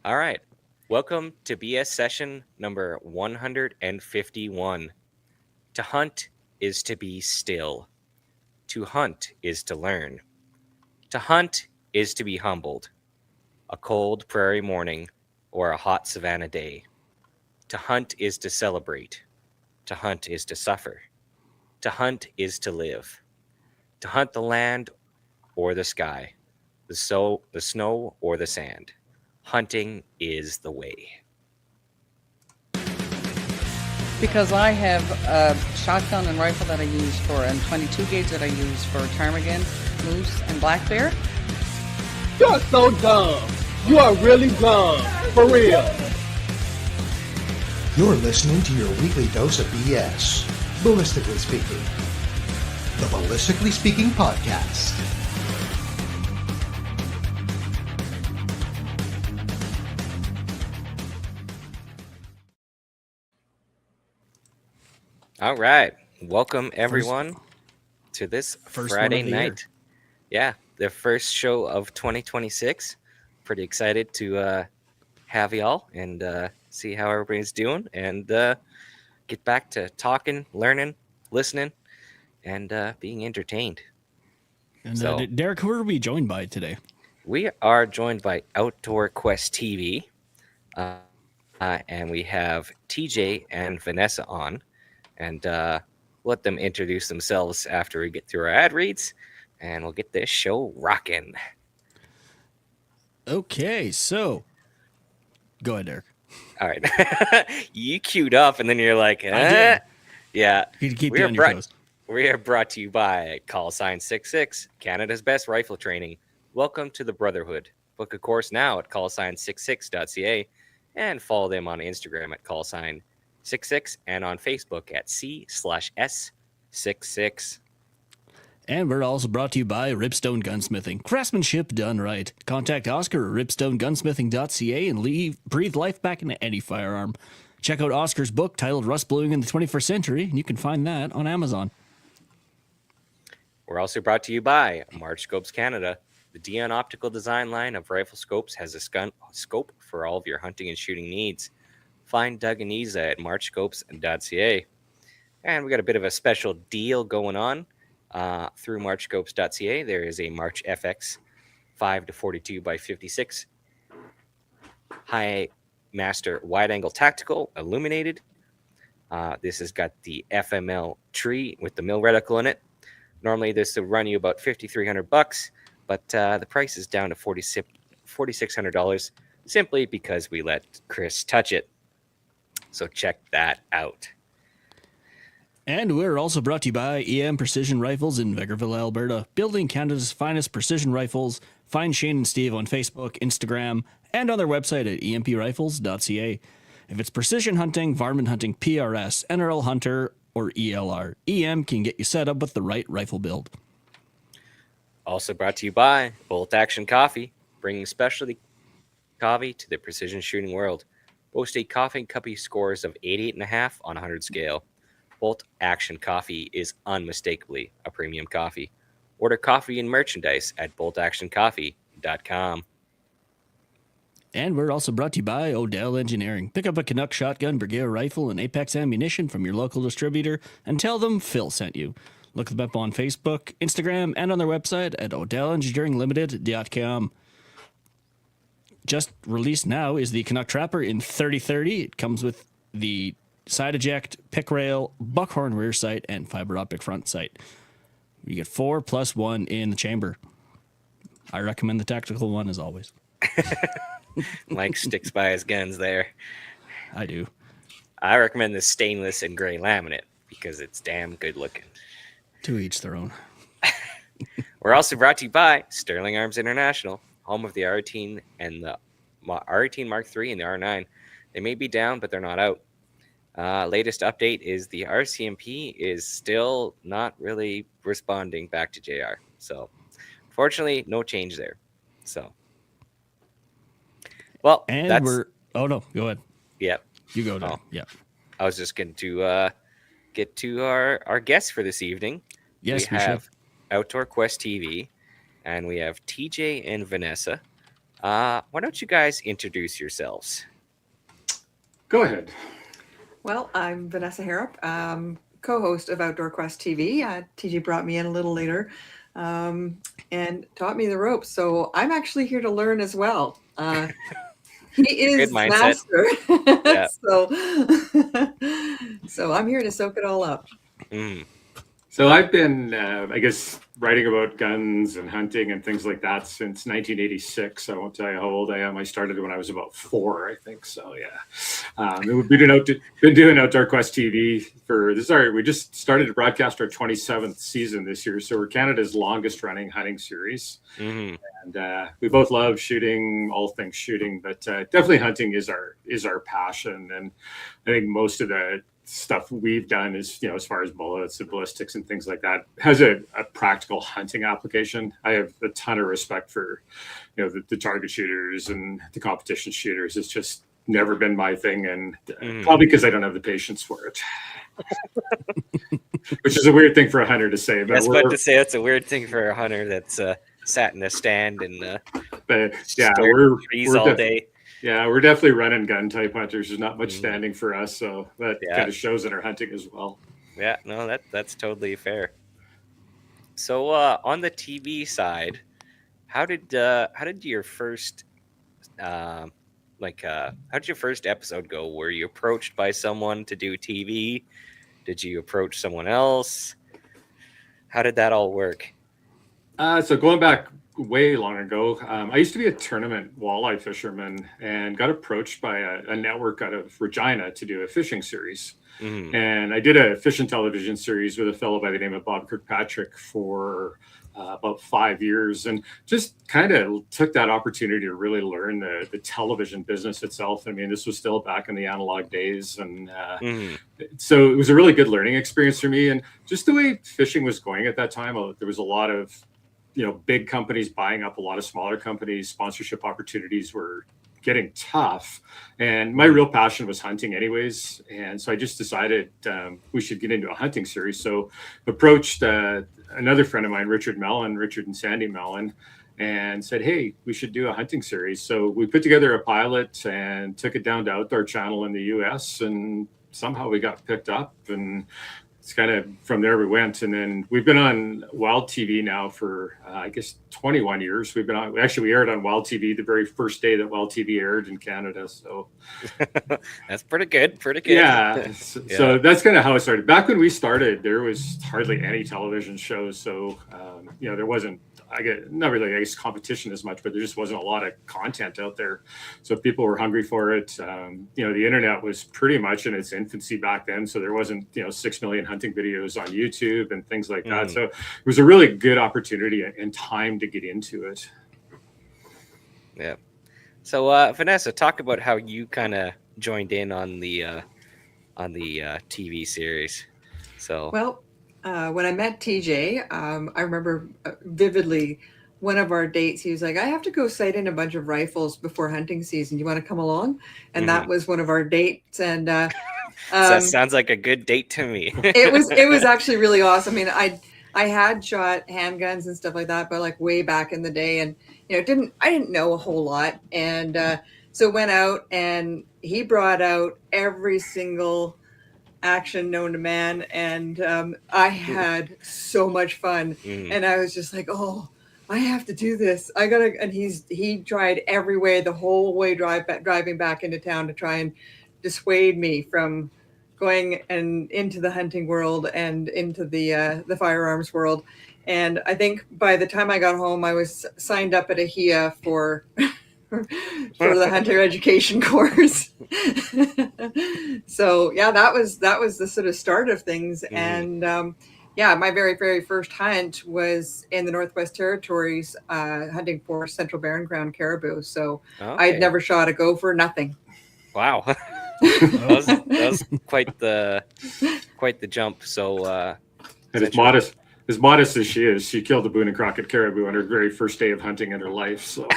All right. Welcome to BS session number 151. To hunt is to be still. To hunt is to learn. To hunt is to be humbled. A cold prairie morning or a hot savanna day. To hunt is to celebrate. To hunt is to suffer. To hunt is to live. To hunt the land or the sky, the snow or the sand. Hunting is the way. Because I have a shotgun and rifle that I use for, and 22 gauge that I use for ptarmigan, moose, and black bear. You are so dumb. You are really dumb. For real. You're listening to your weekly dose of BS, Ballistically Speaking. The Ballistically Speaking Podcast. All right. Welcome, everyone, to this Friday night. Yeah, the first show of 2026. Pretty excited to have y'all and see how everybody's doing and get back to talking, learning, listening, and being entertained. And Derek, who are we joined by today? We are joined by Outdoor Quest TV, and we have TJ and Vanessa on. And let them introduce themselves after we get through our ad reads, and we'll get this show rocking. Okay, so go ahead, Derek. All right. You queued up, and then you're like, I did. Yeah. You keep you on your toes. We are brought to you by Call Sign 66, Canada's best rifle training. Welcome to the Brotherhood. Book a course now at callsign66.ca and follow them on Instagram at callsign66 and on Facebook at C/S66. And we're also brought to you by Ripstone Gunsmithing. Craftsmanship done right. Contact Oscar at ripstonegunsmithing.ca and breathe life back into any firearm. Check out Oscar's book titled Rust Bluing in the 21st Century, and you can find that on Amazon. We're also brought to you by March Scopes Canada. The Dion Optical Design line of rifle scopes has a scope for all of your hunting and shooting needs. Find Doug and Isa at marchscopes.ca. And we got a bit of a special deal going on through marchscopes.ca. There is a March FX 5-42 by 56 high master wide angle tactical illuminated. This has got the FML tree with the mill reticle in it. Normally this will run you about $5,300, but the price is down to $4,600 simply because we let Chris touch it. So check that out. And we're also brought to you by EM Precision Rifles in Vegreville, Alberta. Building Canada's finest precision rifles. Find Shane and Steve on Facebook, Instagram, and on their website at emprifles.ca. If it's precision hunting, varmint hunting, PRS, NRL Hunter, or ELR, EM can get you set up with the right rifle build. Also brought to you by Bolt Action Coffee, bringing specialty coffee to the precision shooting world. Boast a coffee cuppy scores of 88.5 on 100 scale. Bolt Action Coffee is unmistakably a premium coffee. Order coffee and merchandise at boltactioncoffee.com. And we're also brought to you by Odell Engineering. Pick up a Canuck shotgun, Brigade rifle, and Apex ammunition from your local distributor and tell them Phil sent you. Look them up on Facebook, Instagram, and on their website at odellengineeringlimited.com. Just released now is the Canuck Trapper in 3030. It comes with the side eject, pick rail, buckhorn rear sight, and fiber optic front sight. You get 4+1 in the chamber. I recommend the tactical one as always. Mike sticks by his guns there. I do. I recommend the stainless and gray laminate because it's damn good looking. To each their own. We're also brought to you by Sterling Arms International, home of the R18 and the R18 Mark III and the R9. They may be down, but they're not out. Latest update is the RCMP is still not really responding back to JR. So, fortunately, no change there. So, well, and that's... Oh, no, go ahead. Yep. You go down. Yeah. I was just going to get to our guests for this evening. Yes, we have Outdoor Quest TV, and we have TJ and Vanessa. Why don't you guys introduce yourselves? Go ahead. Well, I'm Vanessa Harrop, co-host of Outdoor Quest TV. TJ brought me in a little later and taught me the ropes. So I'm actually here to learn as well. He is Good mindset. master. Yeah. So I'm here to soak it all up. So I've been, I guess, writing about guns and hunting and things like that since 1986. I won't tell you how old I am. I started when I was about 4, I think. So yeah, we've been doing Outdoor Quest TV for this. We just started to broadcast our 27th season this year. So we're Canada's longest running hunting series. And we both love shooting, all things shooting, but definitely hunting is our passion. And I think most of the stuff we've done is, as far as bullets and ballistics and things like that, has a practical hunting application. I have a ton of respect for, the target shooters and the competition shooters. It's just never been my thing, and probably because I don't have the patience for it. Which is a weird thing for a hunter to say. But That's about to say it's a weird thing for a hunter that's sat in a stand and we're all day. Yeah, we're definitely run and gun type hunters. There's not much standing for us, so that kind of shows in our hunting as well. Yeah, no, that's totally fair. So on the TV side, how did your first how did your first episode go? Were you approached by someone to do TV? Did you approach someone else? How did that all work? So going back way long ago, I used to be a tournament walleye fisherman and got approached by a network out of Regina to do a fishing series. And I did a fish and television series with a fellow by the name of Bob Kirkpatrick for about 5 years, and just kind of took that opportunity to really learn the television business itself. I mean, this was still back in the analog days, and so it was a really good learning experience for me. And just the way fishing was going at that time, there was a lot of big companies buying up a lot of smaller companies. Sponsorship opportunities were getting tough, and my real passion was hunting anyways. And so I just decided we should get into a hunting series. So approached another friend of mine, Richard and Sandy Mellon, and said, hey, we should do a hunting series. So we put together a pilot and took it down to Outdoor Channel in the US, and somehow we got picked up, and it's kind of from there we went. And then we've been on Wild TV now for I guess 21 years. We aired on Wild TV the very first day that Wild TV aired in Canada. So that's pretty good. Yeah. So that's kind of how it started. Back when we started, there was hardly any television shows. So there wasn't, not really, I guess, competition as much, but there just wasn't a lot of content out there. So people were hungry for it. The internet was pretty much in its infancy back then. So there wasn't, 6 million hunting videos on YouTube and things like that. So it was a really good opportunity and time to get into it. Yeah. So Vanessa, talk about how you kind of joined in on the TV series. So when I met TJ, I remember vividly one of our dates. He was like, I have to go sight in a bunch of rifles before hunting season. You want to come along? And that was one of our dates. And that sounds like a good date to me. it was actually really awesome. I mean, I had shot handguns and stuff like that, but like way back in the day, and I didn't know a whole lot. And so went out, and he brought out every single action known to man, and I had so much fun. And I was just like, oh, I have to do this. I gotta. And he tried every way the whole way driving back into town to try and dissuade me from going and into the hunting world and into the firearms world. And I think by the time I got home, I was signed up at AHIA for the hunter education course. So yeah, that was the sort of start of things. And my very, very first hunt was in the Northwest Territories, hunting for central barren ground caribou. So I'd never shot a gopher, nothing. Wow. that was quite the jump. So and as modest as she is, she killed a Boone and Crockett caribou on her very first day of hunting in her life. So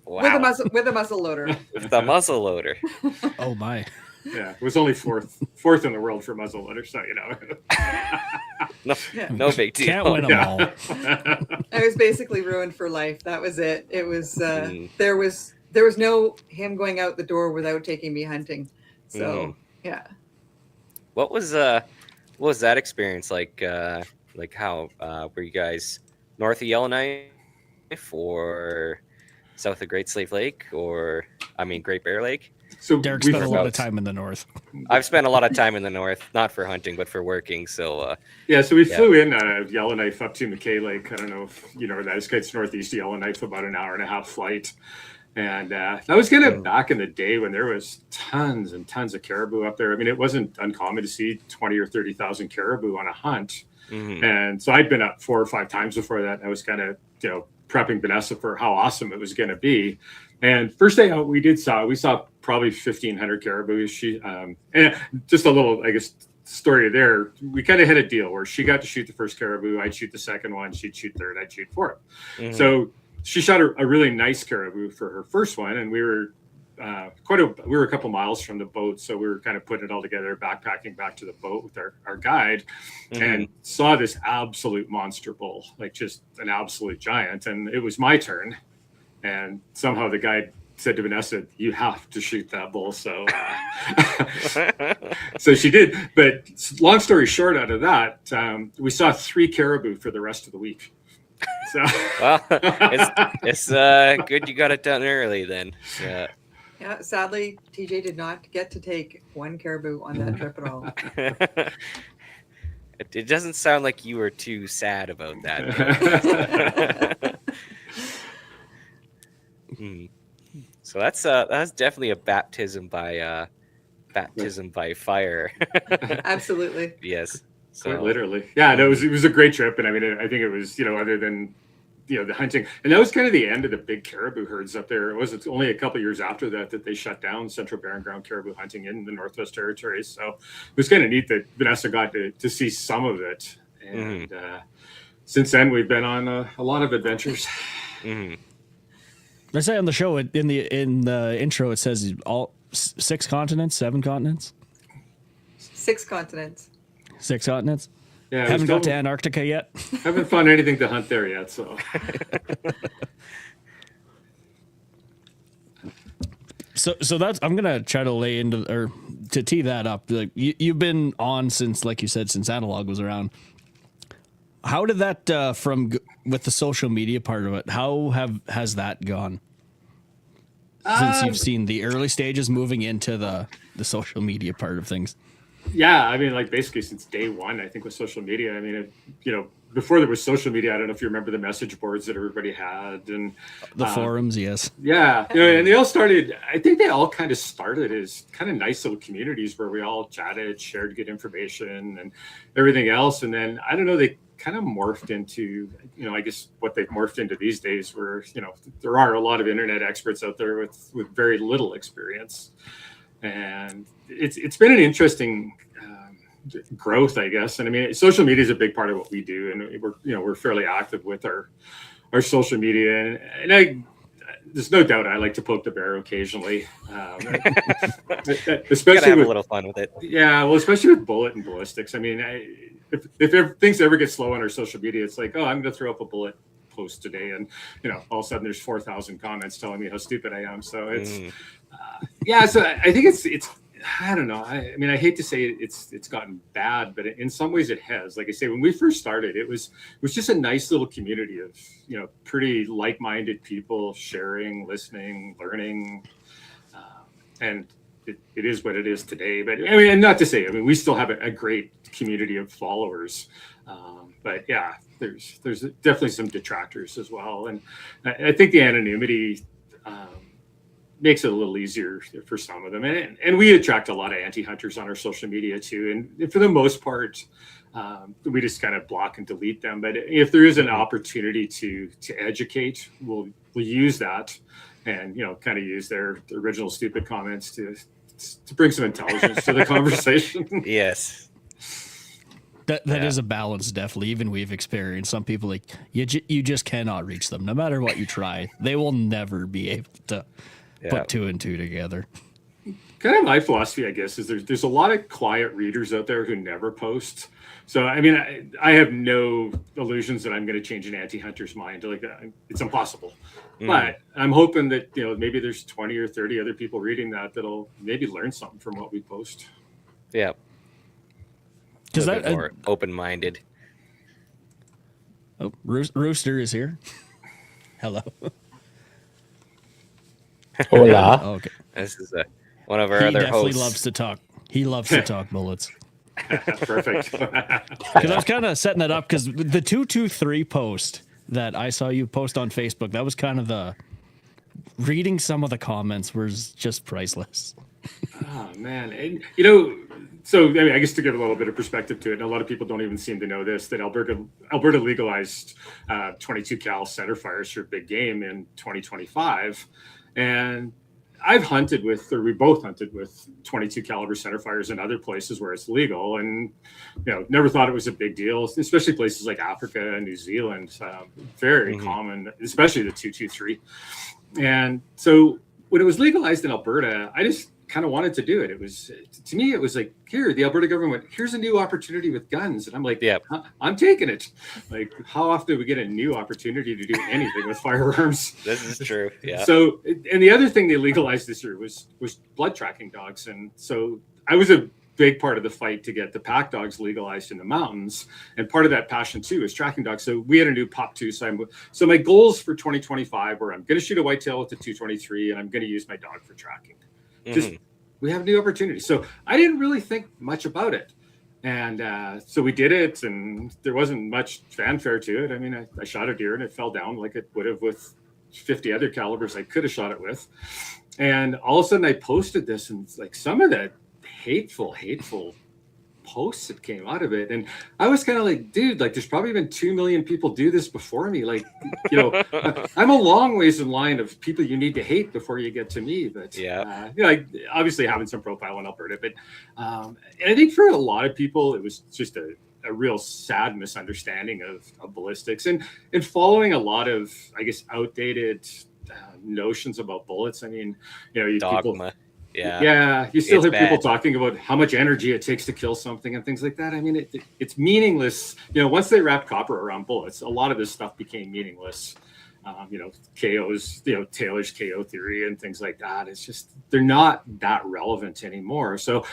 wow. With a muzzle loader. With the muzzle loader. Oh my. Yeah, it was only fourth in the world for muzzleloader, so No big deal. Can't win them all. I was basically ruined for life. That was it. It was Mm. there was no him going out the door without taking me hunting. So yeah. What was that experience like? How were you guys north of Yellowknife or south of Great Slave Lake, or Great Bear Lake? So Derek we spent a lot about- of time in the north. I've spent a lot of time in the north, not for hunting, but for working. So so we flew in Yellowknife up to McKay Lake. I don't know if you know where that is. It's northeast of Yellowknife, about an hour and a half flight. And that was kind of back in the day when there was tons and tons of caribou up there. I mean, it wasn't uncommon to see 20 or 30,000 caribou on a hunt. And so I'd been up 4 or 5 times before that. And I was kind of, prepping Vanessa for how awesome it was going to be. And first day out, we saw probably 1,500 caribou. And just a little, I guess, story there. We kind of had a deal where she got to shoot the first caribou. I'd shoot the second one. She'd shoot third. I'd shoot fourth. So she shot a really nice caribou for her first one, and we were a couple miles from the boat, so we were kind of putting it all together, backpacking back to the boat with our guide, and saw this absolute monster bull, like just an absolute giant. And it was my turn, and somehow the guide said to Vanessa, "You have to shoot that bull." So so she did. But long story short, out of that, we saw 3 caribou for the rest of the week. So well, it's good you got it done early then. Yeah. Yeah, sadly, TJ did not get to take one caribou on that trip at all. It doesn't sound like you were too sad about that. So that's definitely a baptism by fire. Absolutely. Yes. So quite literally. Yeah, no, it was a great trip. And I mean, I think it was, other than the hunting, and that was kind of the end of the big caribou herds up there. It's only a couple of years after that they shut down Central Barren Ground caribou hunting in the Northwest Territories. So it was kind of neat that Vanessa got to see some of it. And since then, we've been on a lot of adventures. I say on the show in the intro, it says all 6 continents, 7 continents, 6 continents. 6 continents. Yeah, Haven't got to Antarctica yet. Haven't found anything to hunt there yet. So. So that's, I'm gonna try to lay into, or to tee that up. Like you've been on since, like you said, since analog was around. How did that with the social media part of it? How has that gone since you've seen the early stages moving into the social media part of things? Yeah, I mean, like basically since day one, I think with social media. I mean, before there was social media, I don't know if you remember the message boards that everybody had and the forums. Yes. Yeah, and they all started. I think they all kind of started as kind of nice little communities where we all chatted, shared good information, and everything else. And then I don't know, they kind of morphed into, I guess what they've morphed into these days, where there are a lot of internet experts out there with very little experience. And it's been an interesting growth, I guess. And I mean, social media is a big part of what we do, and we're fairly active with our social media. And there's no doubt I like to poke the bear occasionally, especially have a little fun with it. Yeah, well, especially with bullet and ballistics. I mean, if things ever get slow on our social media, it's like, oh, I'm going to throw up a bullet post today, and all of a sudden there's 4,000 comments telling me how stupid I am. So it's so I think it's I don't know. I mean, I hate to say it's gotten bad, but in some ways it has. Like I say, when we first started, it was just a nice little community of pretty like-minded people sharing, listening, learning, and it is what it is today. But I mean, and not to say, I mean, we still have a great community of followers, but yeah, there's definitely some detractors as well, and I think the anonymity makes it a little easier for some of them. And we attract a lot of anti-hunters on our social media too. And for the most part, we just kind of block and delete them. But if there is an opportunity to educate, we'll use that and, kind of use their original stupid comments to bring some intelligence to the conversation. Yes. That is a balance, definitely. Even we've experienced some people, like, you just cannot reach them. No matter what you try, they will never be able to put 2 and 2 together. kind of my philosophy, I guess, is there's a lot of quiet readers out there who never post. So, I mean, I have no illusions that I'm going to change an anti-hunter's mind. Like, it's impossible. But I'm hoping that, you know, maybe there's 20 or 30 other people reading that'll maybe learn something from what we post. Yeah. Because that more open-minded. Oh, Rooster is here. Hello. Hola. Oh, okay. This is one of our He other definitely hosts. loves to talk. He loves to talk bullets. Perfect. Because I was kind of setting that up because the 223 post that I saw you post on Facebook, that was kind of the reading some of the comments was just priceless. Oh man, and you know, so I mean, I guess to give a little bit of perspective to it, and a lot of people don't even seem to know this, that Alberta legalized 22 cal centerfires for big game in 2025, and I've hunted with, or we both hunted with 22 caliber centerfires in other places where it's legal, and you know, never thought it was a big deal, especially places like Africa and New Zealand, very common, especially the 223. And so when it was legalized in Alberta, I just kind of wanted to do it. It was, to me, it was like, here, the Alberta government, here's a new opportunity with guns. And I'm like, yeah, I'm taking it. Like, how often do we get a new opportunity to do anything with firearms? This is true. Yeah. So, and the other thing they legalized this year was blood tracking dogs. And so I was a big part of the fight to get the pack dogs legalized in the mountains. And part of that passion too is tracking dogs. So we had a new Pop 2. So my goals for 2025 were I'm going to shoot a whitetail with the 223 and I'm going to use my dog for tracking. Just we have new opportunities. So I didn't really think much about it. And so we did it, and there wasn't much fanfare to it. I mean, I shot a deer and it fell down like it would have with 50 other calibers I could have shot it with. And all of a sudden I posted this, and it's like some of the hateful posts that came out of it. And I was kind of like, dude, like there's probably been 2 million people do this before me. Like, you know, I'm a long ways in line of people you need to hate before you get to me. But you know, like obviously having some profile in Alberta, but and I think for a lot of people, it was just a real sad misunderstanding of ballistics and following a lot of, I guess, outdated notions about bullets. I mean, you know, Dogma. People, yeah, you still it's hear bad. people talking about how much energy it takes to kill something and things like that. I mean, it's meaningless. You know, once they wrapped copper around bullets, a lot of this stuff became meaningless. You know, KOs, you know, Taylor's KO theory and things like that. It's just, they're not that relevant anymore. So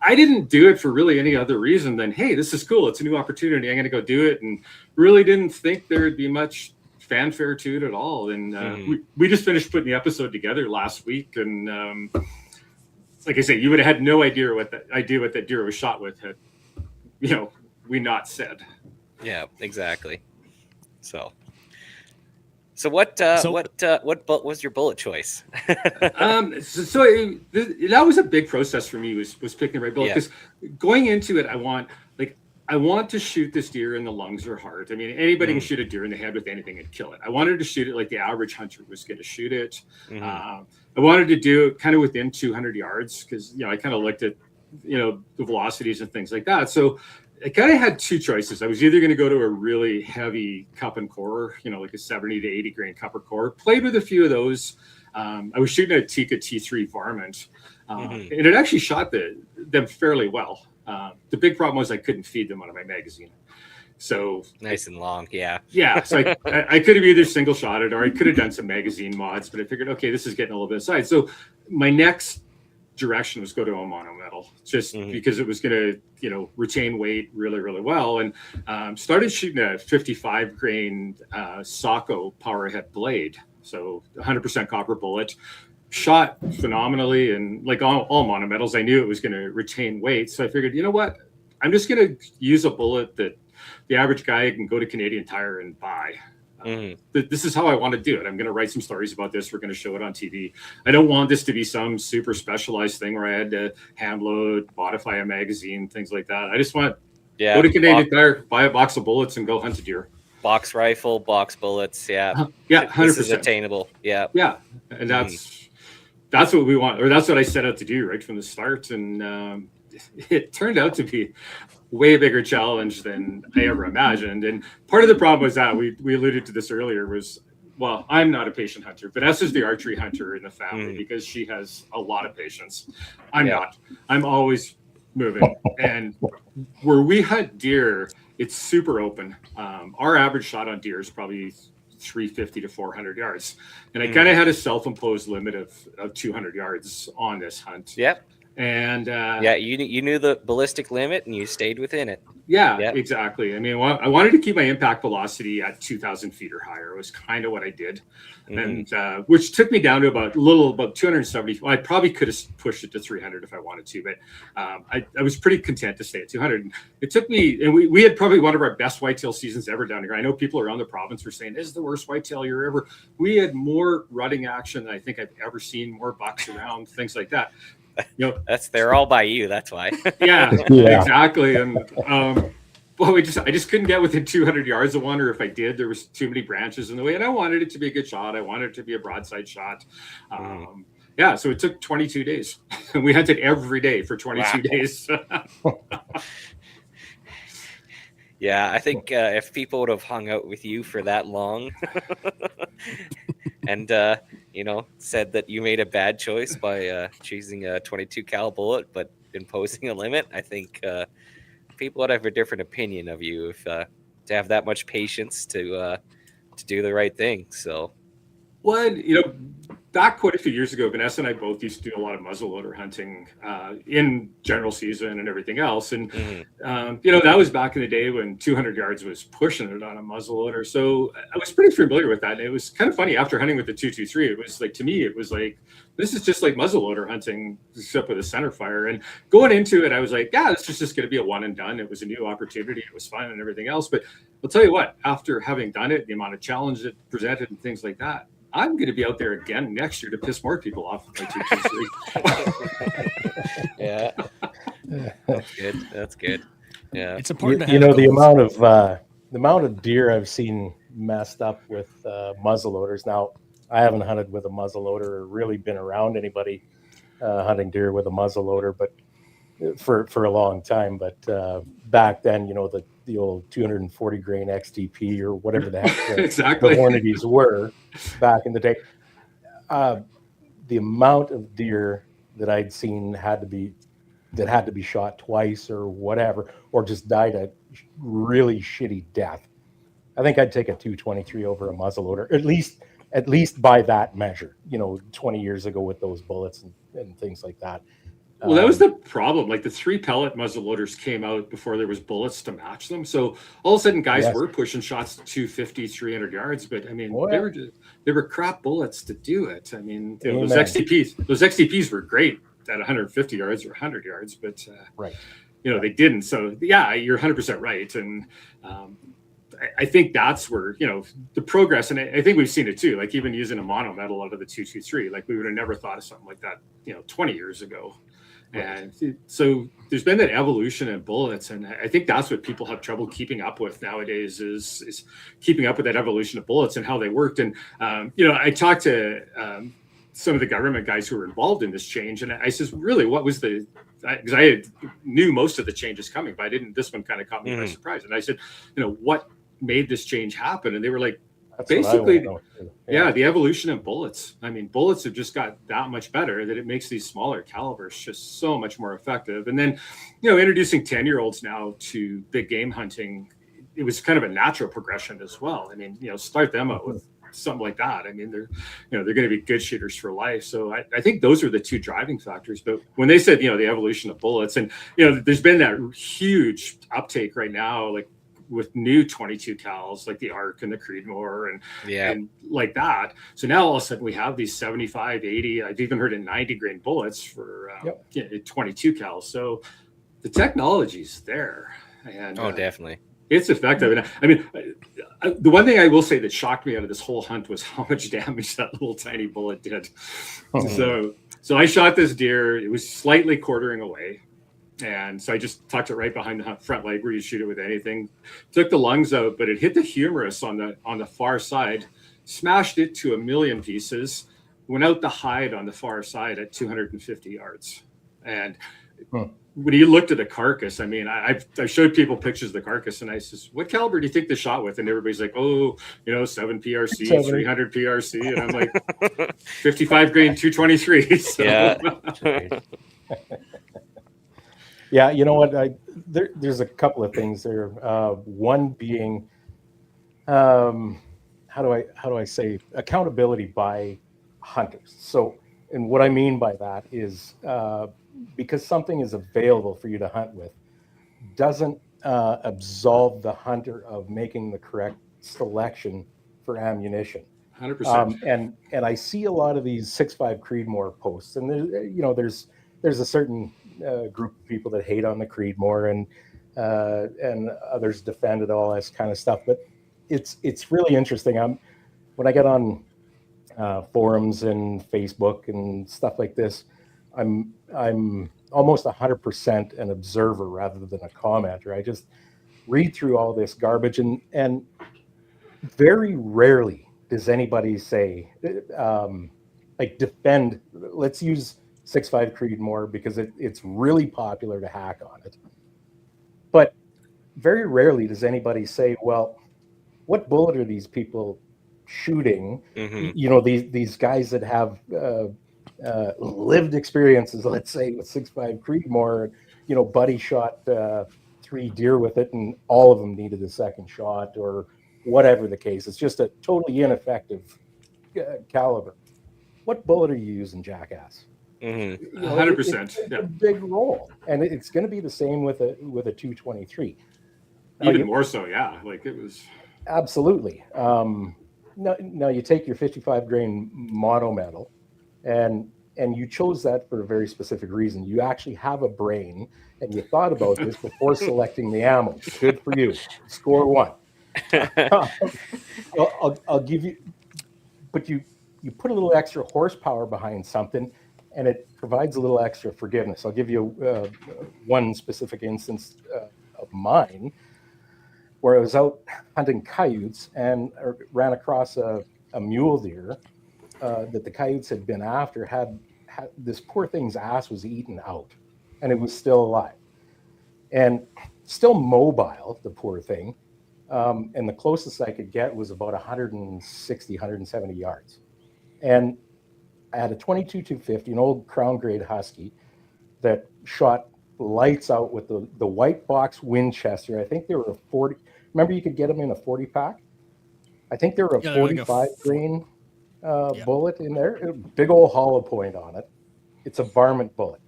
I didn't do it for really any other reason than, hey, this is cool. It's a new opportunity. I'm going to go do it. And really didn't think there would be much fanfare to it at all. And we just finished putting the episode together last week. And, like I say, you would have had no idea what that deer was shot with had, you know, we not said. Yeah, exactly. So what was your bullet choice? So that was a big process for me was picking the right bullet, because going into it, I want to shoot this deer in the lungs or heart. I mean, anybody can shoot a deer in the head with anything and kill it. I wanted to shoot it like the average hunter was going to shoot it. I wanted to do it kind of within 200 yards because, you know, I kind of looked at, you know, the velocities and things like that. So I kind of had two choices. I was either going to go to a really heavy cup and core, you know, like a 70 to 80 grain cup or core. Played with a few of those. I was shooting a Tikka T3 varmint, and it actually shot them fairly well. The big problem was I couldn't feed them out of my magazine. So nice and long, yeah. So I could have either single shot it or I could have done some magazine mods, but I figured, okay, this is getting a little bit aside. So my next direction was go to a monometal, just because it was going to, you know, retain weight really, really well. And started shooting a 55 grain Socko powerhead blade, so 100% copper bullet. Shot phenomenally, and like all monometals, I knew it was going to retain weight. So I figured, you know what, I'm just going to use a bullet that the average guy can go to Canadian Tire and buy. This is how I want to do it. I'm going to write some stories about this. We're going to show it on TV. I don't want this to be some super specialized thing where I had to hand load, modify a magazine, things like that. I just want go to Canadian Tire, buy a box of bullets, and go hunt a deer. Box rifle, box bullets, yeah, 100%. This is attainable, yeah, and that's what we want, or that's what I set out to do right from the start. And it turned out to be way bigger challenge than I ever imagined. And part of the problem was that we alluded to this earlier, was well, I'm not a patient hunter. Vanessa's the archery hunter in the family because she has a lot of patience. I'm not. I'm always moving. And where we hunt deer, it's super open. Our average shot on deer is probably 350 to 400 yards. And I kind of had a self-imposed limit of 200 yards on this hunt. Yep. And you knew the ballistic limit and you stayed within it. Yeah, exactly. I mean, I wanted to keep my impact velocity at 2,000 feet or higher. It was kind of what I did, and which took me down to about 270. Well, I probably could have pushed it to 300 if I wanted to, but I was pretty content to stay at 200. It took me, and we had probably one of our best whitetail seasons ever down here. I know people around the province were saying, "This is the worst whitetail you're ever." We had more rutting action than I think I've ever seen. More bucks around, things like that. You know, they're all by you. That's why. yeah, exactly. And well, I just couldn't get within 200 yards of one, or if I did, there was too many branches in the way, and I wanted it to be a good shot. I wanted it to be a broadside shot. Yeah, so it took 22 days. We hunted every day for 22 days. Yeah, I think if people would have hung out with you for that long and said that you made a bad choice by choosing a 22 cal bullet but imposing a limit, I think people would have a different opinion of you if to have that much patience to do the right thing. So, well, back quite a few years ago, Vanessa and I both used to do a lot of muzzleloader hunting in general season and everything else. And, that was back in the day when 200 yards was pushing it on a muzzleloader. So I was pretty familiar with that. And it was kind of funny after hunting with the 223. It was like, to me, it was like, this is just like muzzleloader hunting, except with a center fire. And going into it, I was like, yeah, this is just going to be a one and done. It was a new opportunity. It was fun and everything else. But I'll tell you what, after having done it, the amount of challenge it presented and things like that, I'm going to be out there again next year to piss more people off with my 223. Yeah, That's good. Yeah, it's important to have the amount of deer I've seen messed up with muzzleloaders. Now, I haven't hunted with a muzzleloader or really been around anybody hunting deer with a muzzleloader, but for a long time. But back then, the old 240 grain XTP or whatever the heck exactly. the Hornadies were back in the day. The amount of deer that I'd seen had to be shot twice or whatever, or just died a really shitty death. I think I'd take a 223 over a muzzleloader, at least by that measure, 20 years ago with those bullets and things like that. Well, that was the problem. Like the 3 pellet muzzleloaders came out before there was bullets to match them. So all of a sudden guys were pushing shots to 250, 300 yards. But I mean, they were crap bullets to do it. I mean, those XTPs were great at 150 yards or 100 yards, but they didn't. So yeah, you're 100% right. And I think that's where, the progress, and I think we've seen it too, like even using a monometal out of the 223, like we would have never thought of something like that, 20 years ago. And so there's been that evolution in bullets, and I think that's what people have trouble keeping up with nowadays is keeping up with that evolution of bullets and how they worked. And I talked to some of the government guys who were involved in this change, and I says, really, what was because I knew most of the changes coming, but this one kind of caught me by surprise. And I said, what made this change happen? And they were like, basically, the evolution of bullets. I mean, bullets have just got that much better that it makes these smaller calibers just so much more effective. And then, introducing 10-year-olds now to big game hunting, it was kind of a natural progression as well. I mean, start them out with something like that. I mean, they're going to be good shooters for life. So I think those are the two driving factors. But when they said, the evolution of bullets, and, there's been that huge uptake right now, like with new 22 cals like the Arc and the Creedmoor and like that. So now all of a sudden we have these 75, 80, I've even heard of 90 grain bullets for 22 cals. So the technology's there. And definitely. It's effective. And I mean, the one thing I will say that shocked me out of this whole hunt was how much damage that little tiny bullet did. So I shot this deer. It was slightly quartering away. And so I just tucked it right behind the front leg where you shoot it with anything. Took the lungs out, but it hit the humerus on the far side, smashed it to 1,000,000 pieces, went out the hide on the far side at 250 yards. And when you looked at the carcass, I mean, I showed people pictures of the carcass, and I says, "What caliber do you think they shot with?" And everybody's like, "Oh, 7 PRC, 70. 300 PRC," and I'm like, 55 grain 223. So. Yeah. Yeah, you know what? There's a couple of things there. One being, how do I say, accountability by hunters. So, and what I mean by that is because something is available for you to hunt with, doesn't absolve the hunter of making the correct selection for ammunition. 100%. And I see a lot of these 6.5 Creedmoor posts, and there's a certain group of people that hate on the Creedmoor, and others defend it, all this kind of stuff. But it's really interesting. When I get on forums and Facebook and stuff like this, I'm almost 100% an observer rather than a commenter. I just read through all this garbage, and very rarely does anybody say, like, defend. Let's use 6.5 Creedmoor because it's really popular to hack on it. But very rarely does anybody say, well, what bullet are these people shooting? Mm-hmm. These guys that have lived experiences, let's say, with 6.5 Creedmoor, buddy shot 3 deer with it, and all of them needed a second shot, or whatever the case. It's just a totally ineffective caliber. What bullet are you using, jackass? 100%. It's a big role, and it's going to be the same with a 223. Even more so, yeah. Like, it was absolutely. Now you take your 55 grain mono metal, and you chose that for a very specific reason. You actually have a brain, and you thought about this before selecting the ammo. Good for you. Score 1. I'll give you, but you put a little extra horsepower behind something, and it provides a little extra forgiveness. I'll give you one specific instance of mine, where I was out hunting coyotes and ran across a mule deer that the coyotes had been after. Had this poor thing's ass was eaten out, and it was still alive and still mobile, the poor thing. And the closest I could get was about 160, 170 yards. And I had a 22-250, an old Crown grade Husky that shot lights out with the white box Winchester. I think they were a 40. Remember, you could get them in a 40 pack. I think they were a 45 grain bullet in there. Big old hollow point on it. It's a varmint bullet.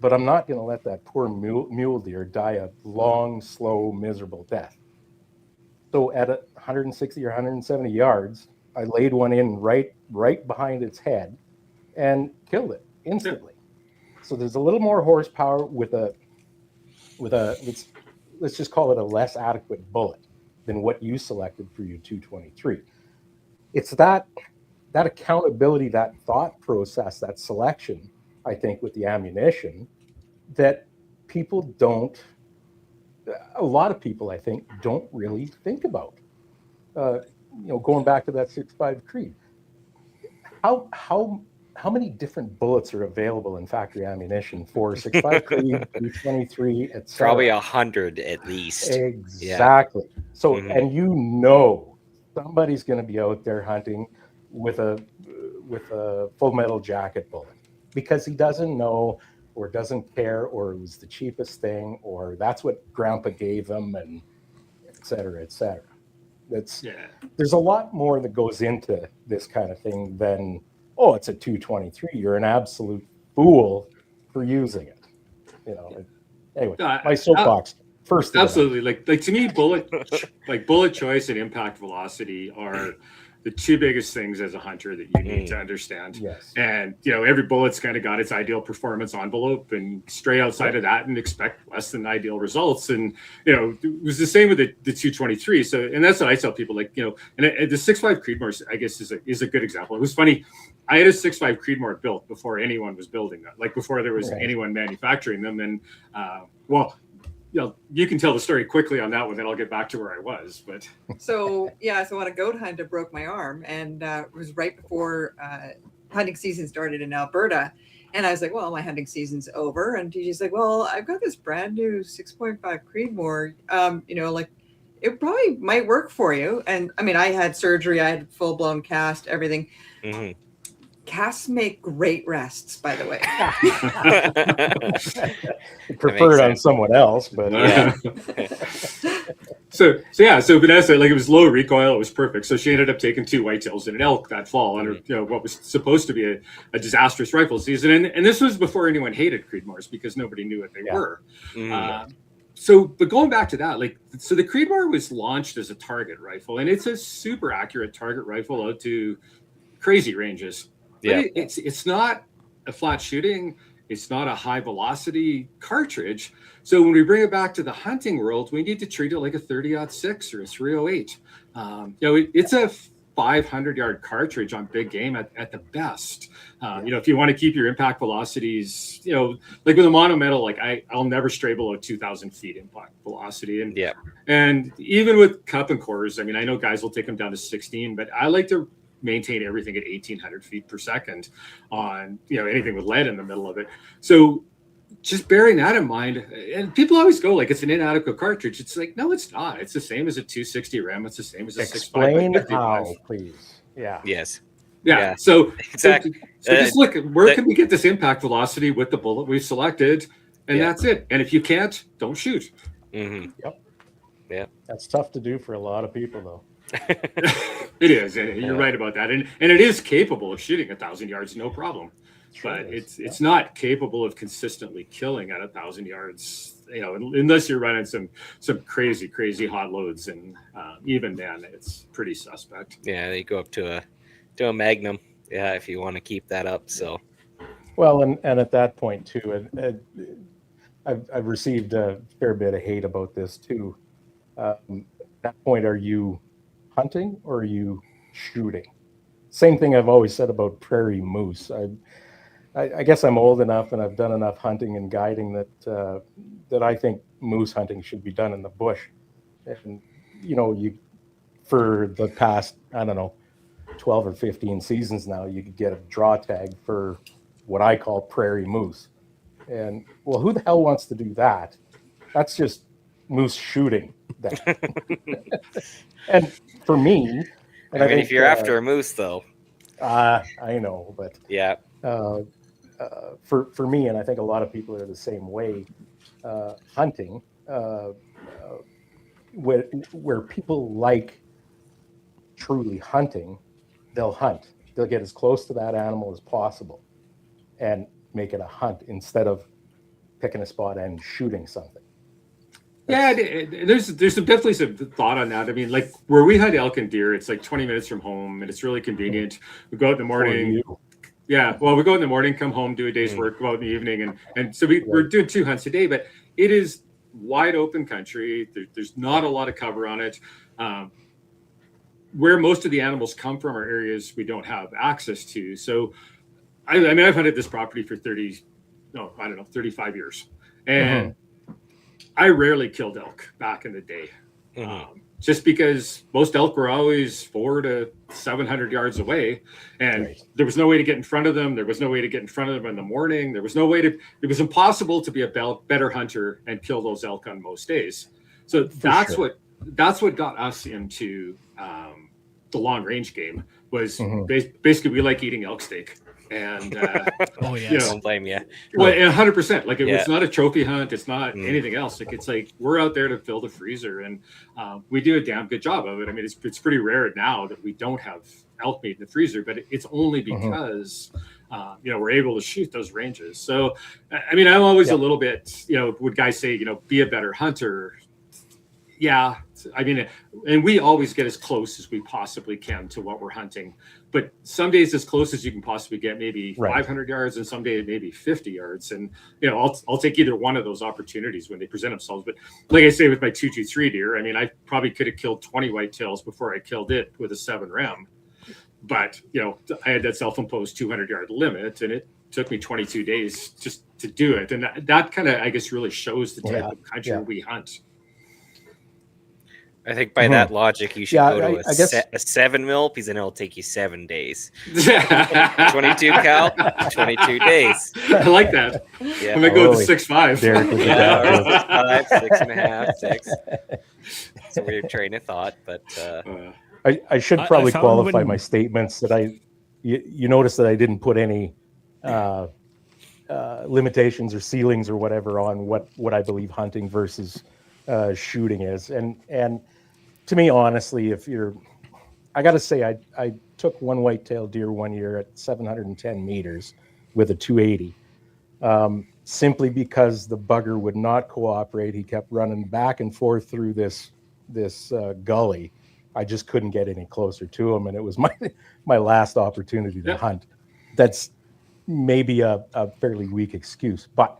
But I'm not going to let that poor mule deer die a long, slow, miserable death. So at 160 or 170 yards, I laid one in right behind its head and killed it instantly. So there's a little more horsepower with a let's just call it a less adequate bullet than what you selected for your 223. It's that accountability, that thought process, that selection, I think, with the ammunition that people don't. A lot of people, I think, don't really think about. Going back to that 6.5 Creed, how many different bullets are available in factory ammunition for 6.5 Creed, 223, etc.? Probably 100 at least. Exactly. Yeah. So, and somebody's going to be out there hunting with a full metal jacket bullet because he doesn't know, or doesn't care, or it was the cheapest thing, or that's what grandpa gave them, and et cetera, et cetera. There's a lot more that goes into this kind of thing than, oh, it's a 223. You're an absolute fool for using it. Anyway, my soapbox. First, absolutely. Like to me, bullet choice and impact velocity are the two biggest things as a hunter that you need to understand. Yes. And, every bullet's kind of got its ideal performance envelope, and stray outside of that and expect less than ideal results. And, it was the same with the 223. So, and that's what I tell people, like, and the 6.5 Creedmoor, I guess, is a good example. It was funny. I had a 6.5 Creedmoor built before anyone was building them, like before there was anyone manufacturing them. And, you can tell the story quickly on that one, then I'll get back to where I was. But so on a goat hunt, I broke my arm, and it was right before hunting season started in Alberta, And I was like, well, my hunting season's over. And TJ's like, well, I've got this brand new 6.5 Creedmoor, like it probably might work for you. And I mean, I had surgery, I had full blown cast, everything. Mm-hmm. Casts make great rests, by the way. Prefer it on someone else, but yeah. So Vanessa, like, it was low recoil, it was perfect. So she ended up taking 2 whitetails and an elk that fall under what was supposed to be a disastrous rifle season. And this was before anyone hated Creedmoors, because nobody knew what they were. But going back to that, so the Creedmoor was launched as a target rifle, and it's a super accurate target rifle out to crazy ranges. Yeah, it's not a flat shooting. It's not a high velocity cartridge. So when we bring it back to the hunting world, we need to treat it like a 30-06 or a 308. It's a 500-yard cartridge on big game at the best. If you want to keep your impact velocities, like with a monometal, like I'll never stray below 2,000 feet impact velocity. And even with cup and cores, I mean, I know guys will take them down to 16, but I like to maintain everything at 1,800 feet per second on anything with lead in the middle of it. So just bearing that in mind, and people always go like it's an inadequate cartridge. It's like, no, it's not. It's the same as a 260 Rem. It's the same as a 6.5. Explain how, please. Yeah. Yes. Yeah. So exactly. So just look at where can we get this impact velocity with the bullet we've selected, and that's it. And if you can't, don't shoot. Mm-hmm. Yep. Yeah. That's tough to do for a lot of people, though. It is, and you're right about that, and it is capable of shooting 1,000 yards, no problem. But it's not capable of consistently killing at 1,000 yards, unless you're running some crazy hot loads, and even then, it's pretty suspect. Yeah, they go up to a Magnum, if you want to keep that up. So, well, and at that point too, I've received a fair bit of hate about this too. At that point, are you hunting or are you shooting? Same thing I've always said about prairie moose. I guess I'm old enough and I've done enough hunting and guiding that I think moose hunting should be done in the bush. And you for the past 12 or 15 seasons now, you could get a draw tag for what I call prairie moose. And well, who the hell wants to do that? That's just moose shooting. And for me, I mean, if you're after a moose, though, I know, but yeah. For me, and I think a lot of people are the same way. Hunting, where people like truly hunting, they'll hunt. They'll get as close to that animal as possible, and make it a hunt instead of picking a spot and shooting something. Yeah, there's definitely some thought on that. I mean, like where we hunt elk and deer, it's like 20 minutes from home, and it's really convenient. We go out in the morning. Yeah, well, we go in the morning, come home, do a day's work, go out in the evening, and so we're doing 2 hunts a day. But it is wide open country. There's not a lot of cover on it. Where most of the animals come from are areas we don't have access to. So, I mean, I've hunted this property for 35 years, and I rarely killed elk back in the day, just because most elk were always 400 to 700 yards away, and there was no way to get in front of them. There was no way to get in front of them in the morning. There was no way it was impossible to be a better hunter and kill those elk on most days. So that's what got us into the long range game was basically we like eating elk steak. And don't blame you. Well, 100%. Like it's not a trophy hunt. It's not anything else. Like it's like we're out there to fill the freezer, and we do a damn good job of it. I mean, it's pretty rare now that we don't have elk meat in the freezer, but it's only because we're able to shoot those ranges. So, I mean, I'm always a little bit, would guys say, be a better hunter? Yeah, I mean, and we always get as close as we possibly can to what we're hunting. But some days as close as you can possibly get, maybe 500 yards, and some days maybe 50 yards. And, I'll take either one of those opportunities when they present themselves. But like I say, with my 223 deer, I mean, I probably could have killed 20 whitetails before I killed it with a 7 Rem. But, I had that self-imposed 200-yard limit, and it took me 22 days just to do it. And that kind of, I guess, really shows the type of country we hunt. I think by that logic, you should Yeah, go to I guess- a 7 mil because then it'll take you 7 days. 22 cal, 22 days. I like that. Yeah. I'm gonna go with Holy. the 6.5. Derek was Yeah, or exactly. 6.5, 6.5, 6. It's a weird train of thought, but I should I probably found qualify when- my statements that you notice that I didn't put any limitations or ceilings or whatever on what I believe hunting versus shooting is. And to me, honestly, I got to say, I took one white-tailed deer one year at 710 meters with a 280, simply because the bugger would not cooperate. He kept running back and forth through this gully. I just couldn't get any closer to him, and it was my last opportunity to hunt. That's maybe a fairly weak excuse, but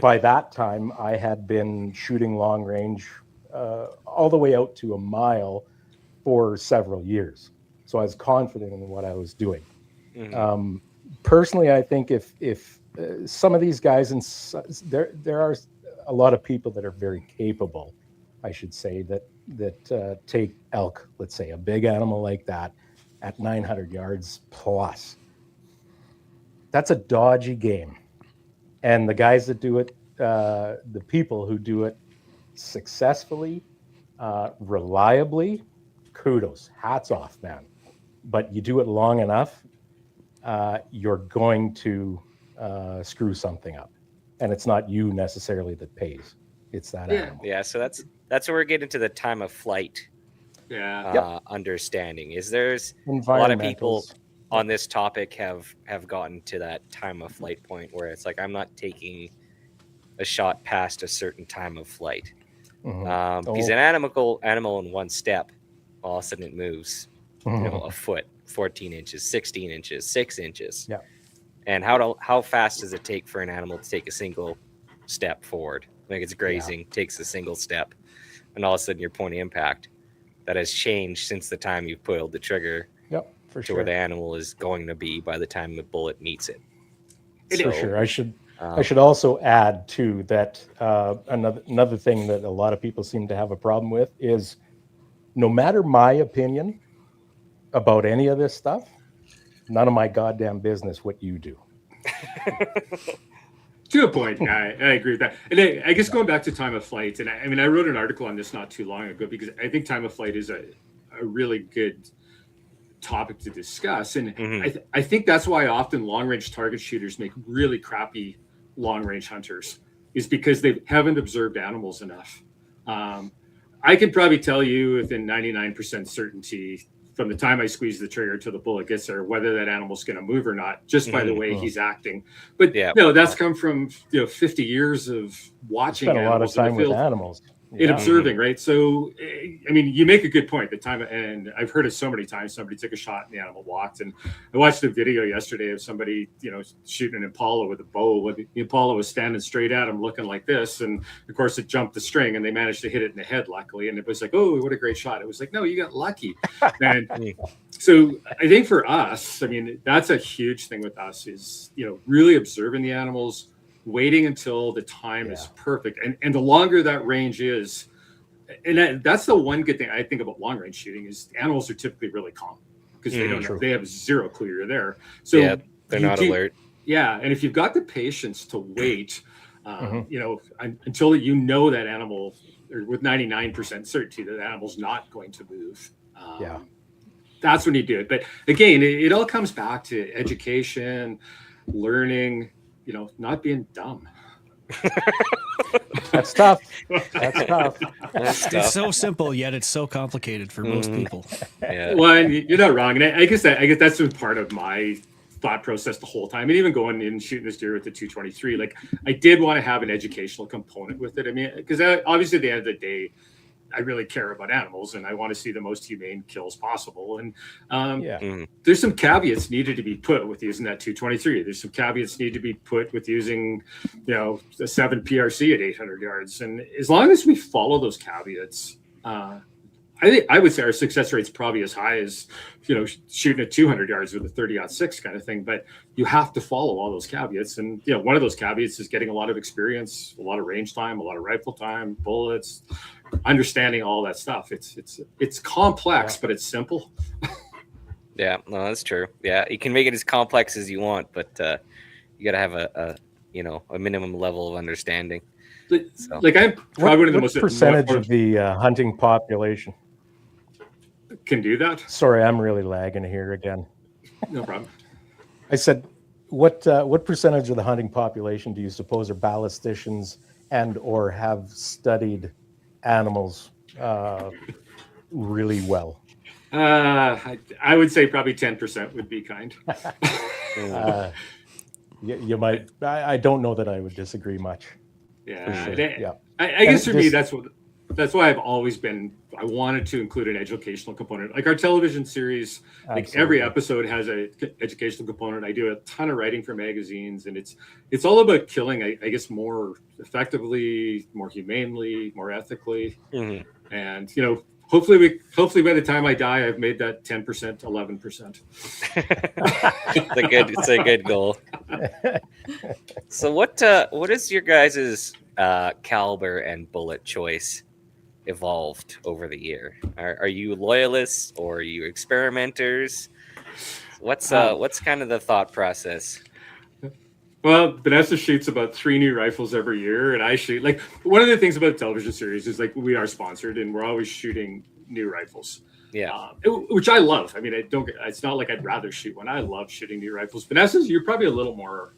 by that time I had been shooting long range all the way out to a mile for several years, so I was confident in what I was doing. Personally, I think if some of these guys, and there are a lot of people that are very capable, I should say, that take elk, let's say a big animal like that, at 900 yards plus. That's a dodgy game. And the guys that do it, the people who do it successfully, reliably, kudos, hats off, man. But you do it long enough, you're going to screw something up. And it's not you necessarily that pays. It's that animal. yeah. So that's where we're getting to the time of flight understanding. Is there's a lot of people on this topic have gotten to that time of flight point where it's like, I'm not taking a shot past a certain time of flight. Because an animal in one step, all of a sudden it moves, a foot, 14 inches, 16 inches, 6 inches. Yeah. And how fast does it take for an animal to take a single step forward? Like it's grazing, takes a single step, and all of a sudden your point of impact that has changed since the time you pulled the trigger. Yep, for to sure. where the animal is going to be by the time the bullet meets it. For sure. I should also add too that another thing that a lot of people seem to have a problem with is, no matter my opinion about any of this stuff, none of my goddamn business what you do. To a point, I agree with that. And I guess going back to time of flight, and I wrote an article on this not too long ago because I think time of flight is a really good topic to discuss. And I think that's why often long-range target shooters make really crappy long-range hunters, is because they haven't observed animals enough. I can probably tell you within 99% certainty from the time I squeeze the trigger till the bullet gets there, whether that animal's going to move or not, just by the way he's acting. But that's come from 50 years of watching. Spent a lot of time with animals. In observing, right? So, you make a good point. The time, and I've heard it so many times. Somebody took a shot and the animal walked. And I watched a video yesterday of somebody, shooting an impala with a bow. The impala was standing straight at him, looking like this, and of course it jumped the string, and they managed to hit it in the head, luckily. And it was like, oh, what a great shot! It was like, no, you got lucky. And so I think for us, that's a huge thing with us is really observing the animals, waiting until the time is perfect, and the longer that range is, and that's the one good thing I think about long range shooting is animals are typically really calm because they don't know, they have zero clue you're there, so they're not alert. And if you've got the patience to wait until that animal, or with 99% certainty that animal's not going to move, that's when you do it. But again, it all comes back to education, learning, not being dumb. That's tough. That's tough. It's so simple, yet it's so complicated for most people. Well, you're not wrong. And I guess that's been part of my thought process the whole time. And even going in and shooting this deer with the 223, like I did want to have an educational component with it. Because obviously at the end of the day, I really care about animals and I want to see the most humane kills possible. And there's some caveats needed to be put with using that 223. There's some caveats need to be put with using, the 7 PRC at 800 yards. And as long as we follow those caveats, I would say our success rate's probably as high as, shooting at 200 yards with a 30-06 kind of thing. But you have to follow all those caveats. And, one of those caveats is getting a lot of experience, a lot of range time, a lot of rifle time, bullets, understanding all that stuff. It's complex, but it's simple. Yeah, no, that's true. Yeah, you can make it as complex as you want, but you got to have a minimum level of understanding. So. Like I'm probably one of the most percentage of the hunting population can do that. Sorry, I'm really lagging here again. No problem. I said, what percentage of the hunting population do you suppose are ballisticians and or have studied animals really well? I would say probably 10% would be kind. You might. I don't know that I would disagree much. Yeah, sure. yeah. I guess for me, that's why I've always been. I wanted to include an educational component, like our television series. Like Absolutely. every episode has a educational component. I do a ton of writing for magazines, and it's all about killing. I guess more effectively, more humanely, more ethically, and hopefully by the time I die, I've made that 10% 11%. It's a good goal. So what is your guys' caliber and bullet choice evolved over the year? Are you loyalists or are you experimenters? What's kind of the thought process? Well, Vanessa shoots about 3 new rifles every year, and I shoot. Like, one of the things about the television series is, like, we are sponsored, and we're always shooting new rifles. Yeah, which I love. I mean, it's not like I'd rather shoot one. I love shooting new rifles. Vanessa, you're probably a little more.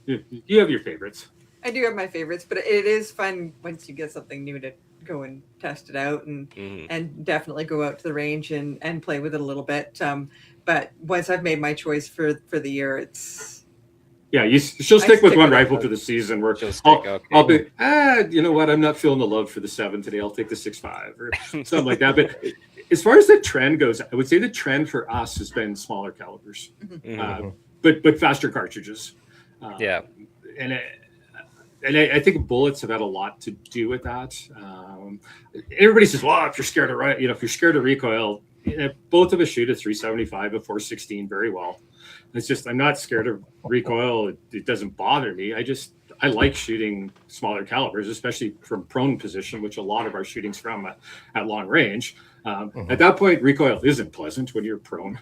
You have your favorites. I do have my favorites, but it is fun once you get something new to go and test it out and definitely go out to the range and play with it a little bit. But once I've made my choice for the year, it's. Yeah, she'll stick with one rifle for the season. Where I'll be, you know what? I'm not feeling the love for the 7 today. I'll take the 6.5 or something like that. But as far as the trend goes, I would say the trend for us has been smaller calibers, but faster cartridges. Yeah, and I think bullets have had a lot to do with that. Everybody says, "Well, if you're scared of recoil, both of us shoot a 375, a 416 very well." It's just, I'm not scared of recoil. It doesn't bother me. I like shooting smaller calibers, especially from prone position, which a lot of our shooting's from at long range. At that point, recoil isn't pleasant when you're prone.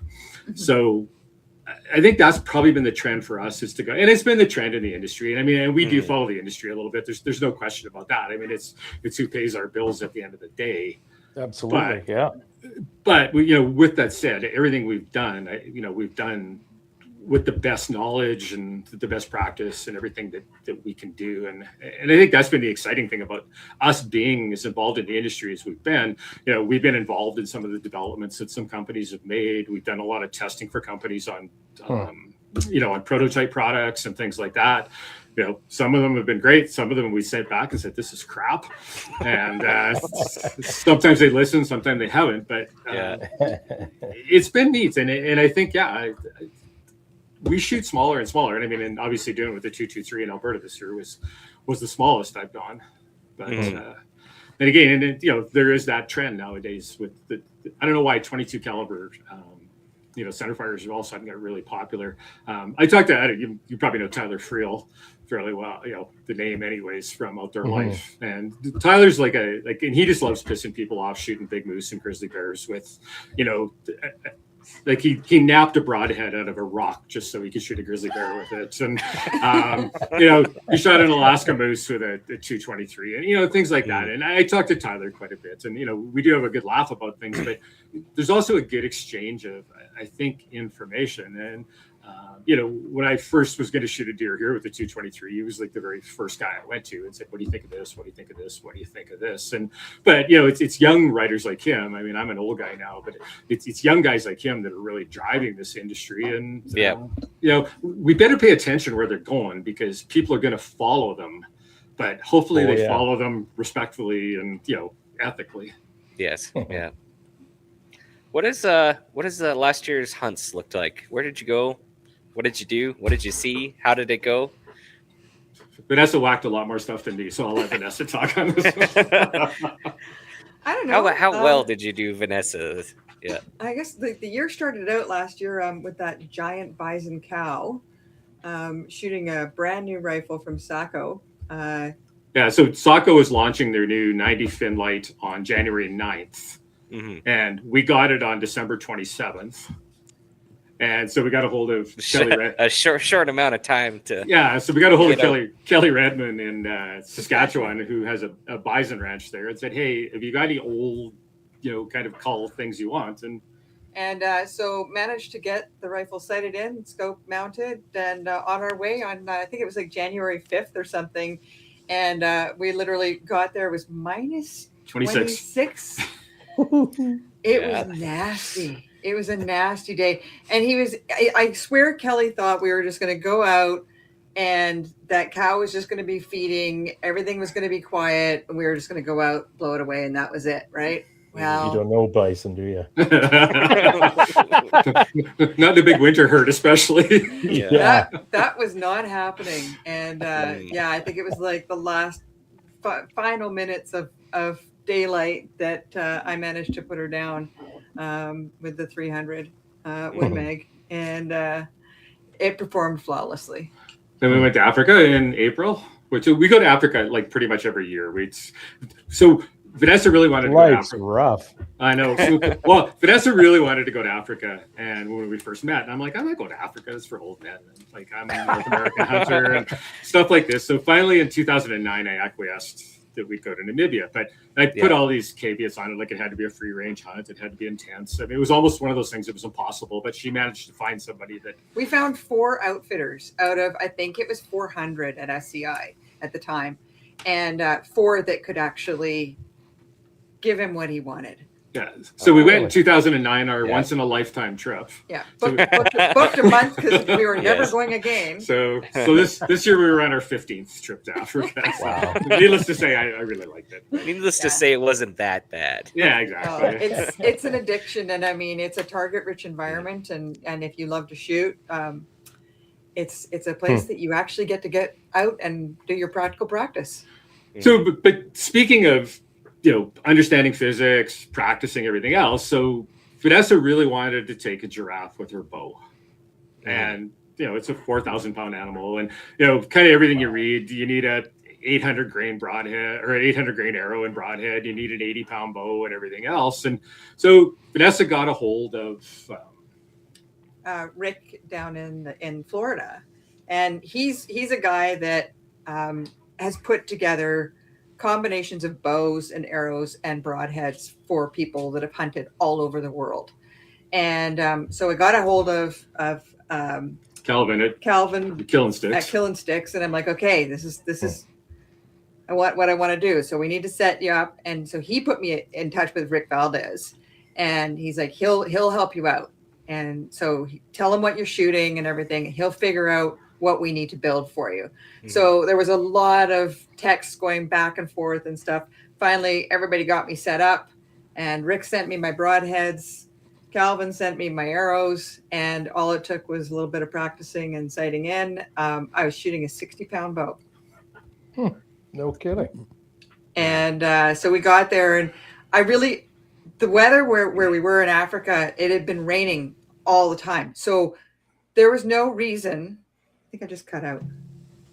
So I think that's probably been the trend for us, is to go, and it's been the trend in the industry. And I mean, and we do follow the industry a little bit. There's no question about that. I mean, it's who pays our bills at the end of the day. Absolutely. Yeah. But with that said, everything we've done, we've done with the best knowledge and the best practice and everything that we can do. And I think that's been the exciting thing about us being as involved in the industry as we've been. We've been involved in some of the developments that some companies have made. We've done a lot of testing for companies on prototype products and things like that. Some of them have been great. Some of them we sent back and said, this is crap. And sometimes they listen, sometimes they haven't, but it's been neat. And I think, we shoot smaller and smaller. And I mean, and obviously doing it with the 223 in Alberta this year was the smallest I've gone. But and again, there is that trend nowadays with I don't know why 22 caliber centerfires have all of a sudden got really popular. I talked to you probably know Tyler Friel fairly well, the name anyways, from Outdoor Life. And Tyler's and he just loves pissing people off, shooting big moose and grizzly bears with, like he napped a broadhead out of a rock just so he could shoot a grizzly bear with it. And, he shot an Alaska moose with a 223 and, things like that. And I talked to Tyler quite a bit, and, we do have a good laugh about things, but there's also a good exchange of, I think, information. And, when I first was going to shoot a deer here with the 223, he was like the very first guy I went to and said, what do you think of this? What do you think of this? What do you think of this? But it's young writers like him. I mean, I'm an old guy now, but it's young guys like him that are really driving this industry. And, we better pay attention where they're going, because people are going to follow them, but hopefully they follow them respectfully and, ethically. Yes. Yeah. What is last year's hunts looked like? Where did you go? What did you do? What did you see? How did it go? Vanessa whacked a lot more stuff than me, so I'll let Vanessa talk on this one. I don't know. How well did you do, Vanessa? Yeah. I guess the year started out last year with that giant bison cow, shooting a brand new rifle from Sacco. Yeah, so Sacco was launching their new 90 fin light on January 9th, and we got it on December 27th. And so we got a hold of Kelly Red. A short amount of time to. Yeah, so we got a hold of Kelly Redmond in Saskatchewan, who has a bison ranch there, and said, "Hey, have you got any old, kind of call things you want?" And so managed to get the rifle sighted in, scope mounted, and on our way on, I think it was like January 5th or something. And we literally got there, it was minus 26. It was nasty. It was a nasty day. And I swear Kelly thought we were just going to go out and that cow was just going to be feeding. Everything was going to be quiet. And we were just going to go out, blow it away. And that was it. Right. Well, you don't know bison, do you? Not the big winter herd, especially. Yeah. That was not happening. And I think it was like the last final minutes of daylight that I managed to put her down with the 300 Win Mag, and it performed flawlessly. Then we went to Africa in April, which we go to Africa like pretty much every year. So Vanessa really wanted to go to Africa. Rough. I know. Well, Vanessa really wanted to go to Africa, and when we first met, and I'm like, I'm not going to Africa. It's for old men. Like, I'm a North American hunter and stuff like this. So finally, in 2009, I acquiesced that we'd go to Namibia, but I put all these caveats on it, like it had to be a free range hunt, it had to be intense. I mean, it was almost one of those things that was impossible, but she managed to find somebody that. We found 4 outfitters out of, I think it was 400 at SCI at the time, and 4 that could actually give him what he wanted. Yeah. So we went in 2009, our once in a lifetime trip. Yeah. Booked a month because we were never going again. So this year we were on our 15th trip to Africa. Wow. Needless to say, I really liked it. Needless to say, it wasn't that bad. Yeah, exactly. It's an addiction, and I mean, it's a target-rich environment, and if you love to shoot, it's a place that you actually get out and do your practical practice. So, but speaking of understanding physics, practicing everything else. So Vanessa really wanted to take a giraffe with her bow. And, it's a 4,000 pound animal, and, kind of everything you read, you need a 800 grain broadhead or an 800 grain arrow and broadhead. You need an 80 pound bow and everything else. And so Vanessa got a hold of Rick down in Florida, and he's a guy that has put together combinations of bows and arrows and broadheads for people that have hunted all over the world. And so I got a hold of Calvin at Killing Sticks, and I'm like, okay, this is what I want to do. So we need to set you up. And so he put me in touch with Rick Valdez, and he's like, he'll help you out. And so tell him what you're shooting and everything. He'll figure out what we need to build for you. So there was a lot of texts going back and forth and stuff. Finally, everybody got me set up, and Rick sent me my broadheads. Calvin sent me my arrows, and all it took was a little bit of practicing and sighting in. I was shooting a 60-pound bow. No kidding. And so we got there, and the weather where we were in Africa, it had been raining all the time. So there was no reason. I think I just cut out.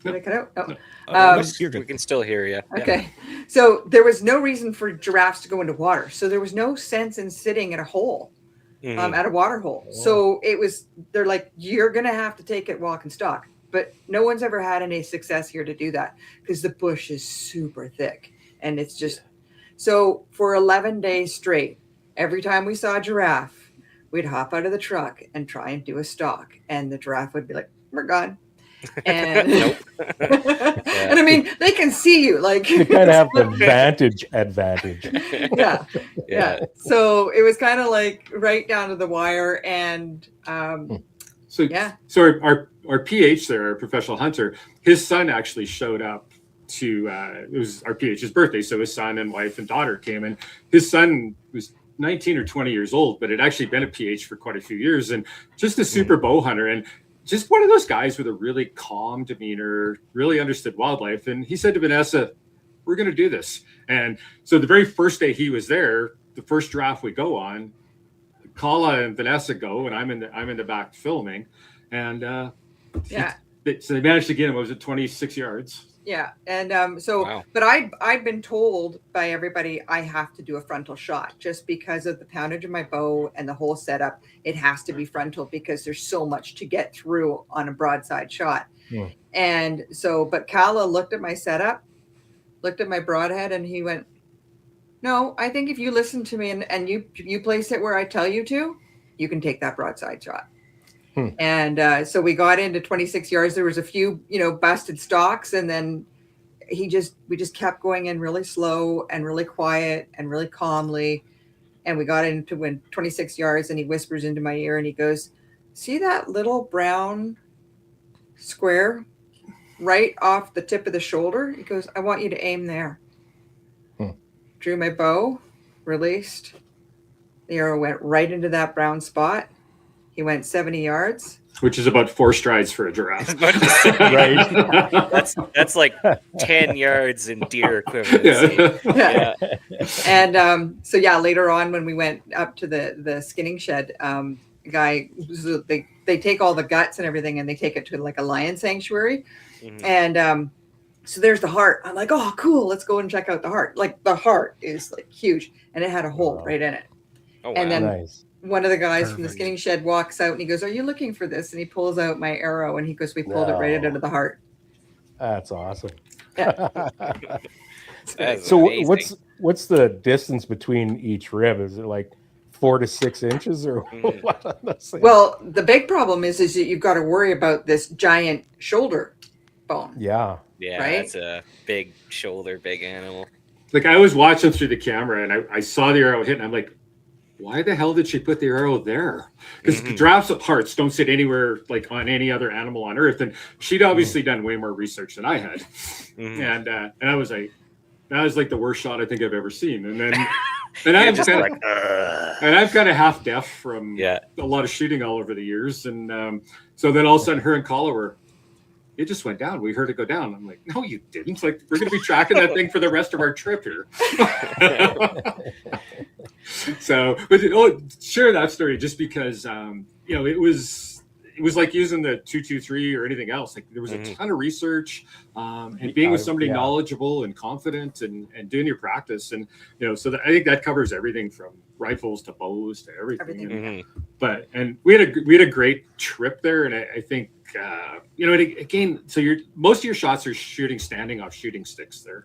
Did I cut out? Oh. We can still hear you. Okay. So there was no reason for giraffes to go into water. So there was no sense in sitting at a hole, at a water hole. So they're like, you're going to have to take it walk and stalk. But no one's ever had any success here to do that because the bush is super thick. And it's just, so for 11 days straight, every time we saw a giraffe, we'd hop out of the truck and try and do a stalk. And the giraffe would be like, we're gone. And and I mean, they can see you, like you kind of have the advantage. Yeah. So it was kind of like right down to the wire, and So our PH there, our professional hunter, his son actually showed up to it was our PH's birthday, so his son and wife and daughter came, and his son was 19 or 20 years old, but had actually been a PH for quite a few years, and just a super bow hunter, and just one of those guys with a really calm demeanor, really understood wildlife. And he said to Vanessa, we're going to do this. And so the very first day he was there, the first draft we go on, Kala and Vanessa go, and I'm in the back filming, and Yeah. so they managed to get him. It was at 26 yards. Yeah. And so, Wow. but I've been told by everybody I have to do a frontal shot just because of the poundage of my bow and the whole setup. It has to be frontal because there's so much to get through on a broadside shot. Yeah. And so, but Kala looked at my setup, looked at my broadhead, and he went, "No, I think if you listen to me and you place it where I tell you to, you can take that broadside shot." And so we got into 26 yards. There was a few, busted stalks, and then we just kept going in really slow and really quiet and really calmly. And we got into 26 yards, and he whispers into my ear and he goes, "See that little brown square right off the tip of the shoulder?" He goes, "I want you to aim there." Drew my bow, released. The arrow went right into that brown spot. He went 70 yards. Which is about 4 strides for a giraffe. Right. That's like 10 yards in deer equivalency. Yeah. And so later on when we went up to the skinning shed, guy, so they take all the guts and everything and they take it to like a lion sanctuary. Mhm. And so there's the heart. I'm like, "Oh, cool. Let's go and check out the heart." Like the heart is like huge and it had a hole right in it. Oh, wow. And then Nice. one of the guys from the Perfect. skinning shed walks out and he goes, "Are you looking for this?" And he pulls out my arrow and he goes, "We pulled it right No. out of the heart." That's awesome. Yeah. That's So amazing. what's the distance between each rib? Is it like 4 to 6 inches or Mhm. what? On those things? Well, the big problem is that you've got to worry about this giant shoulder bone. yeah. Yeah, right? that's a big shoulder, big animal. Like I was watching through the camera and I saw the arrow hit and I'm like, why the hell did she put the arrow there? Because the giraffes' hearts don't sit anywhere like on any other animal on earth. And she'd obviously done way more research than I had. Mhm. And I was like, that was like the worst shot I think I've ever seen. And then and I'm Just kind like, of and I'm kind of half deaf from yeah. a lot of shooting all over the years. And so then all of a sudden her and Kala were, "It just went down. We heard it go down." I'm like, "No, you didn't. Like, we're going to be tracking that thing for the rest of our trip here." So, but share that story just because, it was like using the 223 or anything else. Like there was a ton of research and being with somebody Yeah. knowledgeable and confident and doing your practice. And, so I think that covers everything from rifles to bows to everything. Everything. And, and we had a great trip there. And I think, and again, so most of your shots are shooting standing off shooting sticks there.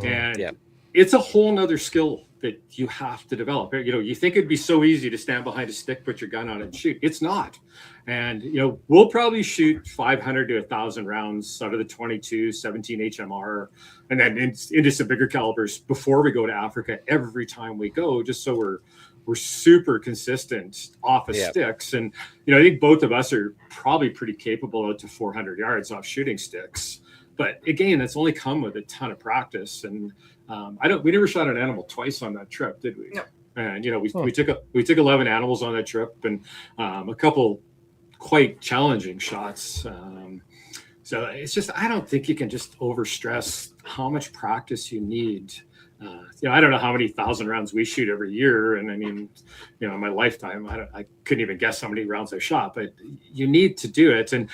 And Yeah. it's a whole nother skill that you have to develop. You think it'd be so easy to stand behind a stick, put your gun on it and shoot. It's not. And, we'll probably shoot 500 to 1,000 rounds out of the 22, 17 HMR, and then into some bigger calibers before we go to Africa every time we go, just so we're super consistent off of sticks. And, I think both of us are probably pretty capable out to 400 yards off shooting sticks. But again, that's only come with a ton of practice. And we never shot an animal twice on that trip, did we? No. And, we took 11 animals on that trip and a couple quite challenging shots. So it's just, I don't think you can just overstress how much practice you need. I don't know how many 1,000 rounds we shoot every year. And I mean, in my lifetime, I couldn't even guess how many rounds I shot, but you need to do it. And,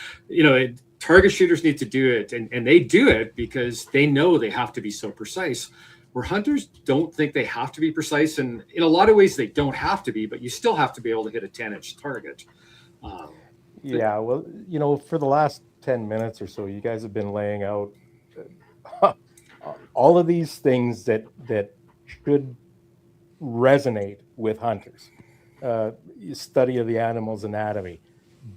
target shooters need to do it. And they do it because they know they have to be so precise, where hunters don't think they have to be precise. And in a lot of ways, they don't have to be, but you still have to be able to hit a 10-inch target. Yeah. Well, for the last 10 minutes or so, you guys have been laying out all of these things that should resonate with hunters. Study of the animal's anatomy,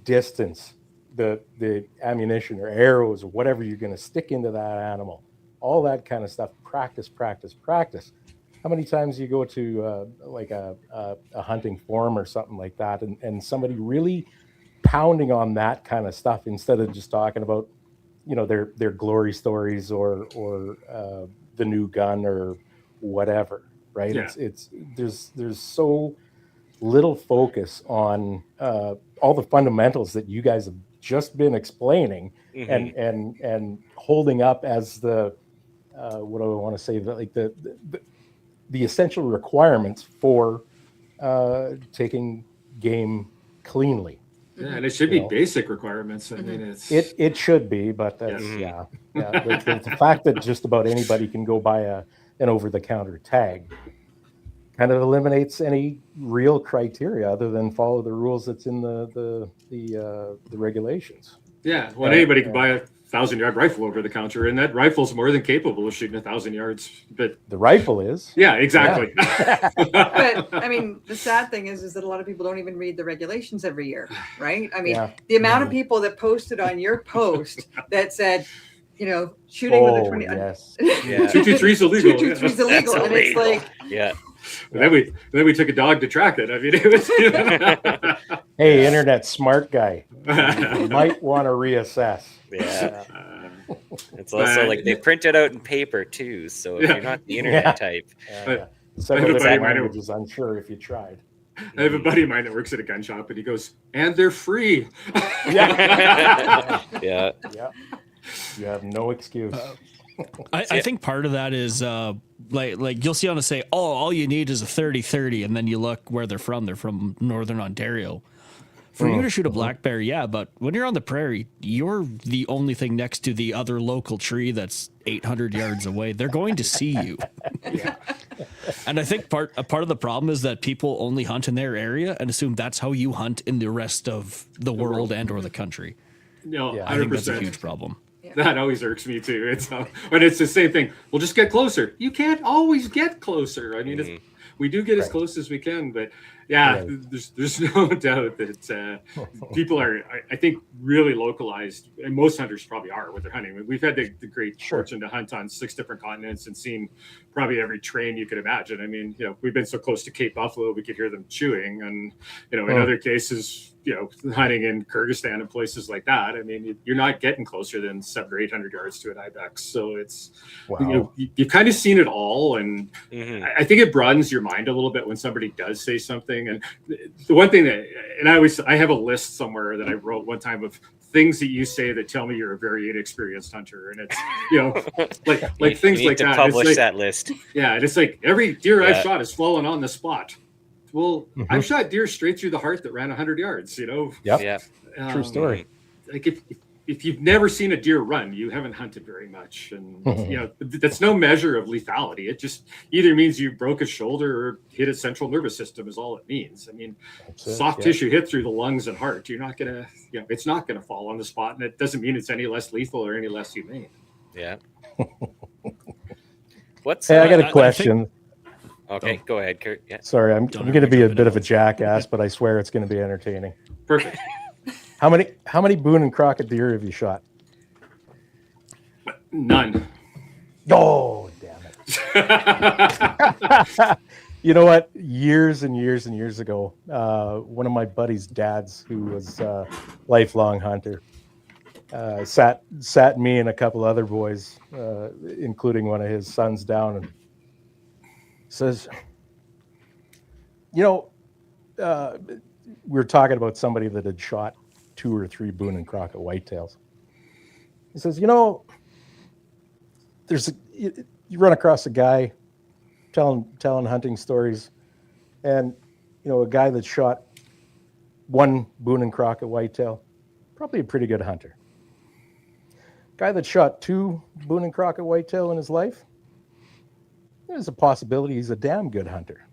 distance, the ammunition or arrows or whatever you're going to stick into that animal, all that kind of stuff. Practice. How many times you go to like a hunting forum or something like that, and somebody really pounding on that kind of stuff instead of just talking about their glory stories or the new gun or whatever, right? Yeah. It's there's so little focus on all the fundamentals that you guys have just been explaining and holding up as the what do I want to say? Like the essential requirements for taking game cleanly. Yeah, and it should be basic requirements. I mean, it should be, but that's Yes. the fact that just about anybody can go buy an over-the-counter tag kind of eliminates any real criteria other than follow the rules that's in the regulations. Yeah, well, anybody can buy a 1,000-yard rifle over the counter, and that rifle's more than capable of shooting 1,000 yards. But the rifle is. Yeah, exactly. But I mean, the sad thing is that a lot of people don't even read the regulations every year, right? I mean, the amount of people that posted on your post that said, you know, shooting with a 20. Yes. 223 is illegal. 223 is illegal, and it's like, And then we took a dog to track it. I mean, it was. Hey, internet smart guy, you might want to reassess. Yeah. It's also like they print it out in paper too. So if you're not the internet type, some of the languages, I'm sure if you tried. I have a buddy of mine that works at a gun shop, and he goes, "And they're free." Yeah. You have no excuse. I think part of that is like you'll see on a say, oh, all you need is a 30-30, and then you look where they're from Northern Ontario. For you to shoot a black bear, but when you're on the prairie, you're the only thing next to the other local tree that's 800 yards away. They're going to see you. And I think part of the problem is that people only hunt in their area and assume that's how you hunt in the rest of the world and or the country. No, 100%. I think that's a huge problem. That always irks me too. But it's the same thing. We'll just get closer. You can't always get closer. I mean, we do get as close as we can, but there's no doubt that people are, I think, really localized, and most hunters probably are with their hunting. We've had the great fortune to hunt on 6 different continents and seen probably every train you could imagine. I mean, we've been so close to Cape Buffalo, we could hear them chewing, and in other cases, hunting in Kyrgyzstan and places like that. I mean, you're not getting closer than 700 or 800 yards to an ibex. So it's, you've kind of seen it all. And I think it broadens your mind a little bit when somebody does say something. And the one thing that, and I have a list somewhere that I wrote one time of things that you say that tell me you're a very inexperienced hunter. And it's, like things like that. Publish that list. Yeah. And it's like every deer I've shot has fallen on the spot. Well, I've shot deer straight through the heart that ran 100 yards, Yep. Yeah. True story. Like if you've never seen a deer run, you haven't hunted very much. And, that's no measure of lethality. It just either means you broke a shoulder or hit a central nervous system is all it means. I mean, soft tissue hit through the lungs and heart. You're not going to, it's not going to fall on the spot. And it doesn't mean it's any less lethal or any less humane. Yeah. Hey, I got a question. Okay, go ahead, Kurt. Yeah. Sorry, I'm going to be a bit of a jackass, but I swear it's going to be entertaining. Perfect. How many Boone and Crockett deer have you shot? None. Oh, damn it. You know what? Years and years and years ago, one of my buddy's dads, who was a lifelong hunter, sat me and a couple other boys, including one of his sons, down and says, we were talking about somebody that had shot 2 or 3 Boone and Crockett whitetails. He says, you run across a guy telling hunting stories, and a guy that shot 1 Boone and Crockett whitetail, probably a pretty good hunter. Guy that shot 2 Boone and Crockett whitetail in his life, there's a possibility he's a damn good hunter.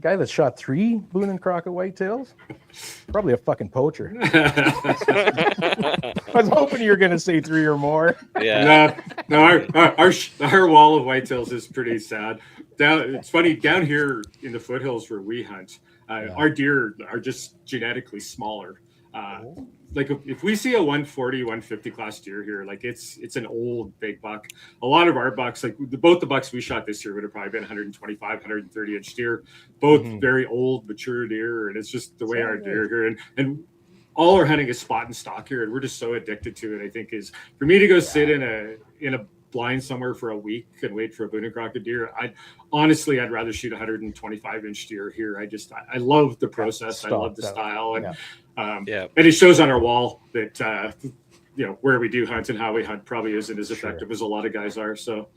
Guy that shot 3 Boone and Crockett whitetails, probably a fucking poacher. I was hoping you were going to say 3 or more. Yeah. No, our wall of whitetails is pretty sad. It's funny, down here in the foothills where we hunt, our deer are just genetically smaller. Like if we see a 140, 150 class deer here, like it's an old big buck. A lot of our bucks, like both the bucks we shot this year would have probably been 125, 130 inch deer, both very old, mature deer. And it's just the way our deer here. And all our hunting is spot and stock here. And we're just so addicted to it, I think, is for me to go sit in a blind somewhere for a week and wait for a Boone and Crockett deer. I'd rather shoot 125 inch deer here. I love the process. I love the style. And, and it shows on our wall that where we do hunt and how we hunt probably isn't as effective as a lot of guys are. So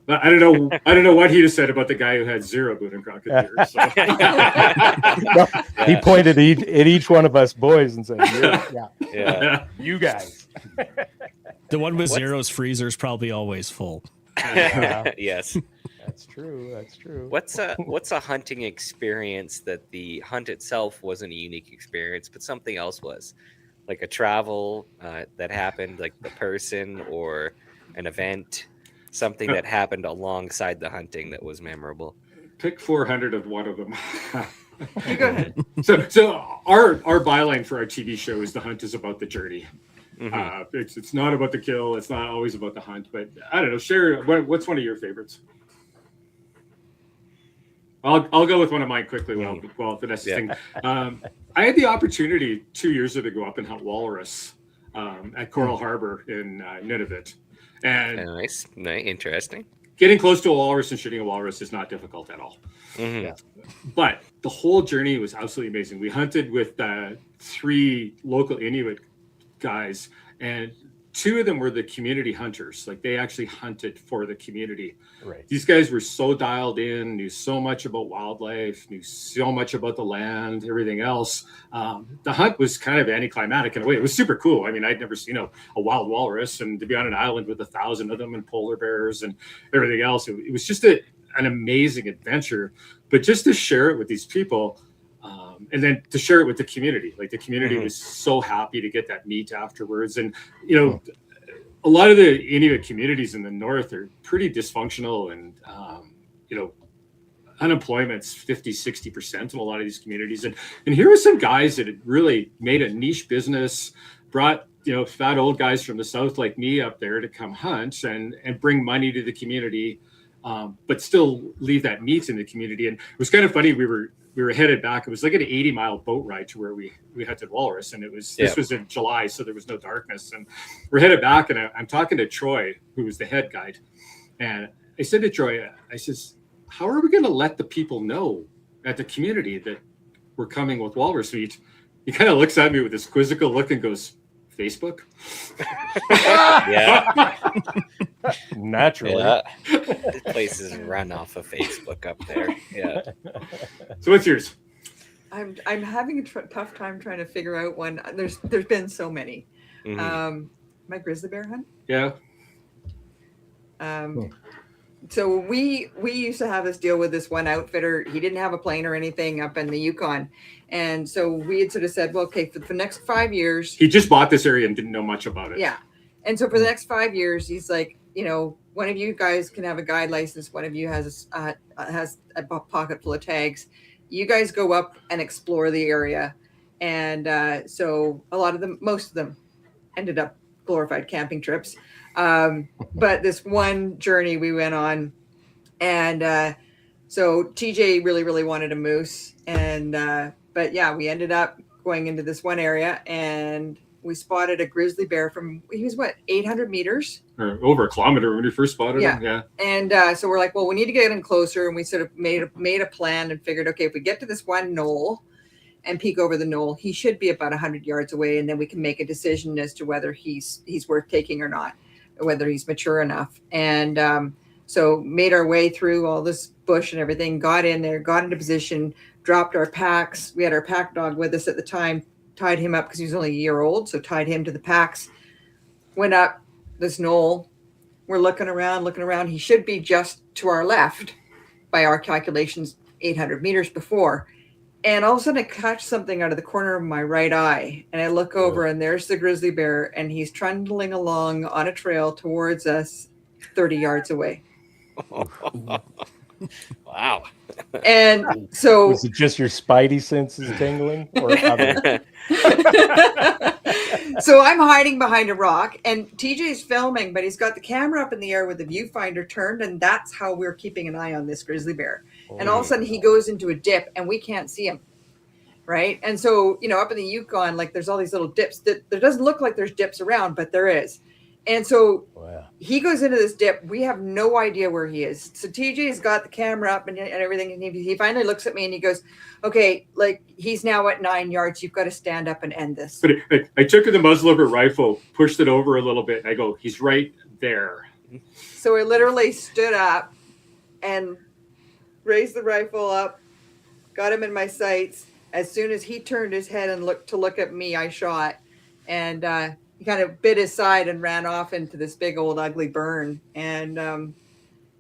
I don't know what he'd have said about the guy who had 0 Boone and Crockett beers. So. No, he pointed at each one of us boys and said, yeah, you guys. The one with zero's freezer is probably always full. Yes. That's true. What's a hunting experience that the hunt itself wasn't a unique experience, but something else was? Like a travel that happened, like the person or an event, something that happened alongside the hunting that was memorable. Pick 400 of one of them. Go ahead. So our byline for our TV show is the hunt is about the journey. It's not about the kill. It's not always about the hunt. But I don't know. Share what's one of your favorites. I'll go with one of mine quickly while Vanessa's thing. I had the opportunity 2 years ago to go up and hunt walrus at Coral Harbor in Nunavut. And nice, interesting. Getting close to a walrus and shooting a walrus is not difficult at all. But the whole journey was absolutely amazing. We hunted with 3 local Inuit guys, and 2 of them were the community hunters. Like they actually hunted for the community. Right. These guys were so dialed in, knew so much about wildlife, knew so much about the land, everything else. The hunt was kind of anticlimactic in a way. It was super cool. I mean, I'd never seen a wild walrus, and to be on an island with 1,000 of them and polar bears and everything else. It was just an amazing adventure. But just to share it with these people, and then to share it with the community, like the community was so happy to get that meat afterwards. And, a lot of the Inuit communities in the north are pretty dysfunctional, and, unemployment's 50-60% in a lot of these communities. And here were some guys that had really made a niche business, brought, fat old guys from the south like me up there to come hunt and bring money to the community, but still leave that meat in the community. And it was kind of funny. We were headed back. It was like an 80-mile boat ride to where we hunted walrus, and this was in July, so there was no darkness. And we're headed back, and I'm talking to Troy, who was the head guide, and I said to Troy, I says, "How are we going to let the people know at the community that we're coming with walrus meat?" He kind of looks at me with this quizzical look and goes, "Facebook." Yeah. Naturally. Yeah. This place is run off of Facebook up there. Yeah. So what's yours? I'm having a tough time trying to figure out one. There's been so many. My grizzly bear hunt. Yeah. So we used to have this deal with this one outfitter. He didn't have a plane or anything up in the Yukon. And so we had sort of said, well, okay, for the next 5 years. He just bought this area and didn't know much about it. Yeah. And so for the next 5 years, he's like, one of you guys can have a guide license. One of you has a pocket full of tags. You guys go up and explore the area. And so most of them ended up glorified camping trips. But this one journey we went on, and so TJ really, really wanted a moose. And but yeah, we ended up going into this one area, and we spotted a grizzly bear he was 800 meters? Or over a kilometer when we first spotted him. Yeah. And so we're like, well, we need to get him closer. And we sort of made a plan and figured, okay, if we get to this one knoll and peek over the knoll, he should be about 100 yards away. And then we can make a decision as to whether he's worth taking or not, or whether he's mature enough. And so made our way through all this bush and everything, got in there, got into position, dropped our packs. We had our pack dog with us at the time, tied him up because he was only a year old. So tied him to the packs, went up this knoll. We're looking around. He should be just to our left by our calculations, 800 meters before. And all of a sudden I catch something out of the corner of my right eye. And I look over and there's the grizzly bear, and he's trundling along on a trail towards us 30 yards away. Wow. And so was it just your spidey senses tingling, or other? So I'm hiding behind a rock, and TJ's filming, but he's got the camera up in the air with the viewfinder turned, and that's how we're keeping an eye on this grizzly bear. And all of a sudden he goes into a dip and we can't see him. Right. And so, up in the Yukon, like there's all these little dips that there doesn't look like there's dips around, but there is. And so Wow. he goes into this dip. We have no idea where he is. So TJ's got the camera up and everything. And he finally looks at me and he goes, okay, like he's now at 9 yards. You've got to stand up and end this. But I took the muzzle of her rifle, pushed it over a little bit, and I go, he's right there. So I literally stood up and raised the rifle up, got him in my sights. As soon as he turned his head and look at me, I shot. And he kind of bit his side and ran off into this big old ugly burn. And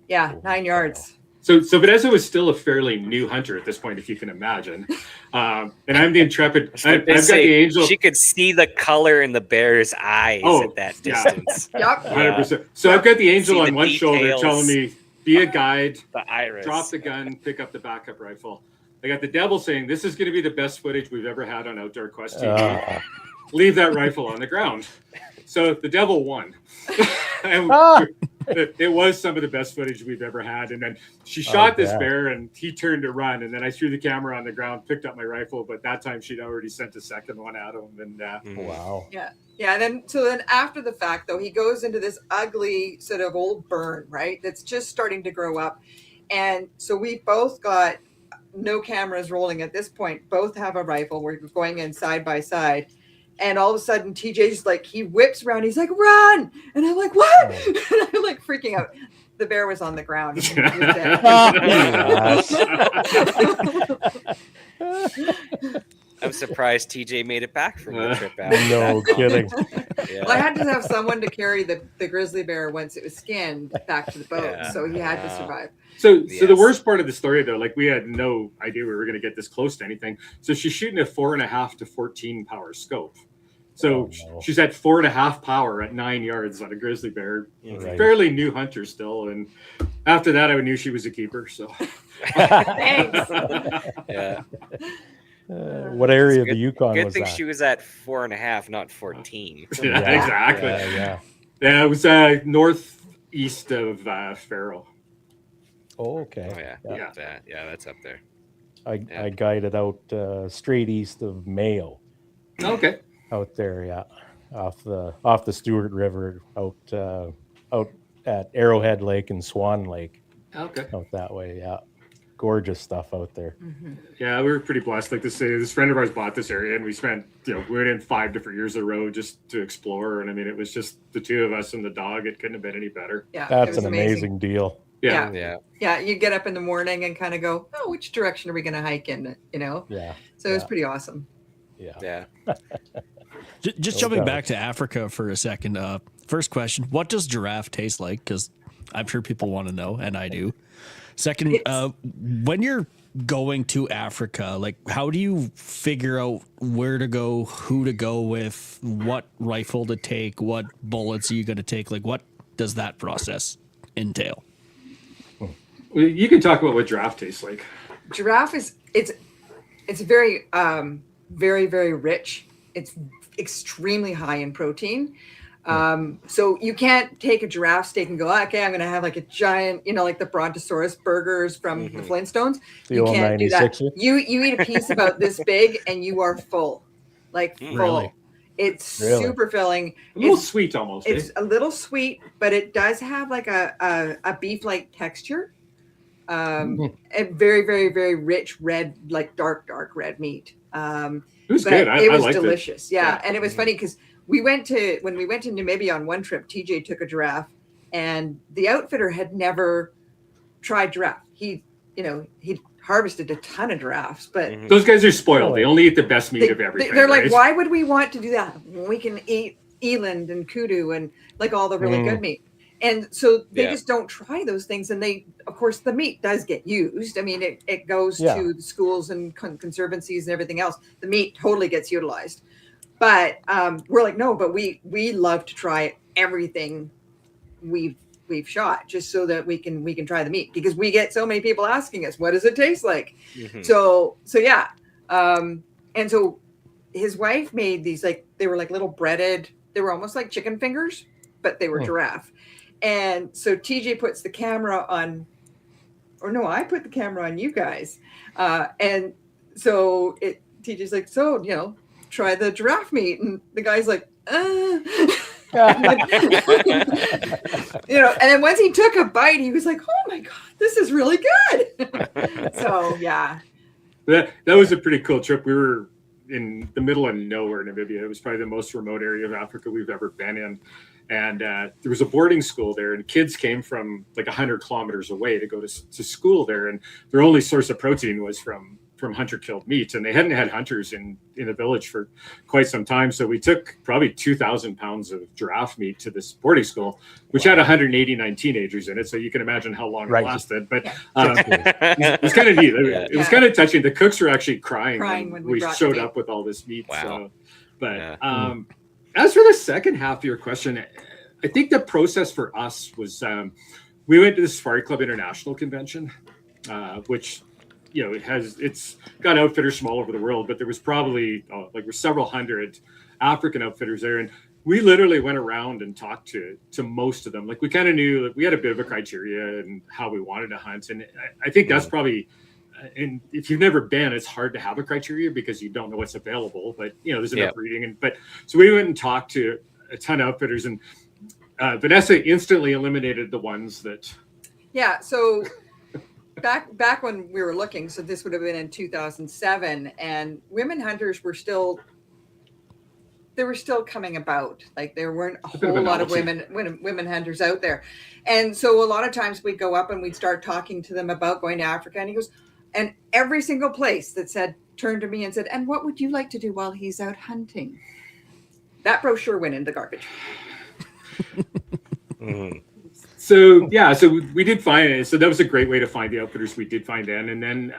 9 yards. So Vanessa was still a fairly new hunter at this point, if you can imagine. And I'm the intrepid. I've got the angel. She could see the color in the bear's eyes at that distance. Yep. 100%. So I've got the angel See on the one shoulder details. telling me, be a guide, The iris. drop the gun, pick up the backup rifle. I got the devil saying, this is going to be the best footage we've ever had on Outdoor Quest TV. Leave that rifle on the ground. So the devil won. And it was some of the best footage we've ever had. And then she shot this bear and he turned to run. And then I threw the camera on the ground, picked up my rifle. But that time she'd already sent a second one at him. And Wow. Yeah. Yeah. And then after the fact, though, he goes into this ugly sort of old burn, right? That's just starting to grow up. And so we both got no cameras rolling at this point. Both have a rifle. We're going in side by side. And all of a sudden, TJ's like, he whips around. He's like, run. And I'm like, what? And I'm like freaking out. The bear was on the ground. He was dead. I'm surprised TJ made it back from the trip out. No kidding. Yeah. Well, I had to have someone to carry the grizzly bear once it was skinned back to the boat. Yeah. So he had to survive. So the worst part of the story, though, like we had no idea we were going to get this close to anything. So she's shooting a 4.5 to 14 power scope. So she's at 4.5 power at 9 yards on a grizzly bear. Right. Fairly new hunter still. And after that, I knew she was a keeper. So Thanks. Yeah. What area of the Yukon Good was thing that? she was at 4.5, not 14. yeah, exactly. Yeah. Yeah, it was northeast of Faro. Oh, okay. Oh yeah, that's up there. I guided out straight east of Mayo. Okay. Out there, off the Stewart River, out at Arrowhead Lake and Swan Lake. Okay. Out that way, yeah. Gorgeous stuff out there. Mm-hmm. Yeah, we were pretty blessed. Like to say, this friend of ours bought this area, and we spent, we went in 5 different years of road just to explore. And I mean, it was just the two of us and the dog. It couldn't have been any better. Yeah, That's an amazing deal. Yeah. Yeah, you get up in the morning and kind of go, oh, which direction are we going to hike in? Yeah. So it was pretty awesome. Yeah. Just jumping back to Africa for a second. First question: what does giraffe taste like? Because I'm sure people want to know, and I do. Second, when you're going to Africa, like how do you figure out where to go, who to go with, what rifle to take, what bullets are you going to take? Like what does that process entail? Well, you can talk about what giraffe tastes like. Giraffe it's very very, very rich. It's extremely high in protein. So you can't take a giraffe steak and go, okay, I'm going to have like a giant, like the Brontosaurus burgers from the Flintstones. The You old can't do that. 96er? You eat a piece about this big and you are full, like full. Really? It's super filling. A little sweet almost. It's a little sweet, but it does have like a beef-like texture. And very, very, very rich red, like dark red meat. It was but good. It was liked delicious. Yeah. And it was funny because when we went to Namibia on one trip, TJ took a giraffe and the outfitter had never tried giraffe. He harvested a ton of giraffes, but Those guys are spoiled. They only eat the best meat of everything. they're like, right? why would we want to do that when we can eat eland and kudu and like all the really good meat? And so they just don't try those things. And of course, the meat does get used. I mean, it goes to the schools and conservancies and everything else. The meat totally gets utilized. But we're like, no, but we love to try everything we've shot just so that we can try the meat because we get so many people asking us, what does it taste like? So yeah. And so his wife made these, like, they were like little breaded, they were almost like chicken fingers, but they were giraffe. And so TJ puts the camera on, or no, I put the camera on you guys. And so TJ's like, so, try the giraffe meat. And the guy's like, You know, and then once he took a bite, he was like, "Oh my god, this is really good." So yeah, that was a pretty cool trip. We were in the middle of nowhere, Namibia. It was probably the most remote area of Africa we've ever been in. And there was a boarding school there, and kids came from like 100 kilometers away to go to school there. And their only source of protein was from hunter-killed meat. And they hadn't had hunters in the village for quite some time. So we took probably 2,000 pounds of giraffe meat to this boarding school, which had 189 teenagers in it. So you can imagine how long it lasted. But it was kind of neat. It was kind of touching. The cooks were actually crying when we showed up with all this meat. Wow. So, but as for the second half of your question, I think the process for us was we went to the Safari Club International Convention, which, you know, it's got outfitters from all over the world, but there was probably several hundred African outfitters there. And we literally went around and talked to most of them. Like, we kind of knew that we had a bit of a criteria and how we wanted to hunt. And I think that's probably, and if you've never been, it's hard to have a criteria because you don't know what's available, but you know, there's enough breeding. So we went and talked to a ton of outfitters, and Vanessa instantly eliminated the ones that. Yeah. So back when we were looking, so this would have been in 2007, and women hunters were still coming about. Like, there weren't a whole lot of women hunters out there. And so a lot of times we'd go up and we'd start talking to them about going to Africa, and he goes, and every single place that said, turned to me and said, "And what would you like to do while he's out hunting?" That brochure went in the garbage. So we did find it. So that was a great way to find the outfitters we did find in. And then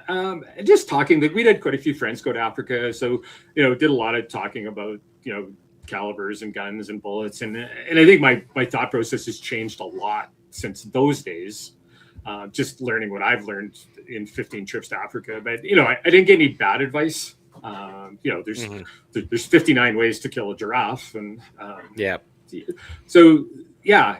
just talking, like, we had quite a few friends go to Africa. So, you know, did a lot of talking about, you know, calibers and guns and bullets. And I think my thought process has changed a lot since those days. Just learning what I've learned in 15 trips to Africa. But, you know, I didn't get any bad advice. You know, there's 59 ways to kill a giraffe. And so, yeah,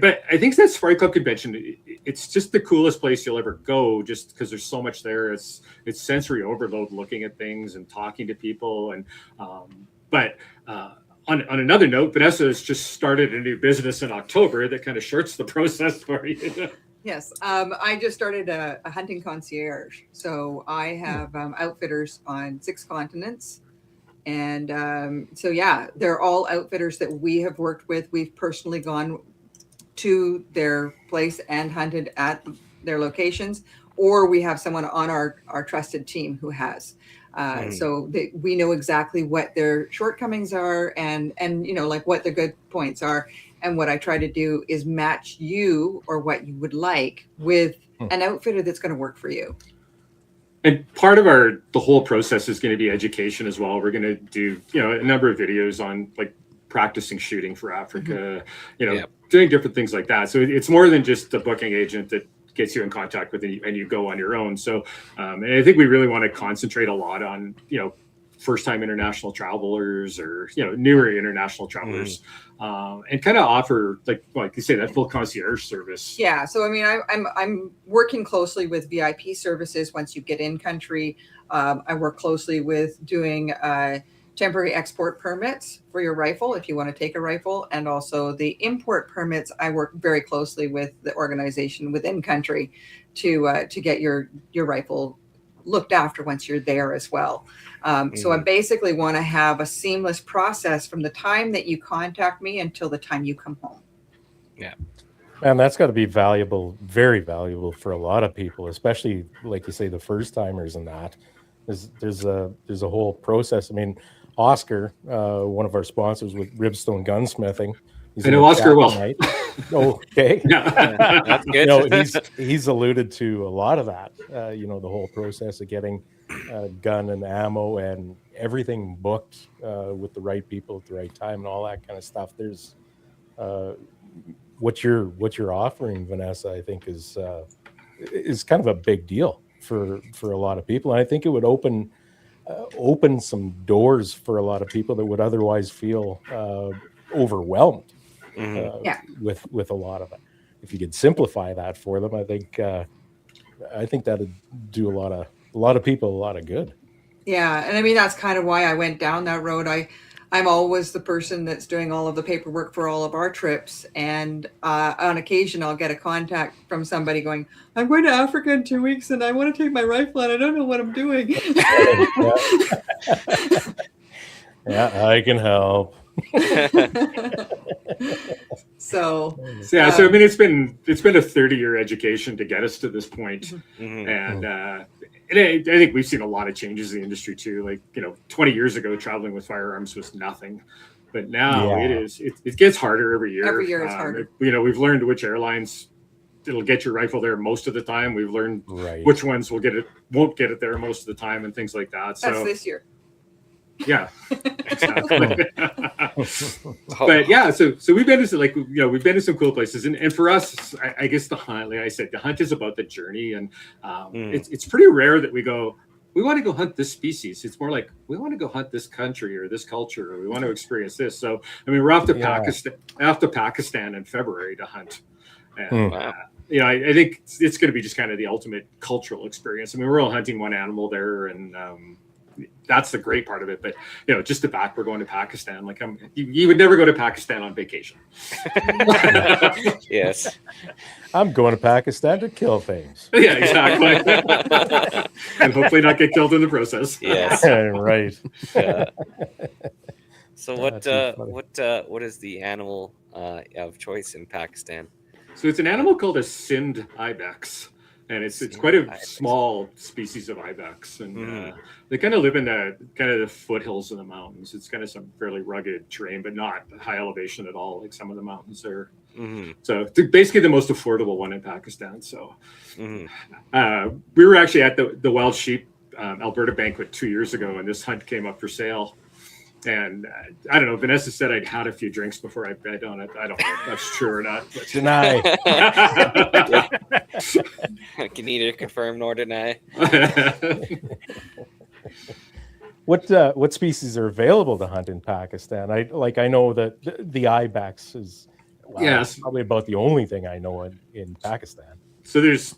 but I think that Safari Club Convention, it's just the coolest place you'll ever go, just because there's so much there. It's sensory overload, looking at things and talking to people. And but on another note, Vanessa has just started a new business in October that kind of shorts the process for you. Yes, I just started a hunting concierge. So I have outfitters on 6 continents. And so, yeah, they're all outfitters that we have worked with. We've personally gone to their place and hunted at their locations, or we have someone on our trusted team who has. So we know exactly what their shortcomings are and, you know, like what their good points are. And what I try to do is match you or what you would like with an outfitter that's going to work for you. And part of the whole process is going to be education as well. We're going to do, you know, a number of videos on like practicing shooting for Africa, you know, doing different things like that. So it's more than just the booking agent that gets you in contact with you and you go on your own. So, and I think we really want to concentrate a lot on, you know, first-time international travelers or, you know, newer international travelers, and kind of offer, like you say, that full concierge service. Yeah. So, I mean, I'm working closely with VIP services once you get in country. I work closely with doing temporary export permits for your rifle if you want to take a rifle, and also the import permits. I work very closely with the organization within country to get your rifle looked after once you're there as well. So I basically want to have a seamless process from the time that you contact me until the time you come home. Yeah. And that's got to be valuable, very valuable for a lot of people, especially like you say, the first timers and that. There's a whole process. I mean, Oscar, one of our sponsors with Ribstone Gunsmithing. I know Oscar well. Okay. That's good. You know, he's alluded to a lot of that. You know, the whole process of getting gun and ammo and everything booked with the right people at the right time and all that kind of stuff. There's what you're offering, Vanessa, I think is kind of a big deal for a lot of people. And I think it would open some doors for a lot of people that would otherwise feel overwhelmed with a lot of it. If you could simplify that for them, I think that'd do a lot of people a lot of good. Yeah, and I mean that's kind of why I went down that road. I'm always the person that's doing all of the paperwork for all of our trips. And on occasion, I'll get a contact from somebody going, I'm going to Africa in 2 weeks and I want to take my rifle and I don't know what I'm doing. Yeah, I can help. So yeah, so I mean, it's been a 30-year education to get us to this point. And I think we've seen a lot of changes in the industry too. Like, 20 years ago, traveling with firearms was nothing, but now it gets harder every year. Every year it's harder. We've learned which airlines it'll get your rifle there most of the time. We've learned which ones won't get it there most of the time, and things like that. So that's this year. Yeah, exactly. But yeah, so we've been to we've been to some cool places, and for us, I guess the hunt, like I said, the hunt is about the journey, and it's pretty rare that we want to go hunt this species. It's more like we want to go hunt this country or this culture, or we want to experience this. So I mean, we're off to Pakistan in February to hunt, and I think it's going to be just kind of the ultimate cultural experience. I mean, we're all hunting one animal there, and that's the great part of it. But just the fact we're going to Pakistan, like you would never go to Pakistan on vacation. Yes, I'm going to Pakistan to kill things. Yeah, exactly. And hopefully not get killed in the process. Yes, right. So what is the animal of choice in Pakistan? So it's an animal called a Sind ibex. And it's quite a small species of ibex, and they kind of live in the foothills of the mountains. It's kind of some fairly rugged terrain, but not high elevation at all, like some of the mountains there. So basically the most affordable one in Pakistan. So we were actually at the Wild Sheep Alberta banquet 2 years ago, and this hunt came up for sale. And I don't know, Vanessa said I'd had a few drinks before I bet on it. I don't know if that's true or not. But. Deny. I can neither confirm nor deny. What species are available to hunt in Pakistan? I know that the ibex is probably about the only thing I know in Pakistan. So there's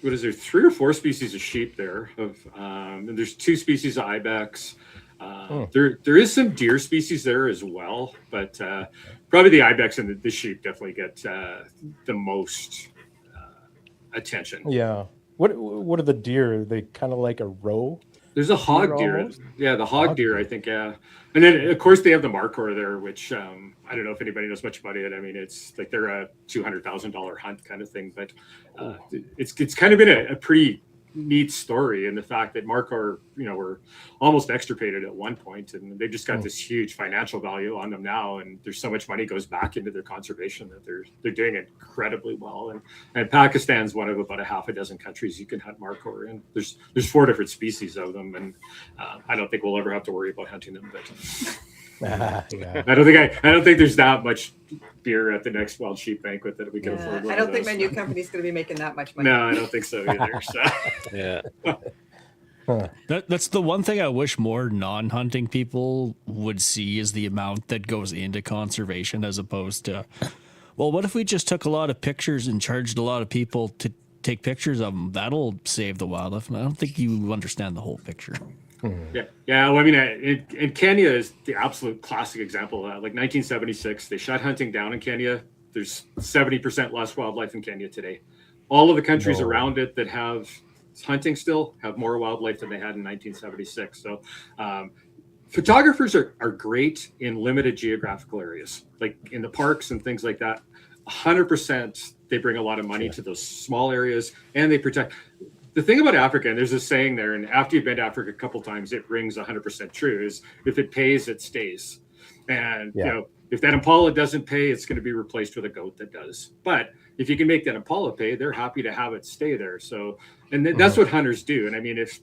3 or 4 species of sheep there, and there's 2 species of ibex. There is some deer species there as well, but probably the ibex and the sheep definitely get the most attention. Yeah. What are the deer? Are they kind of like a roe? There's a hog deer. Almost? Yeah, the hog deer, I think, yeah. And then, of course, they have the markhor there, which I don't know if anybody knows much about it. I mean, it's like they're a $200,000 hunt kind of thing, but it's kind of been a pretty neat story in the fact that markhor, were almost extirpated at one point, and they've just got this huge financial value on them now, and there's so much money goes back into their conservation that they're doing incredibly well. And Pakistan's one of about a half a dozen countries you can hunt markhor in. There's 4 different species of them, and I don't think we'll ever have to worry about hunting them. But I don't think there's that much beer at the next Wild Sheep banquet that we can afford. I don't think my new company's going to be making that much money. No, I don't think so either. So. Yeah. That's the one thing I wish more non-hunting people would see is the amount that goes into conservation, as opposed to, well, what if we just took a lot of pictures and charged a lot of people to take pictures of them? That'll save the wildlife. I don't think you understand the whole picture. Yeah. Well, I mean, in Kenya is the absolute classic example of that. Like 1976, they shut hunting down in Kenya. There's 70% less wildlife in Kenya today. All of the countries around it that have hunting still have more wildlife than they had in 1976. So photographers are great in limited geographical areas, like in the parks and things like that. 100%, they bring a lot of money to those small areas, and they protect. The thing about Africa, and there's a saying there, and after you've been to Africa a couple times, it rings 100% true, is if it pays, it stays. And if that impala doesn't pay, it's going to be replaced with a goat that does. But if you can make that impala pay, they're happy to have it stay there. So, and that's what hunters do. And I mean, if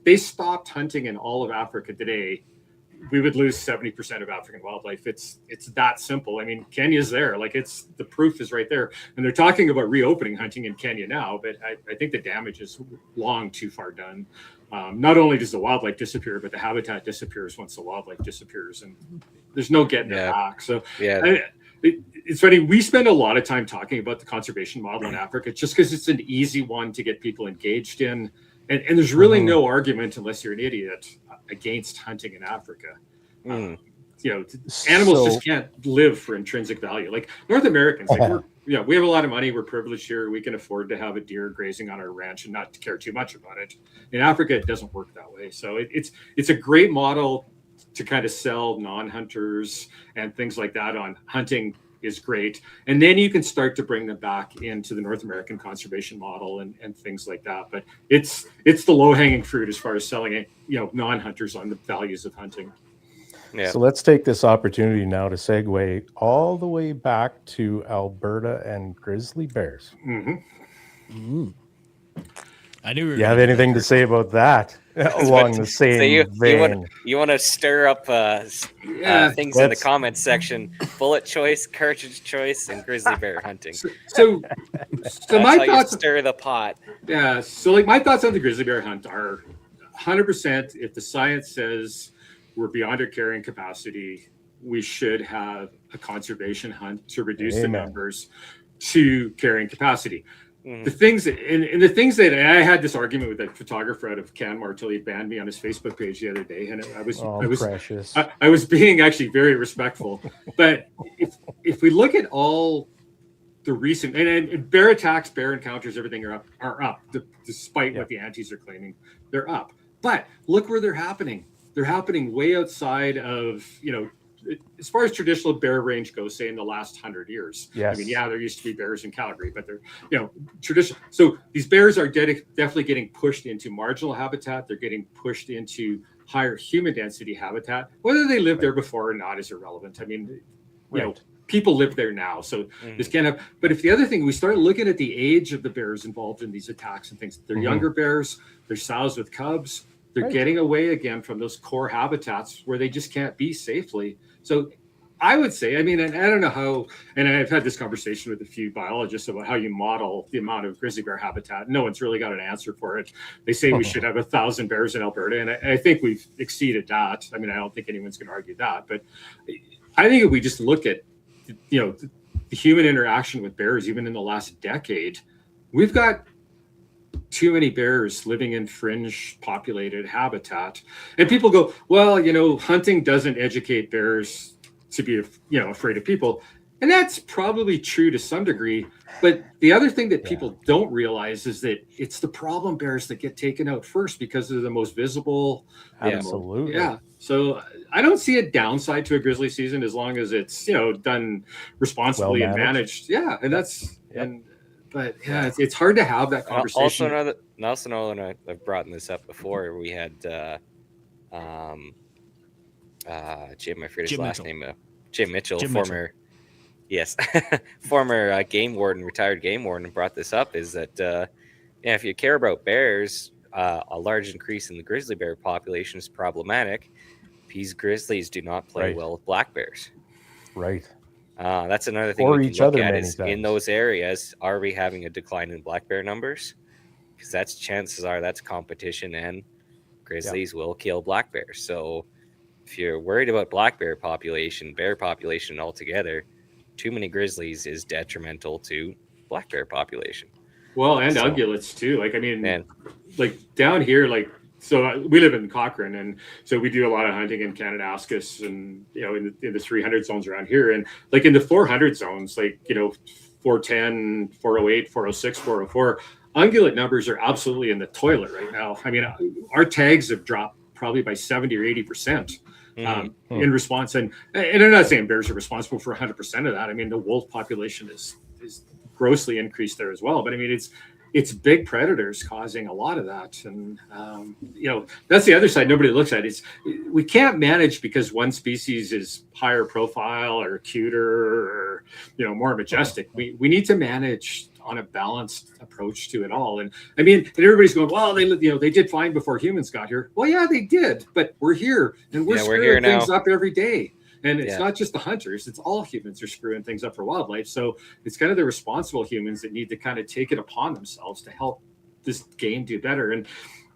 they stopped hunting in all of Africa today, we would lose 70% of African wildlife. It's that simple. I mean, Kenya's there. Like, the proof is right there. And they're talking about reopening hunting in Kenya now, but I think the damage is long too far done. Not only does the wildlife disappear, but the habitat disappears once the wildlife disappears, and there's no getting it back. So it's funny. We spend a lot of time talking about the conservation model in Africa just because it's an easy one to get people engaged in. And there's really no argument, unless you're an idiot, against hunting in Africa. animals So- just can't live for intrinsic value. Like North Americans, like we have a lot of money. We're privileged here. We can afford to have a deer grazing on our ranch and not to care too much about it. In Africa, it doesn't work that way. So it's a great model to kind of sell non-hunters and things like that on. Hunting is great. And then you can start to bring them back into the North American conservation model and things like that. But it's the low-hanging fruit as far as selling it, non-hunters on the values of hunting. Yeah. So let's take this opportunity now to segue all the way back to Alberta and grizzly bears. Mm-hmm. I knew we were You gonna have get anything that to say about that along the same vein? You want to stir up things in the comments section. Bullet choice, cartridge choice, and grizzly bear hunting. So That's my how you thoughts. stir the pot. Yeah. So like my thoughts on the grizzly bear hunt are 100%. If the science says we're beyond our carrying capacity, we should have a conservation hunt to reduce the numbers to carrying capacity. The things that I had this argument with a photographer out of Canmore till he banned me on his Facebook page the other day, and I was being actually very respectful. But if we look at all the recent and bear attacks, bear encounters, everything are up despite what the antis are claiming. They're up. But look where they're happening. They're happening way outside of, as far as traditional bear range goes, say in the last 100 years. Yes. I mean, there used to be bears in Calgary, but they're, traditional. So these bears are definitely getting pushed into marginal habitat. They're getting pushed into higher human density habitat. Whether they lived there before or not is irrelevant. I mean, people live there now. So this can't have, but if the other thing, we start looking at the age of the bears involved in these attacks and things, they're younger bears, they're sows with cubs. They're getting away again from those core habitats where they just can't be safely. So I would say, I mean, and I don't know how, and I've had this conversation with a few biologists about how you model the amount of grizzly bear habitat. No one's really got an answer for it. They say we should have 1,000 bears in Alberta, and I think we've exceeded that. I mean, I don't think anyone's going to argue that, but I think if we just look at, the human interaction with bears, even in the last decade, we've got too many bears living in fringe populated habitat. And people go, well, hunting doesn't educate bears to be, afraid of people. And that's probably true to some degree. But the other thing that people don't realize is that it's the problem bears that get taken out first because they're the most visible. Absolutely. Yeah. So I don't see a downside to a grizzly season as long as it's, done responsibly and managed. Yeah. And that's, but it's hard to have that conversation. Also, another, I've brought this up before. We had Jim, I forget his last name. Jim Mitchell, former game warden, retired game warden, brought this up. Is that if you care about bears, a large increase in the grizzly bear population is problematic. These grizzlies do not play well with black bears. Right. That's another thing we can look at is in those areas, are we having a decline in black bear numbers? Because chances are that's competition and grizzlies will kill black bears. So if you're worried about black bear population altogether, too many grizzlies is detrimental to black bear population. Well, and ungulates too. Like, I mean, like down here, so we live in Cochrane, and so we do a lot of hunting in Kananaskis and, in the 300 zones around here. And like in the 400 zones, 410, 408, 406, 404, ungulate numbers are absolutely in the toilet right now. I mean, our tags have dropped probably by 70 or 80% in response. And I'm not saying bears are responsible for 100% of that. I mean, the wolf population is grossly increased there as well. But I mean, it's big predators causing a lot of that. And, that's the other side nobody looks at is we can't manage because one species is higher profile or cuter or, more majestic. We need to manage on a balanced approach to it all. And I mean, and everybody's going, well, they did fine before humans got here. Well, yeah, they did, but we're here and we're screwing things up every day. And it's not just the hunters, it's all humans are screwing things up for wildlife. So it's kind of the responsible humans that need to kind of take it upon themselves to help this game do better. And,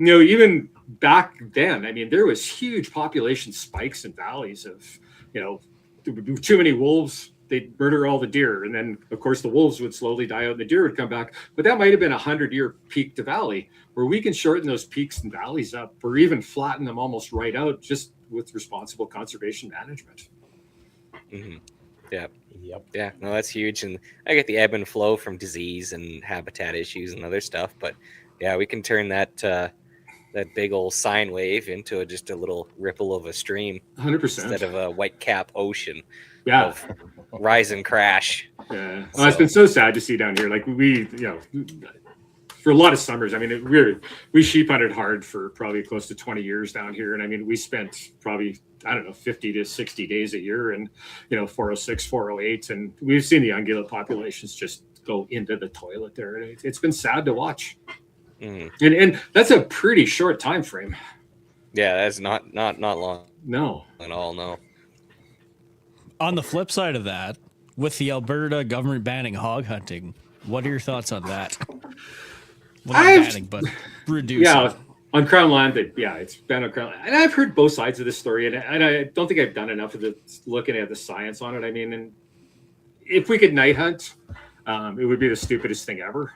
even back then, I mean, there was huge population spikes and valleys of, too many wolves, they'd murder all the deer. And then, of course, the wolves would slowly die out and the deer would come back. But that might have been a 100-year peak to valley where we can shorten those peaks and valleys up or even flatten them almost right out just with responsible conservation management. Mm-hmm. Yeah. Yep. Yeah, no, that's huge. And I get the ebb and flow from disease and habitat issues and other stuff. But yeah, we can turn that that big old sine wave into just a little ripple of a stream 100%. instead of a white cap ocean Yeah. of rise and crash. Yeah. Well, it's been so sad to see down here. Like we, for a lot of summers, I mean, we sheep hunted hard for probably close to 20 years down here. And I mean, we spent probably, I don't know, 50 to 60 days a year and, 406, 408. And we've seen the ungulate populations just go into the toilet there. And it's been sad to watch. And that's a pretty short time frame. Yeah, that's not long. No. At all, no. On the flip side of that, with the Alberta government banning hog hunting, what are your thoughts on that? Well, not banning, but reducing. Yeah, on Crown land, it's been on Crown land. And I've heard both sides of the story, and I don't think I've done enough of looking at the science on it. I mean, and if we could night hunt, it would be the stupidest thing ever.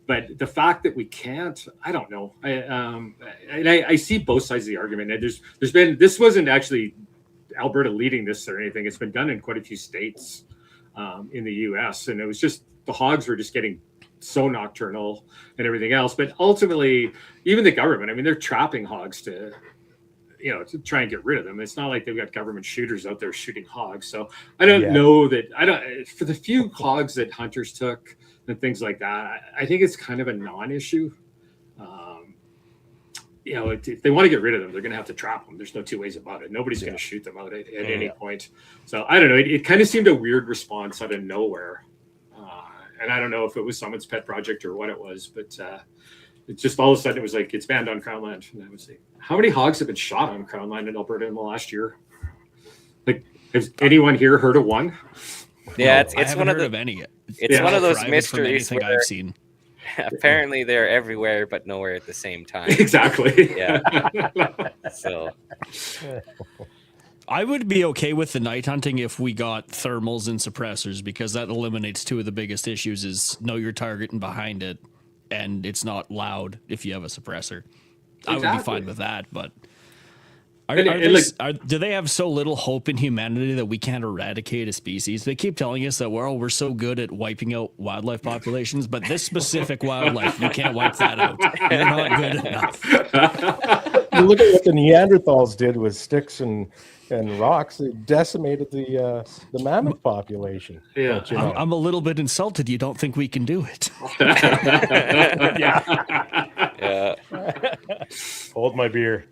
But the fact that we can't, I don't know. I see both sides of the argument. And this wasn't actually Alberta leading this or anything. It's been done in quite a few states in the U.S. And it was just the hogs were just getting so nocturnal and everything else. But ultimately, even the government, I mean, they're trapping hogs to try and get rid of them. It's not like they've got government shooters out there shooting hogs. So I don't know that for the few hogs that hunters took and things like that, I think it's kind of a non-issue. If they want to get rid of them, they're going to have to trap them. There's no two ways about it. Nobody's going to shoot them out at any point. So I don't know. It kind of seemed a weird response out of nowhere. And I don't know if it was someone's pet project or what it was, but it's just all of a sudden it was like, it's banned on Crown land. And I was like, how many hogs have been shot on Crown land in Alberta in the last year? Like, has anyone here heard of one? Yeah, No, it's one of the any. It's one of those Private mysteries from anything where I've seen. apparently they're everywhere but nowhere at the same time. Exactly. Yeah. So I would be okay with the night hunting if we got thermals and suppressors, because that eliminates two of the biggest issues: is know your target and behind it, and it's not loud if you have a suppressor. I would be fine with that, but do they have so little hope in humanity that we can't eradicate a species? They keep telling us that we're so good at wiping out wildlife populations, but this specific wildlife, you can't wipe that out. You're not good enough. You look at what the Neanderthals did with sticks and rocks. They decimated the mammoth population. Yeah, I'm a little bit insulted. You don't think we can do it? yeah. Hold my beer.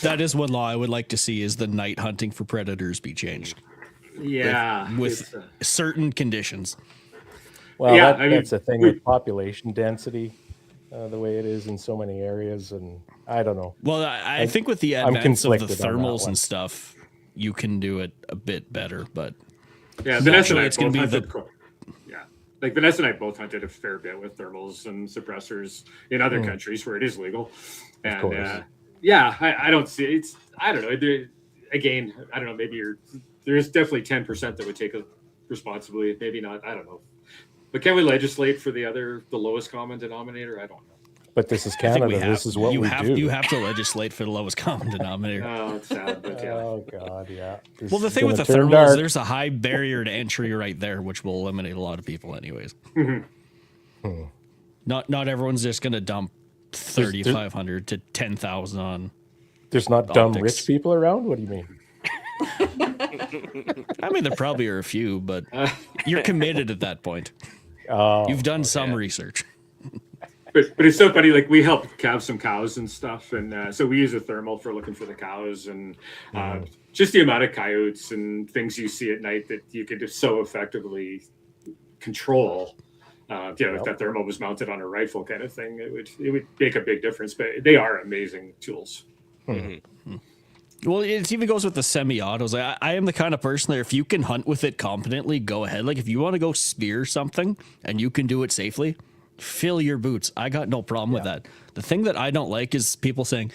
That is one law I would like to see: is the night hunting for predators be changed. Yeah, with certain conditions. Well, that's the thing with population density, the way it is in so many areas, and I don't know. Well, I think with the advance of the thermals and one. stuff, you can do it a bit better. But Vanessa and I it's going both to be hunted. Like Vanessa and I both hunted a fair bit with thermals and suppressors in other countries where it is legal. And I don't see it's. I don't know. Again, I don't know. Maybe there's definitely 10% that would take a responsibility. Maybe not. I don't know. But can we legislate for the lowest common denominator? I don't know. But this is Canada. This is what we do. You have to legislate for the lowest common denominator. Oh, it's sad, but yeah. Oh God, yeah. Well, the thing with the thermals, there's a high barrier to entry right there, which will eliminate a lot of people, anyways. Not everyone's just going to dump 3,500 to 10,000 on. There's not dumb rich people around. What do you mean? I mean, there probably are a few, but you're committed at that point. You've done some research. But it's so funny. Like, we help calve some cows and stuff, and so we use a thermal for looking for the cows, and just the amount of coyotes and things you see at night that you could just so effectively control. If that thermal was mounted on a rifle kind of thing, it would make a big difference. But they are amazing tools. Well, it even goes with the semi-autos. I am the kind of person that if you can hunt with it competently, go ahead. Like, if you want to go spear something and you can do it safely, fill your boots. I got no problem with that. The thing that I don't like is people saying,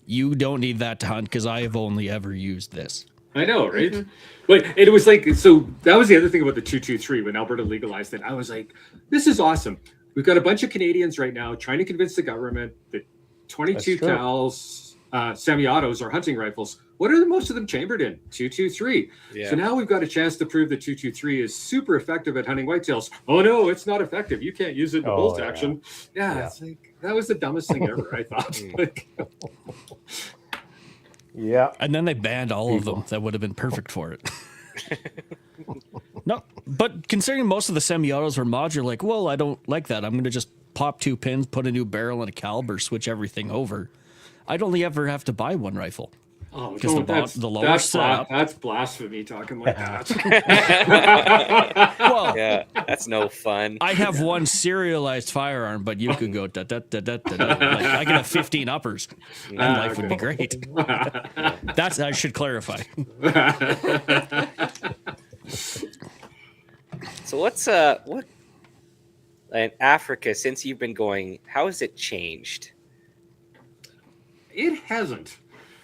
you don't need that to hunt because I have only ever used this. I know, right? But it was like, so that was the other thing about the 223 when Alberta legalized it. I was like, this is awesome. We've got a bunch of Canadians right now trying to convince the government that 22 cals semi-autos or hunting rifles. What are most of them chambered in? 223. Yeah. So now we've got a chance to prove that 223 is super effective at hunting whitetails. Oh no, it's not effective. You can't use it in bolt action. Yeah, it's like that was the dumbest thing ever, I thought. Yeah. And then they banned all of them that would have been perfect for it. No, but considering most of the semi-autos were modular, like, well, I don't like that. I'm going to just pop 2 pins, put a new barrel and a caliber, switch everything over. I'd only ever have to buy one rifle. Oh, Because the lower that's setup. that's blasphemy talking like that. Well, Yeah, that's no fun. I have one serialized firearm, but you could go da da da da da da. Like, I could have 15 uppers, and life would be great. That's I should clarify. So what in Africa, since you've been going, how has it changed? It hasn't.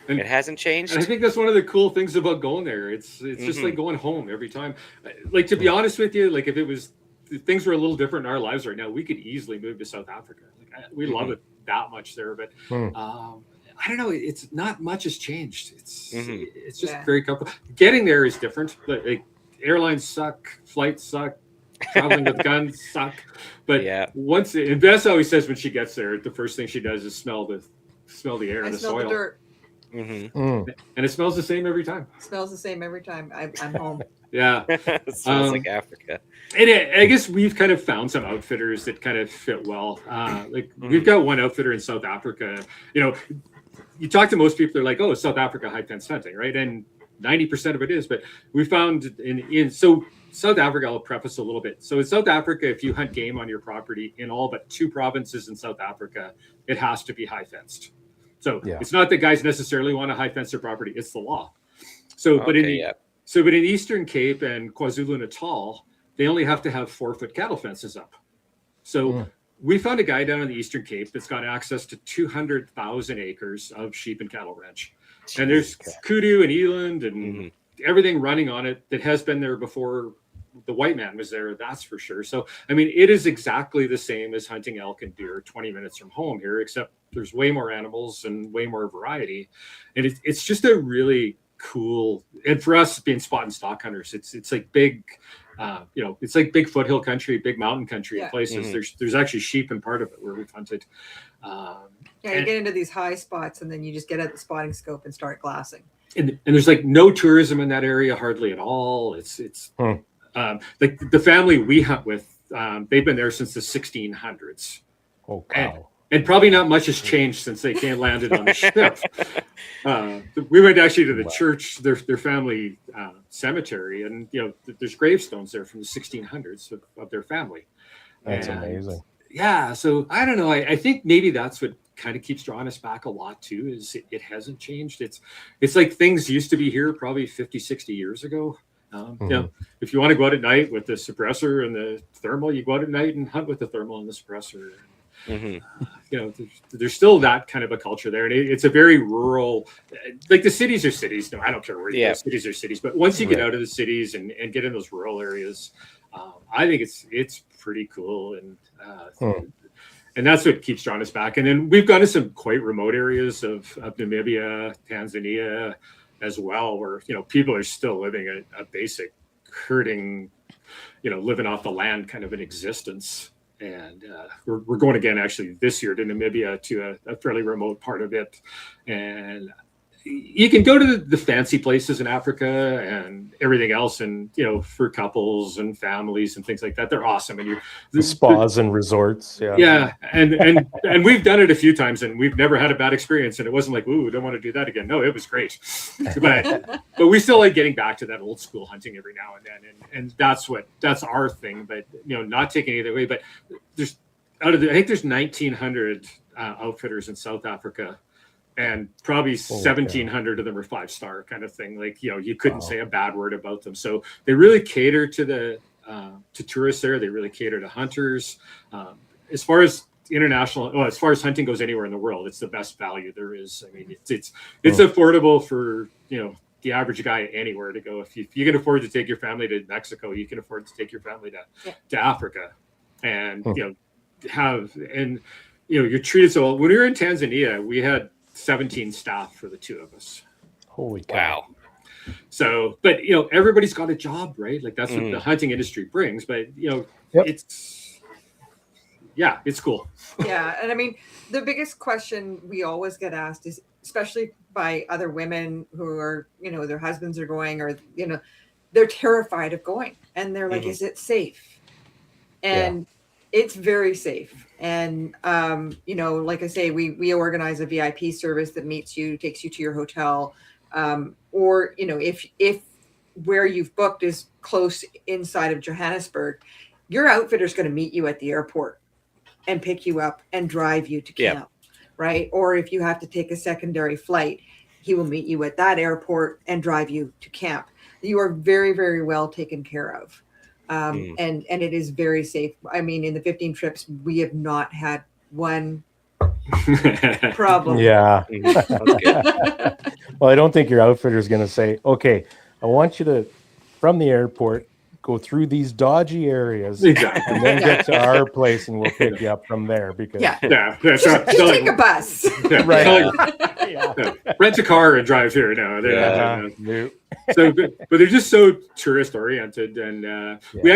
It hasn't changed? And I think that's one of the cool things about going there. It's just like going home every time. Like, to be honest with you, like if things were a little different in our lives right now, we could easily move to South Africa. Like, we love it that much there, but I don't know. It's not much has changed. It's just very comfortable. Getting there is different. Like airlines suck, flights suck, traveling with guns suck. But once, and Vanessa always says when she gets there, the first thing she does is smell the air and the soil. The dirt. And it smells the same every time. It smells the same every time I'm home. Yeah. It smells like Africa. And I guess we've kind of found some outfitters that kind of fit well. We've got one outfitter in South Africa. You know, you talk to most people, they're like, oh, South Africa high fence hunting, right? And 90% of it is, but we found so South Africa, I'll preface a little bit. So in South Africa, if you hunt game on your property in all but 2 provinces in South Africa, it has to be high fenced. So it's not that guys necessarily want to high fence their property; it's the law. So, but in Eastern Cape and KwaZulu Natal, they only have to have 4-foot cattle fences up. So we found a guy down in the Eastern Cape that's got access to 200,000 acres of sheep and cattle ranch, and there's kudu and eland and everything running on it that has been there before the white man was there, that's for sure. So, I mean, it is exactly the same as hunting elk and deer 20 minutes from home here, except there's way more animals and way more variety. And it's just a really cool, and for us being spot and stock hunters, it's like big, it's like big foothill country, big mountain country in places. There's actually sheep in part of it where we've hunted. You get into these high spots and then you just get at the spotting scope and start glassing. And there's like no tourism in that area hardly at all. It's like the family we hunt with, they've been there since the 1600s. Oh, wow. And probably not much has changed since they landed on the ship. We went actually to the church, their family cemetery, and there's gravestones there from the 1600s of their family. That's amazing. Yeah, so I don't know. I think maybe that's what kind of keeps drawing us back a lot too. Is it hasn't changed. It's like things used to be here probably 50, 60 years ago. If you want to go out at night with the suppressor and the thermal, you go out at night and hunt with the thermal and the suppressor. There's still that kind of a culture there, and it's a very rural. Like the cities are cities. No, I don't care where you go. Cities are cities. But once you get out of the cities and get in those rural areas, I think it's pretty cool, and that's what keeps drawing us back. And then we've gone to some quite remote areas of Namibia, Tanzania, as well, where people are still living a basic herding, living off the land kind of an existence. And we're going again actually this year to Namibia, to a fairly remote part of it. And you can go to the fancy places in Africa and everything else, and for couples and families and things like that, they're awesome. And the spas and resorts, and we've done it a few times, and we've never had a bad experience. And it wasn't like, ooh, don't want to do that again. No, it was great. But we still like getting back to that old school hunting every now and then, and that's our thing. But not taking it away. But I think there's 1,900 outfitters in South Africa. And probably 1,700 of them are 5-star kind of thing. Like, you couldn't say a bad word about them. So they really cater to to tourists there. They really cater to hunters. As far as as far as hunting goes anywhere in the world, it's the best value there is. I mean, it's affordable for, the average guy anywhere to go. If you can afford to take your family to Mexico, you can afford to take your family to Africa, and you're treated so well. When we were in Tanzania, we had 17 staff for the two of us. Holy cow. Wow. So, but you know, everybody's got a job, right? Like that's what the hunting industry brings. But you know, it's cool. Yeah, and I mean, the biggest question we always get asked is, especially by other women who are, you know, their husbands are going, or you know, they're terrified of going, and they're like, "Is it safe?" And it's very safe. And you know, like I say, we organize a VIP service that meets you, takes you to your hotel, or you know, if where you've booked is close inside of Johannesburg, your outfitter's going to meet you at the airport and pick you up and drive you to camp, right? Or if you have to take a secondary flight, he will meet you at that airport and drive you to camp. You are very, very well taken care of. And it is very safe. I mean, in the 15 trips, we have not had one problem. Yeah. Well, I don't think your outfitter is going to say, okay, I want you to, from the airport, go through these dodgy areas and then get to our place and we'll pick you up from there. Because Just take a bus. Rent a car and drive here. No, so, but they're just so tourist oriented. And we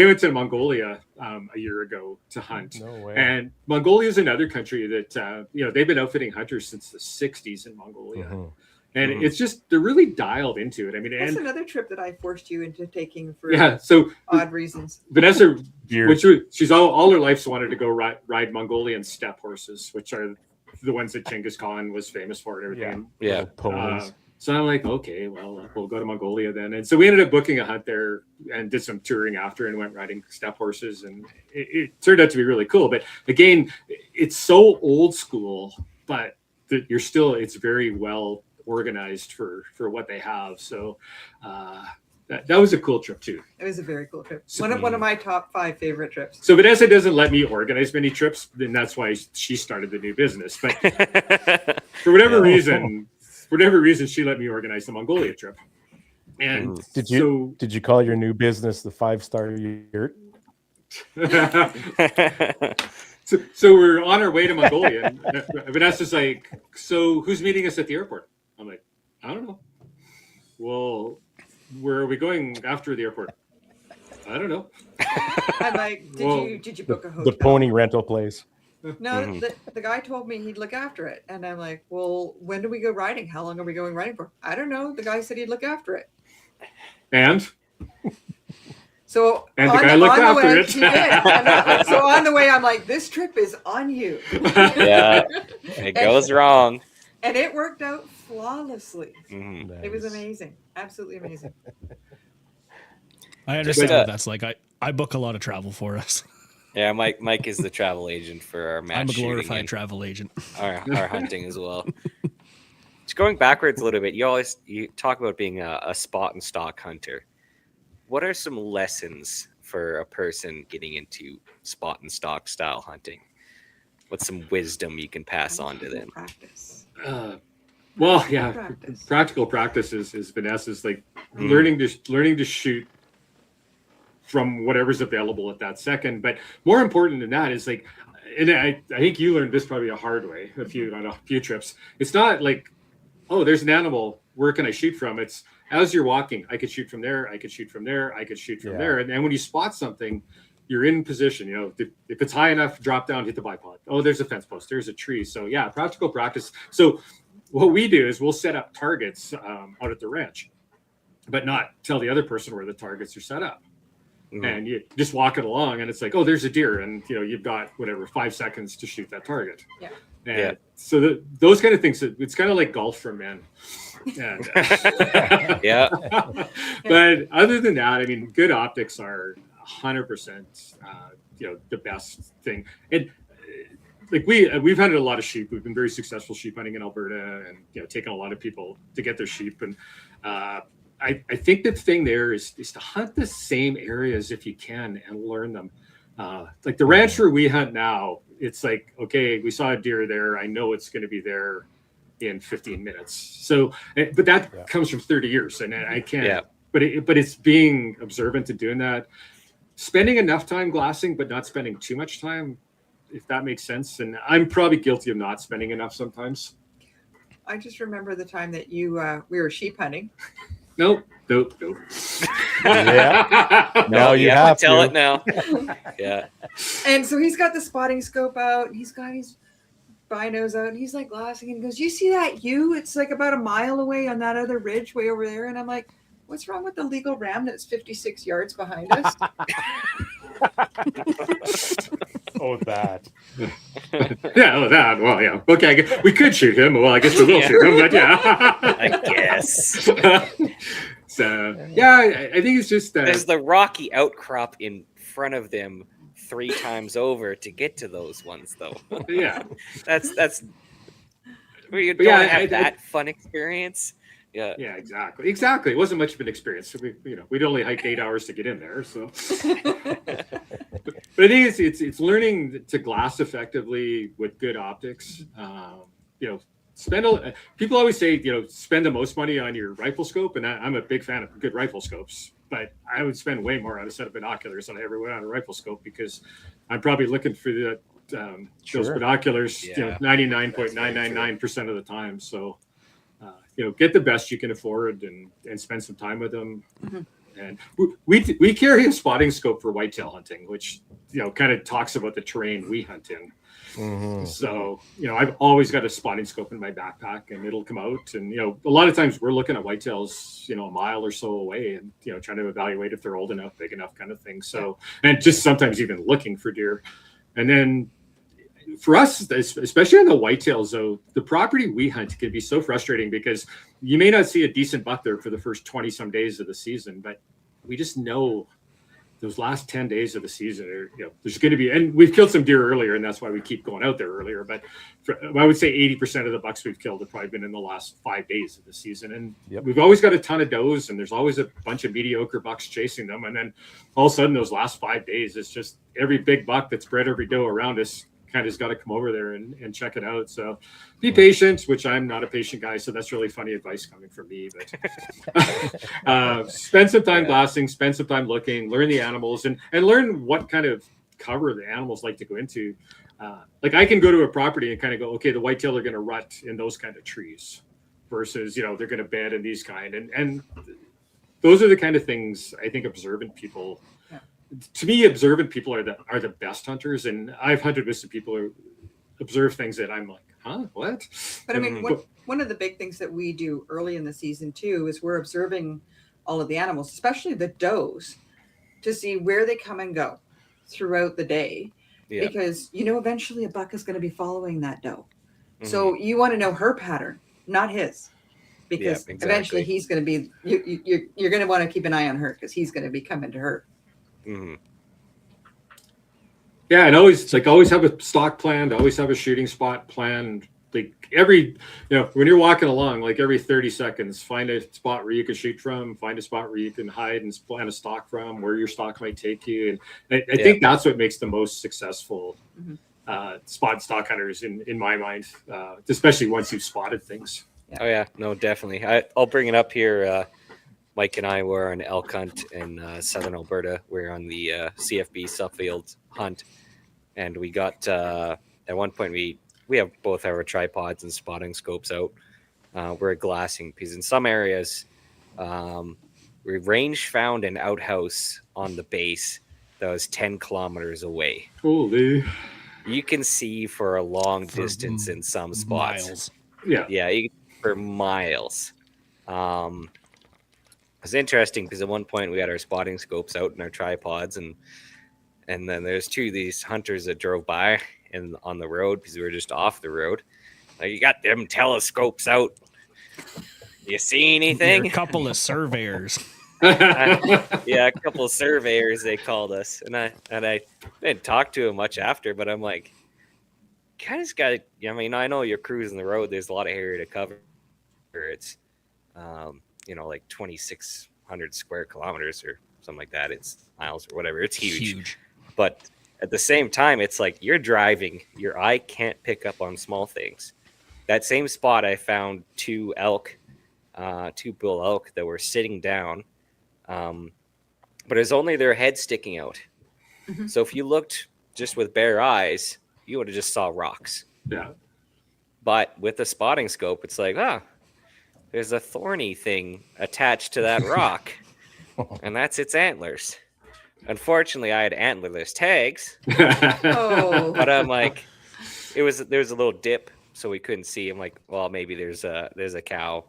went to Mongolia a year ago to hunt. No way. And Mongolia is another country that you know, they've been outfitting hunters since the 60s in Mongolia. And it's just, they're really dialed into it. I mean, that's another trip that I forced you into taking for odd reasons. Vanessa, she's all her life's wanted to go ride Mongolian steppe horses, which are the ones that Genghis Khan was famous for and everything. So I'm like, okay, well, we'll go to Mongolia then. And so we ended up booking a hunt there and did some touring after and went riding steppe horses. And it turned out to be really cool. But again, it's so old school, but it's very well organized for what they have. So that was a cool trip too. It was a very cool trip. One of my top 5 favorite trips. So Vanessa doesn't let me organize many trips, and that's why she started the new business. But for whatever reason, she let me organize the Mongolia trip. And did you call your new business the 5-star yurt? So we're on our way to Mongolia, and Vanessa's like, "So who's meeting us at the airport?" I'm like, "I don't know." "Well, where are we going after the airport?" "I don't know." I'm like, did you book a hotel? The pony rental place. No, the guy told me he'd look after it. And I'm like, well, when do we go riding? How long are we going riding for? "I don't know. The guy said he'd look after it." And the guy looked after it. He did. So on the way, I'm like, this trip is on you. It goes wrong. And it worked out flawlessly. Nice. It was amazing. Absolutely amazing. I understand what that's like. I book a lot of travel for us. Yeah, Mike is the travel agent for our match. I'm a shooting glorified and travel agent. Our hunting as well. Just going backwards a little bit, you talk about being a spot and stock hunter. What are some lessons for a person getting into spot and stock style hunting? What's some wisdom you can pass on to them? Practice. Practical practice is Vanessa's like learning to shoot from whatever's available at that second. But more important than that is like, and I think you learned this probably a hard way on a few trips. It's not like, oh, there's an animal, where can I shoot from? It's as you're walking, I could shoot from there, I could shoot from there, I could shoot from there. And then when you spot something, you're in position. You know, if it's high enough, drop down, hit the bipod. Oh, there's a fence post, there's a tree. So yeah, practical practice. So what we do is we'll set up targets out at the ranch, but not tell the other person where the targets are set up. And you just walk it along and it's like, oh, there's a deer. And you know, you've got 5 seconds to shoot that target. So those kind of things, it's kind of like golf for men. And, but other than that, I mean, good optics are 100%, the best thing. And like we've hunted a lot of sheep. We've been very successful sheep hunting in Alberta, and taken a lot of people to get their sheep. And I think the thing there is to hunt the same areas if you can and learn them. Like the ranch where we hunt now, it's like, okay, we saw a deer there. I know it's going to be there in 15 minutes. So, but that comes from 30 years, and I can't. But it's being observant to doing that, spending enough time glassing, but not spending too much time, if that makes sense. And I'm probably guilty of not spending enough sometimes. I just remember the time that we were sheep hunting. Nope. Yeah. Now you have tell to. it now. Yeah. And so he's got the spotting scope out, and he's got his binos out, and he's like glassing, and he goes, "You see that ewe? It's like about a mile away on that other ridge way over there." And I'm like, "What's wrong with the legal ram that's 56 yards behind us?" Oh, that. That. Well, yeah. Okay, we could shoot him. Well, I guess we will shoot him, but yeah. I guess. So, yeah, I think it's just... There's the rocky outcrop in front of them 3 times over to get to those ones, though. Yeah. That's where you don't have that fun experience. Yeah. Yeah, exactly. It wasn't much of an experience. So we'd only hiked 8 hours to get in there. So, but I think it's learning to glass effectively with good optics. People always say, spend the most money on your rifle scope, and I'm a big fan of good rifle scopes. But I would spend way more on a set of binoculars than I ever would on a rifle scope, because I'm probably looking for those binoculars, 99.999% of the time. So. Get the best you can afford and spend some time with them. Mm-hmm. And we carry a spotting scope for whitetail hunting, which kind of talks about the terrain we hunt in. Mm-hmm. So I've always got a spotting scope in my backpack, and it'll come out. And a lot of times we're looking at whitetails a mile or so away, and trying to evaluate if they're old enough, big enough, kind of thing. So, and just sometimes even looking for deer. And then for us, especially on the whitetails, though, the property we hunt can be so frustrating, because you may not see a decent buck there for the first 20 some days of the season, but we just know those last 10 days of the season there's going to be, and we've killed some deer earlier, and that's why we keep going out there earlier. But I would say 80% of the bucks we've killed have probably been in the last 5 days of the season. And we've always got a ton of does, and there's always a bunch of mediocre bucks chasing them. And then all of a sudden, those last 5 days, it's just every big buck that's bred every doe around us kind of has got to come over there and check it out. So be patient, which I'm not a patient guy, so that's really funny advice coming from me. But spend some time glassing, spend some time looking, learn the animals, and learn what kind of cover the animals like to go into. Like I can go to a property and kind of go, okay, the whitetail are going to rut in those kind of trees, versus they're going to bed in these kind, and those are the kind of things I think observant people. To me, observant people are the best hunters, and I've hunted with some people who observe things that I'm like, huh, what? But I mean, one of the big things that we do early in the season too is we're observing all of the animals, especially the does, to see where they come and go throughout the day, because eventually a buck is going to be following that doe. Mm-hmm. So you want to know her pattern, not his, because eventually he's going to be you're going to want to keep an eye on her, because he's going to be coming to her. Mm-hmm. Yeah, and always have a stock planned, always have a shooting spot planned. Like every, when you're walking along, like every 30 seconds, find a spot where you can shoot from, find a spot where you can hide and plan a stock from, where your stock might take you. And I think that's what makes the most successful spot stock hunters in my mind, especially once you've spotted things. Oh yeah, no, definitely. I'll bring it up here. Mike and I were on elk hunt in southern Alberta. We're on the CFB Suffield hunt, and we got at one point we have both our tripods and spotting scopes out. We're glassing, because in some areas we range found an outhouse on the base that was 10 kilometers away. Holy! You can see for a long distance in some spots. Miles. Yeah, for miles. It's interesting because at one point we had our spotting scopes out and our tripods, and then there's 2 of these hunters that drove by on the road, because we were just off the road. Like, you got them telescopes out. You see anything? You're a couple of surveyors. A couple of surveyors, they called us, and I didn't talk to him much after, but I'm like, kind of got. I mean, I know you're cruising the road. There's a lot of area to cover. It's like 2,600 square kilometers or something like that. It's miles or whatever. It's huge. But at the same time, it's like you're driving. Your eye can't pick up on small things. That same spot, I found 2 bull elk that were sitting down, but it's only their head sticking out. Mm-hmm. So if you looked just with bare eyes, you would have just saw rocks. Yeah. But with the spotting scope, it's like, there's a thorny thing attached to that rock, and that's its antlers. Unfortunately, I had antlerless tags, Oh. but I'm like, there's a little dip, so we couldn't see. I'm like, well, maybe there's a cow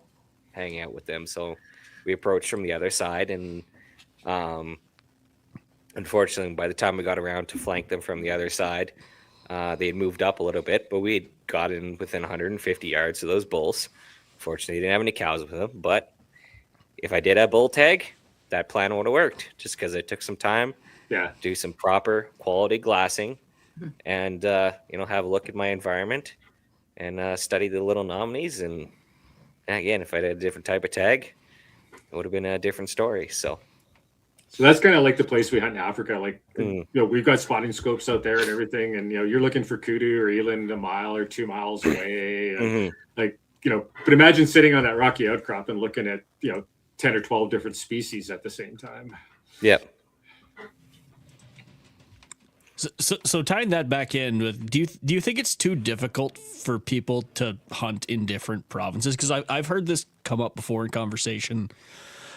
hanging out with them. So we approached from the other side, and unfortunately, by the time we got around to flank them from the other side, they had moved up a little bit, but we had gotten within 150 yards of those bulls. Fortunately, didn't have any cows with them, but if I did have bull tag, that plan would have worked, just because it took some time, do some proper quality glassing, and have a look at my environment and study the little nominees. And again, if I had a different type of tag, it would have been a different story. So that's kind of like the place we hunt in Africa. Like, we've got spotting scopes out there and everything, and you're looking for kudu or eland a mile or 2 miles away, and but imagine sitting on that rocky outcrop and looking at 10 or 12 different species at the same time. Yep. So tying that back in with, do you think it's too difficult for people to hunt in different provinces? Because I've heard this come up before in conversation,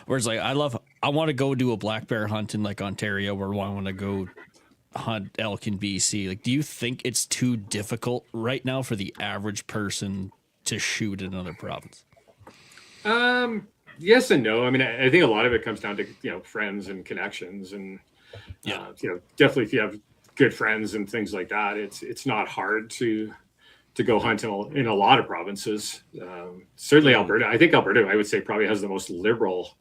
where it's like, I want to go do a black bear hunt in like Ontario, or I want to go hunt elk in BC. Like, do you think it's too difficult right now for the average person to shoot in another province? Yes and no. I mean, I think a lot of it comes down to friends and connections, and definitely if you have good friends and things like that, it's not hard to go hunt in a lot of provinces. Certainly Alberta. I think Alberta, I would say, probably has the most liberal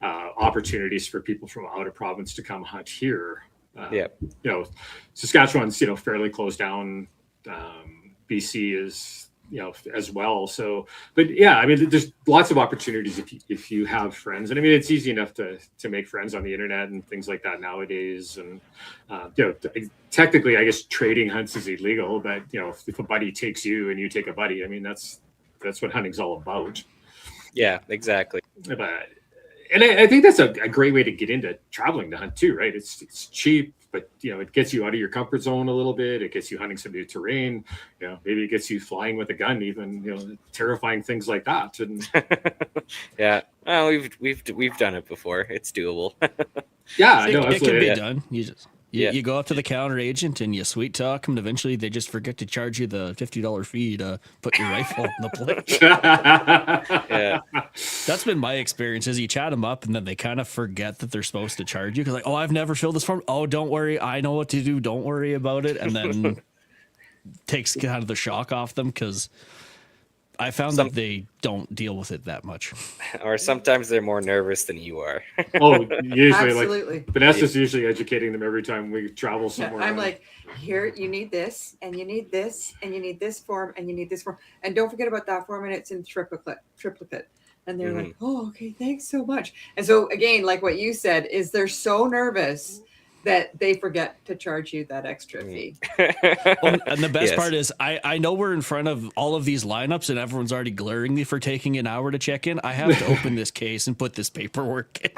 opportunities for people from out of province to come hunt here. Saskatchewan's fairly closed down. BC is as well. So, but yeah, I mean, there's lots of opportunities if you have friends, and I mean, it's easy enough to make friends on the internet and things like that nowadays. And technically, I guess trading hunts is illegal, but if a buddy takes you and you take a buddy, I mean, that's what hunting's all about. Yeah, exactly. And I think that's a great way to get into traveling to hunt too, right? It's cheap, but it gets you out of your comfort zone a little bit. It gets you hunting some new terrain. Maybe it gets you flying with a gun, even terrifying things like that. And yeah, well, we've done it before. It's doable. Yeah, it can be done. You go up to the counter agent and you sweet talk them, and eventually they just forget to charge you the $50 fee to put your rifle in the plate. Yeah, that's been my experience. Is you chat them up and then they kind of forget that they're supposed to charge you, because like, I've never filled this form. Oh, don't worry, I know what to do. Don't worry about it. And then takes kind of the shock off them, because I found that they don't deal with it that much. Or sometimes they're more nervous than you are. Usually, Absolutely. like Vanessa's usually educating them every time we travel somewhere. I'm like, here, you need this, and you need this, and you need this form, and you need this form, and don't forget about that form, and it's in triplicate. And they're like, oh, okay, thanks so much. And so again, like what you said, is they're so nervous that they forget to charge you that extra fee. And the best part is, I know we're in front of all of these lineups and everyone's already glaring me for taking an hour to check in. I have to open this case and put this paperwork in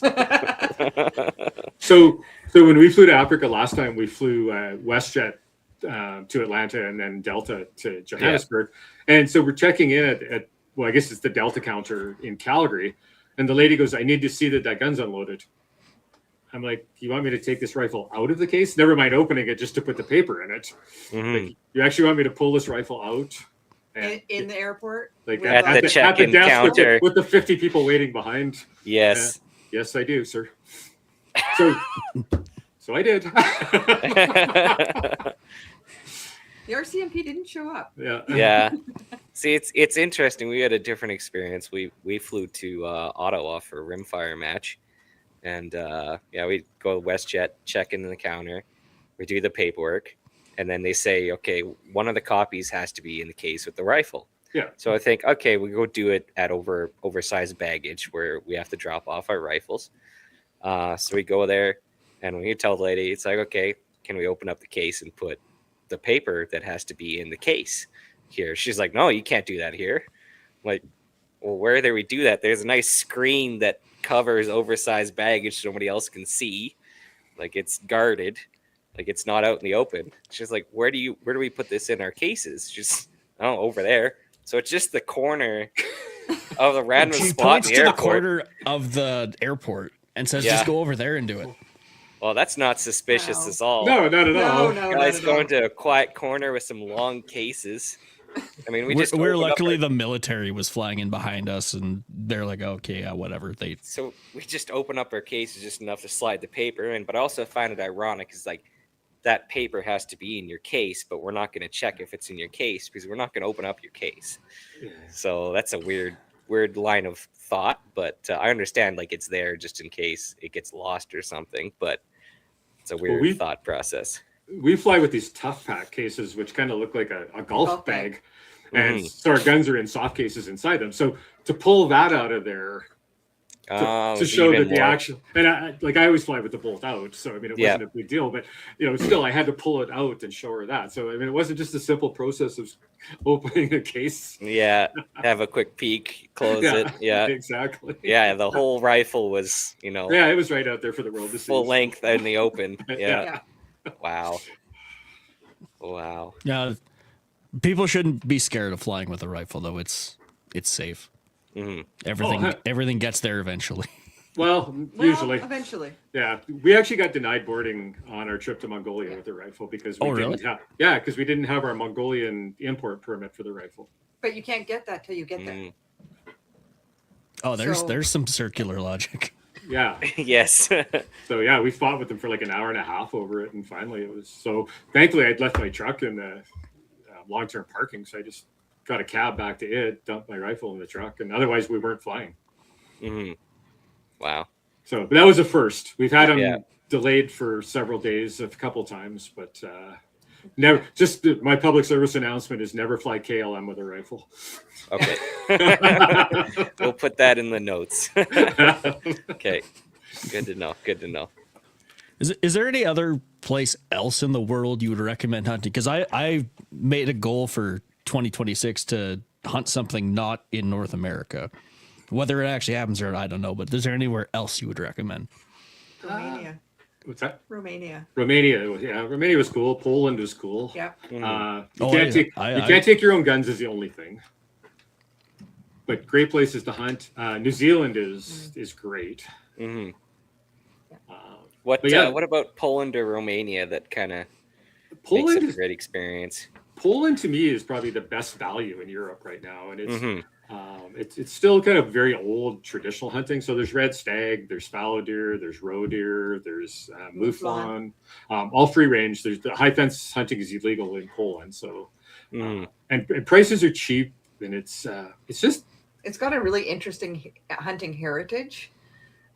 it. So when we flew to Africa last time, we flew WestJet to Atlanta and then Delta to Johannesburg. Yeah. And so we're checking in at well, I guess it's the Delta counter in Calgary. And the lady goes, I need to see that gun's unloaded. I'm like, you want me to take this rifle out of the case? Never mind opening it just to put the paper in it. Like, you actually want me to pull this rifle out? In the airport? Like at the check-in counter. With the 50 people waiting behind. Yes. Yes, I do, sir. So I did. The RCMP didn't show up. Yeah. See, it's interesting. We had a different experience. We flew to Ottawa for a rimfire match. And we go to WestJet, check in the counter, we do the paperwork, and then they say, okay, one of the copies has to be in the case with the rifle. Yeah. So I think, okay, we go do it at oversized baggage where we have to drop off our rifles. So we go there, and when you tell the lady, it's like, okay, can we open up the case and put the paper that has to be in the case here? She's like, no, you can't do that here. I'm like, well, where do we do that? There's a nice screen that covers oversized baggage so nobody else can see. Like, it's guarded. Like, it's not out in the open. She's like, where do we put this in our cases? Oh, over there. So it's just the corner of the random She spot points in to the the airport. corner of the airport and says, Yeah. "Just go over there and do it." Well, that's not suspicious Wow. at all. No, not at all. No, Guys not at going all. to a quiet corner with some long cases. I mean, we We're just opened up luckily our- the military was flying in behind us, and they're like, "Okay, yeah, whatever." So we just open up our cases just enough to slide the paper in. But I also find it ironic because like that paper has to be in your case, but we're not going to check if it's in your case because we're not going to open up your case. So that's a weird line of thought. But I understand like it's there just in case it gets lost or something. But it's a weird thought process. We fly with these tough pack cases, which kind of look like a golf bag. And Mhm. so our guns are in soft cases inside them. So to pull that out of there, to show even that the more. action, and I always fly with the bolt out, so I mean it wasn't a big deal, but still I had to pull it out and show her that. So I mean it wasn't just a simple process of opening a case. Yeah, have a quick peek, close it. Yeah, exactly. Yeah, the whole rifle was, Yeah, it was right out there for the world to see. full length in the open. Yeah. Wow. Wow. Yeah, people shouldn't be scared of flying with a rifle, though. It's safe. Mm-hmm. Everything gets there eventually. Well, usually. Eventually. Yeah, we actually got denied boarding on our trip to Mongolia with the rifle because we really? because we didn't have our Mongolian import permit for the rifle. But you can't get that till you get there. Oh, So- there's some circular logic. Yeah. Yes. So yeah, we fought with them for like an hour and a half over it, and finally it was so. Thankfully, I'd left my truck in the long-term parking, so I just got a cab back to it, dumped my rifle in the truck, and otherwise we weren't flying. Mm-hmm. Wow. So, but that was a first. We've had them Yeah. delayed for several days, a couple times, but never. Just my public service announcement is never fly KLM with a rifle. Okay. We'll put that in the notes. Okay. Good to know. Good to know. Is there any other place else in the world you would recommend hunting? Because I made a goal for 2026 to hunt something not in North America. Whether it actually happens or not, I don't know. But is there anywhere else you would recommend? Romania. What's that? Romania. Romania was cool. Poland was cool. Yeah. You Oh, can't yeah. can't take your own guns is the only thing. But great places to hunt. New Zealand is great. Mm-hmm. But yeah. What about Poland or Romania that kind of makes Poland it a great experience? Poland to me is probably the best value in Europe right now, and it's Mm-hmm. it's still kind of very old traditional hunting. So there's red stag, there's fallow deer, there's roe deer, there's mouflon, all free range. There's the high fence hunting is illegal in Poland, so and prices are cheap, and it's just It's got a really interesting hunting heritage.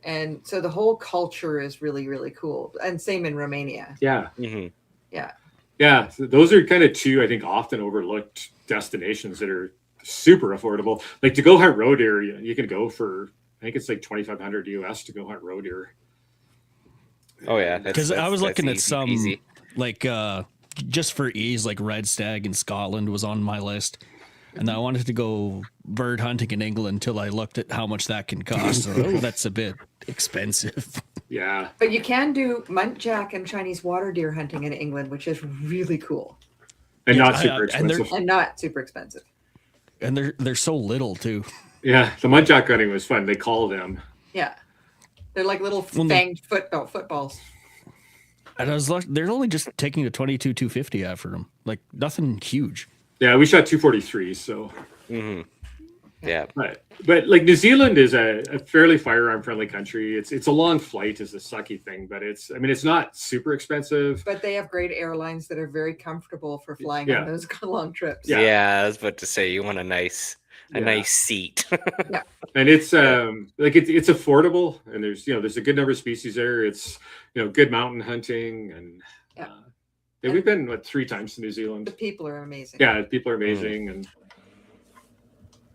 And so the whole culture is really, really cool. And same in Romania. yeah. Mm-hmm. Yeah. Yeah, so those are kind of two, I think, often overlooked destinations that are super affordable. Like to go hunt roe deer, you can go for, I think it's like $2,500 US to go hunt roe deer. Oh yeah, Because I was looking at easy some peasy. like just for ease, like red stag in Scotland was on my list, and I wanted to go bird hunting in England until I looked at how much that can cost. So, that's a bit expensive. Yeah. But you can do muntjac and Chinese water deer hunting in England, which is really cool And Yeah, not super and they're- expensive. and not super expensive. And they're so little too. Yeah, the muntjac hunting was fun. They call them. Yeah. They're like little Well, fanged footballs. And they're only just taking a 22-250 after them, like nothing huge. Yeah, we shot 243, so. Mm-hmm. Yeah. But like New Zealand is a fairly firearm friendly country. It's a long flight is the sucky thing, but it's not super expensive. But they have great airlines that are very comfortable for flying Yeah. on those long trips. Yeah. I was about to say you want a nice seat. And it's it's affordable, and there's a good number of species there. It's good mountain hunting, and we've been 3 times to New The Zealand. people are amazing. Yeah, people are amazing,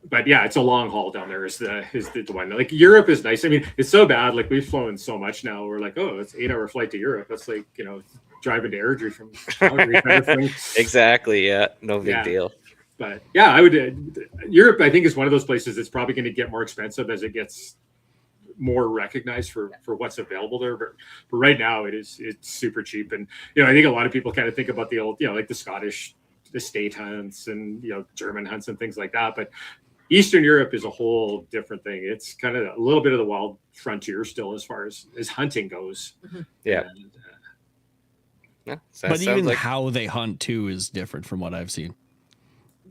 but yeah, it's a long haul down there. Is the one. Like Europe is nice. I mean, it's so bad. Like we've flown so much now. We're like, oh, it's 8-hour flight to Europe. That's like driving to Airdrie from Calgary kind of thing. Exactly. Yeah. No big Yeah. deal. But yeah, I would. Europe, I think, is one of those places that's probably going to get more expensive as it gets more recognized for what's available there. But right now, it's super cheap. And I think a lot of people kind of think about the old, like the Scottish estate hunts and German hunts and things like that. But Eastern Europe is a whole different thing. It's kind of a little bit of the wild frontier still as far as hunting goes. Yeah. And, Yeah, But even how they hunt too is different from what I've seen.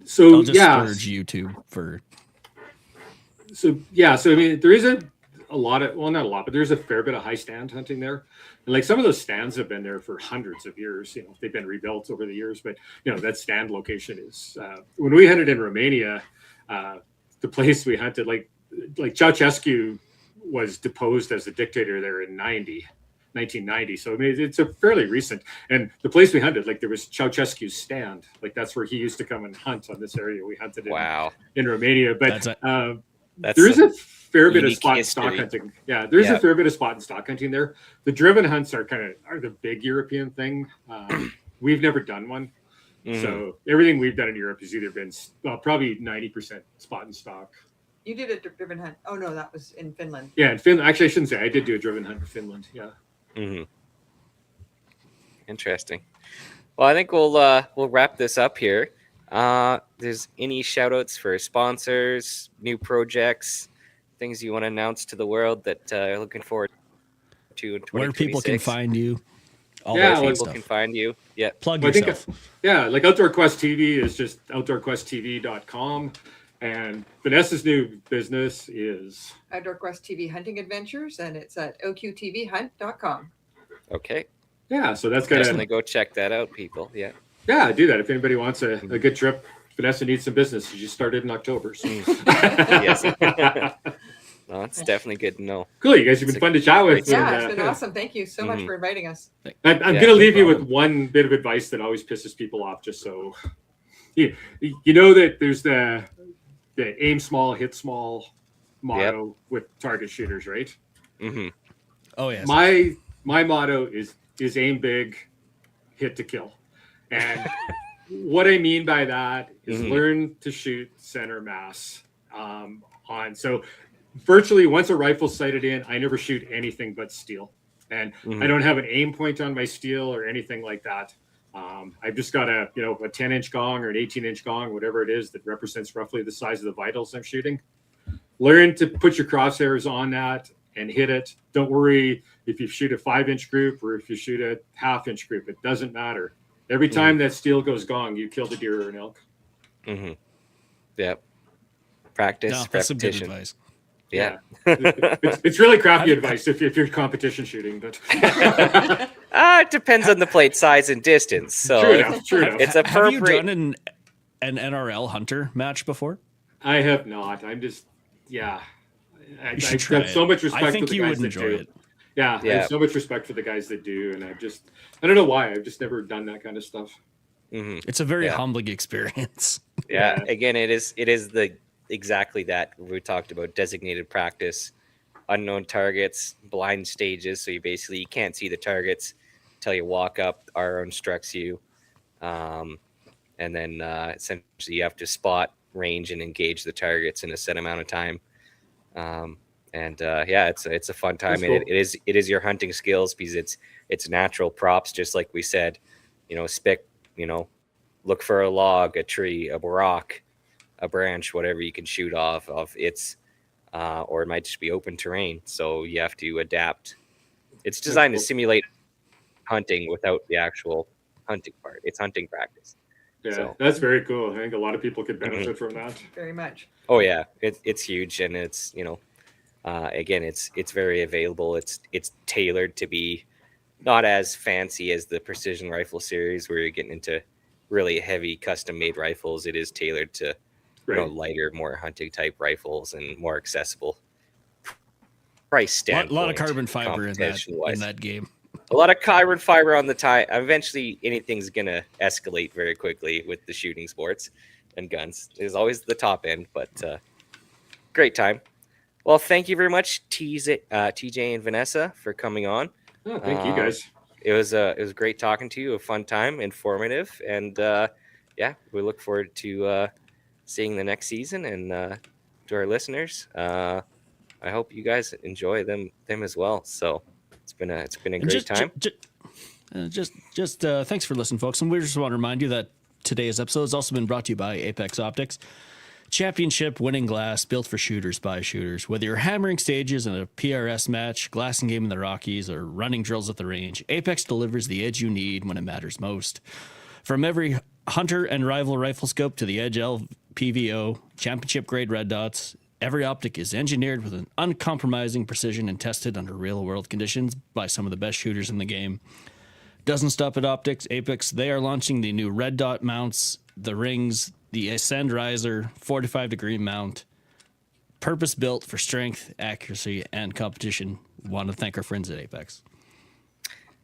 so I'll just yeah, scourge YouTube for. so I mean, there is a lot of, well, not a lot, but there's a fair bit of high stand hunting there. And like some of those stands have been there for hundreds of years. They've been rebuilt over the years, but that stand location is when we hunted in Romania, the place we hunted, like Ceausescu was deposed as a dictator there in 1990. So I mean, it's a fairly recent. And the place we hunted, like there was Ceausescu's stand, like that's where he used to come and hunt on this area we hunted in Romania. But there is a fair bit of spot and stock hunting. Yeah, there's a fair bit of spot and stock hunting there. The driven hunts are the big European thing. We've never done one. So everything we've done in Europe has either been probably 90% spot and stock. You did a driven hunt. Oh no, that was in Finland. Yeah, in Finland. Actually, I shouldn't say I did do a driven hunt in Finland. Yeah. Interesting. Well, I think we'll wrap this up here. There's any shout outs for sponsors, new projects, things you want to announce to the world that you're looking forward to in 2026? Where people can find you. Where people can find you. Yeah. Plug yourself. Like Outdoor Quest TV is just outdoorquesttv.com. And Vanessa's new business is Outdoor Quest TV Hunting Adventures, and it's at oqtvhunt.com. Okay. Yeah, so that's definitely go check that out, people. Yeah. Yeah, do that. If anybody wants a good trip, Vanessa needs some business. She just started in October. So. Yes. No, it's definitely good to know. Cool, you guys have been fun to chat with. Yeah, it's been awesome. Thank you so much for inviting us. I'm going to leave you with one bit of advice that always pisses people off, just so you know that there's the aim small, hit small motto with target shooters, right? Oh yes. My motto is aim big, hit to kill. And what I mean by that is learn to shoot center mass so virtually once a rifle's sighted in, I never shoot anything but steel. And I don't have an aim point on my steel or anything like that. I've just got a 10-inch gong or an 18-inch gong, whatever it is that represents roughly the size of the vitals I'm shooting. Learn to put your crosshairs on that and hit it. Don't worry if you shoot a 5-inch group or if you shoot a half-inch group. It doesn't matter. Every time that steel goes gong, you killed a deer or an elk. Yep. Practice, that's some good repetition. advice. Yeah. It's really crappy advice if you're competition shooting, but it depends on the plate size and distance. So true enough. It's appropriate. Have you done an NRL hunter match before? I have not. I'm just I should try have so much respect I think for the you guys would that enjoy do. it. Yeah, I have so much respect for the guys that do, and I don't know why. I've just never done that kind of stuff. It's a very humbling experience. Yeah. Again, it is exactly that we talked about: designated practice, unknown targets, blind stages. So you can't see the targets until you walk up. R instructs you, and then essentially you have to spot, range, and engage the targets in a set amount of time. It's a fun time. Cool. It is your hunting skills because it's natural props, just like we said. Look for a log, a tree, a rock, a branch, whatever you can shoot off of. Or it might just be open terrain, so you have to adapt. It's designed to simulate hunting without the actual hunting part. It's hunting practice. Yeah, that's very cool. I think a lot of people could benefit from that. Very much. Oh yeah, it's huge, and it's again, it's very available. It's tailored to be not as fancy as the precision rifle series, where you're getting into really heavy custom made rifles. It is tailored to lighter, more hunting type rifles and more accessible price standpoint. A lot of carbon fiber in that game. A lot of carbon fiber on the tie. Eventually, anything's gonna escalate very quickly with the shooting sports and guns. There's always the top end, but great time. Well, thank you very much, TJ and Vanessa, for coming on. Oh, thank you guys. It was great talking to you. A fun time, informative, and we look forward to seeing the next season. And to our listeners, I hope you guys enjoy them as well. So it's been a great time. Just thanks for listening, folks. And we just want to remind you that today's episode has also been brought to you by Apex Optics. Championship winning glass built for shooters by shooters. Whether you're hammering stages in a PRS match, glassing game in the Rockies, or running drills at the range, Apex delivers the edge you need when it matters most. From every hunter and rival rifle scope to the Edge L PVO, championship grade red dots, every optic is engineered with an uncompromising precision and tested under real-world conditions by some of the best shooters in the game. Doesn't stop at optics. Apex, they are launching the new red dot mounts, the rings, the Ascend Riser 45-degree mount, purpose-built for strength, accuracy, and competition. Want to thank our friends at Apex.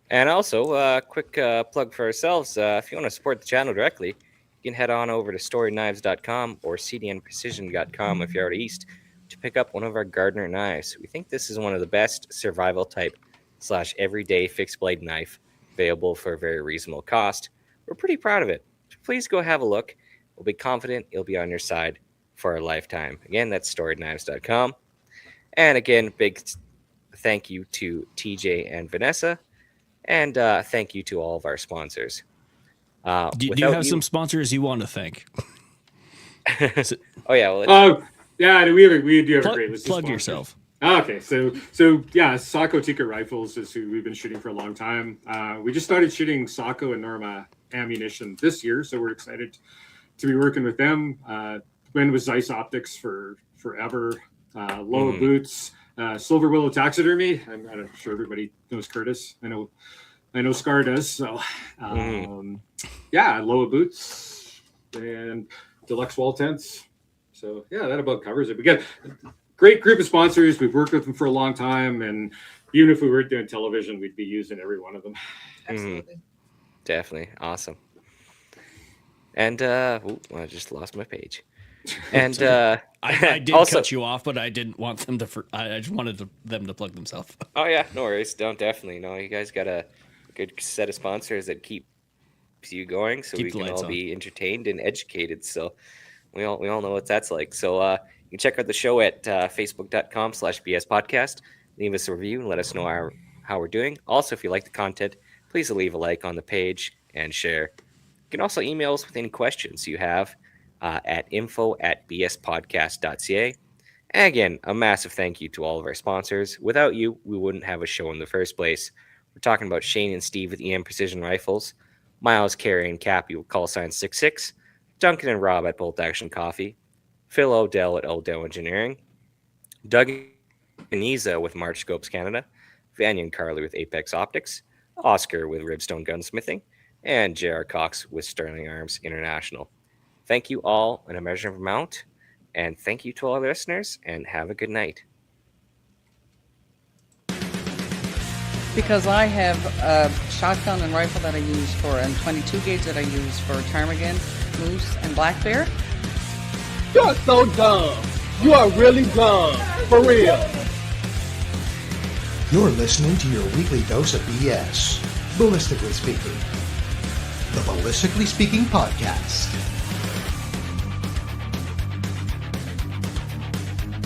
And also, a quick plug for ourselves. If you want to support the channel directly, you can head on over to storyknives.com or cdnprecision.com if you're out east to pick up one of our Gardner knives. We think this is one of the best survival type / everyday fixed blade knife available for a very reasonable cost. We're pretty proud of it. Please go have a look. We'll be confident it'll be on your side for a lifetime. Again, that's storyknives.com. And again, big thank you to TJ and Vanessa. And thank you to all of our sponsors. Do you have some sponsors you want to thank? Oh, yeah. Well, yeah, we do have a great list of plug sponsors. yourself. Okay, so yeah, Sako Tika Rifles is who we've been shooting for a long time. We just started shooting Sako and Norma ammunition this year, so we're excited to be working with them. Been with Zeiss Optics for forever. Loa Boots, Silver Willow Taxidermy. I'm not sure everybody knows Curtis. I know Scar does. So yeah, Loa Boots and Deluxe Wall Tents. So yeah, that about covers it. We got a great group of sponsors. We've worked with them for a long time, and even if we weren't doing television, we'd be using every one of them. Absolutely. Definitely. Awesome. And I just lost my page. And I did also cut you off, but I didn't want them to. I just wanted them to plug themselves. Oh yeah, no worries. Don't definitely. No, you guys got a good set of sponsors that keeps you going, so we can all be entertained and educated. So we all know what that's like. So you can check out the show at facebook.com/BS podcast. Leave us a review and let us know how we're doing. Also, if you like the content, please leave a like on the page and share. You can also email us with any questions you have at info@bspodcast.ca. And again, a massive thank you to all of our sponsors. Without you, we wouldn't have a show in the first place. We're talking about Shane and Steve with EM Precision Rifles, Miles, Carey, and Cappy with call sign 66, Duncan and Rob at Bolt Action Coffee, Phil Odell at Odell Engineering, Doug and Isa with March Scopes Canada, Vanya and Carly with Apex Optics, Oscar with Ribstone Gunsmithing, and J.R. Cox with Sterling Arms International. Thank you all in a measure of amount, and thank you to all the listeners, and have a good night. Because I have a shotgun and rifle that I use for, and 22 gauge that I use for ptarmigan, moose, and black bear. You are so dumb. You are really dumb. For real. You're listening to your weekly dose of BS, ballistically speaking. The Ballistically Speaking Podcast.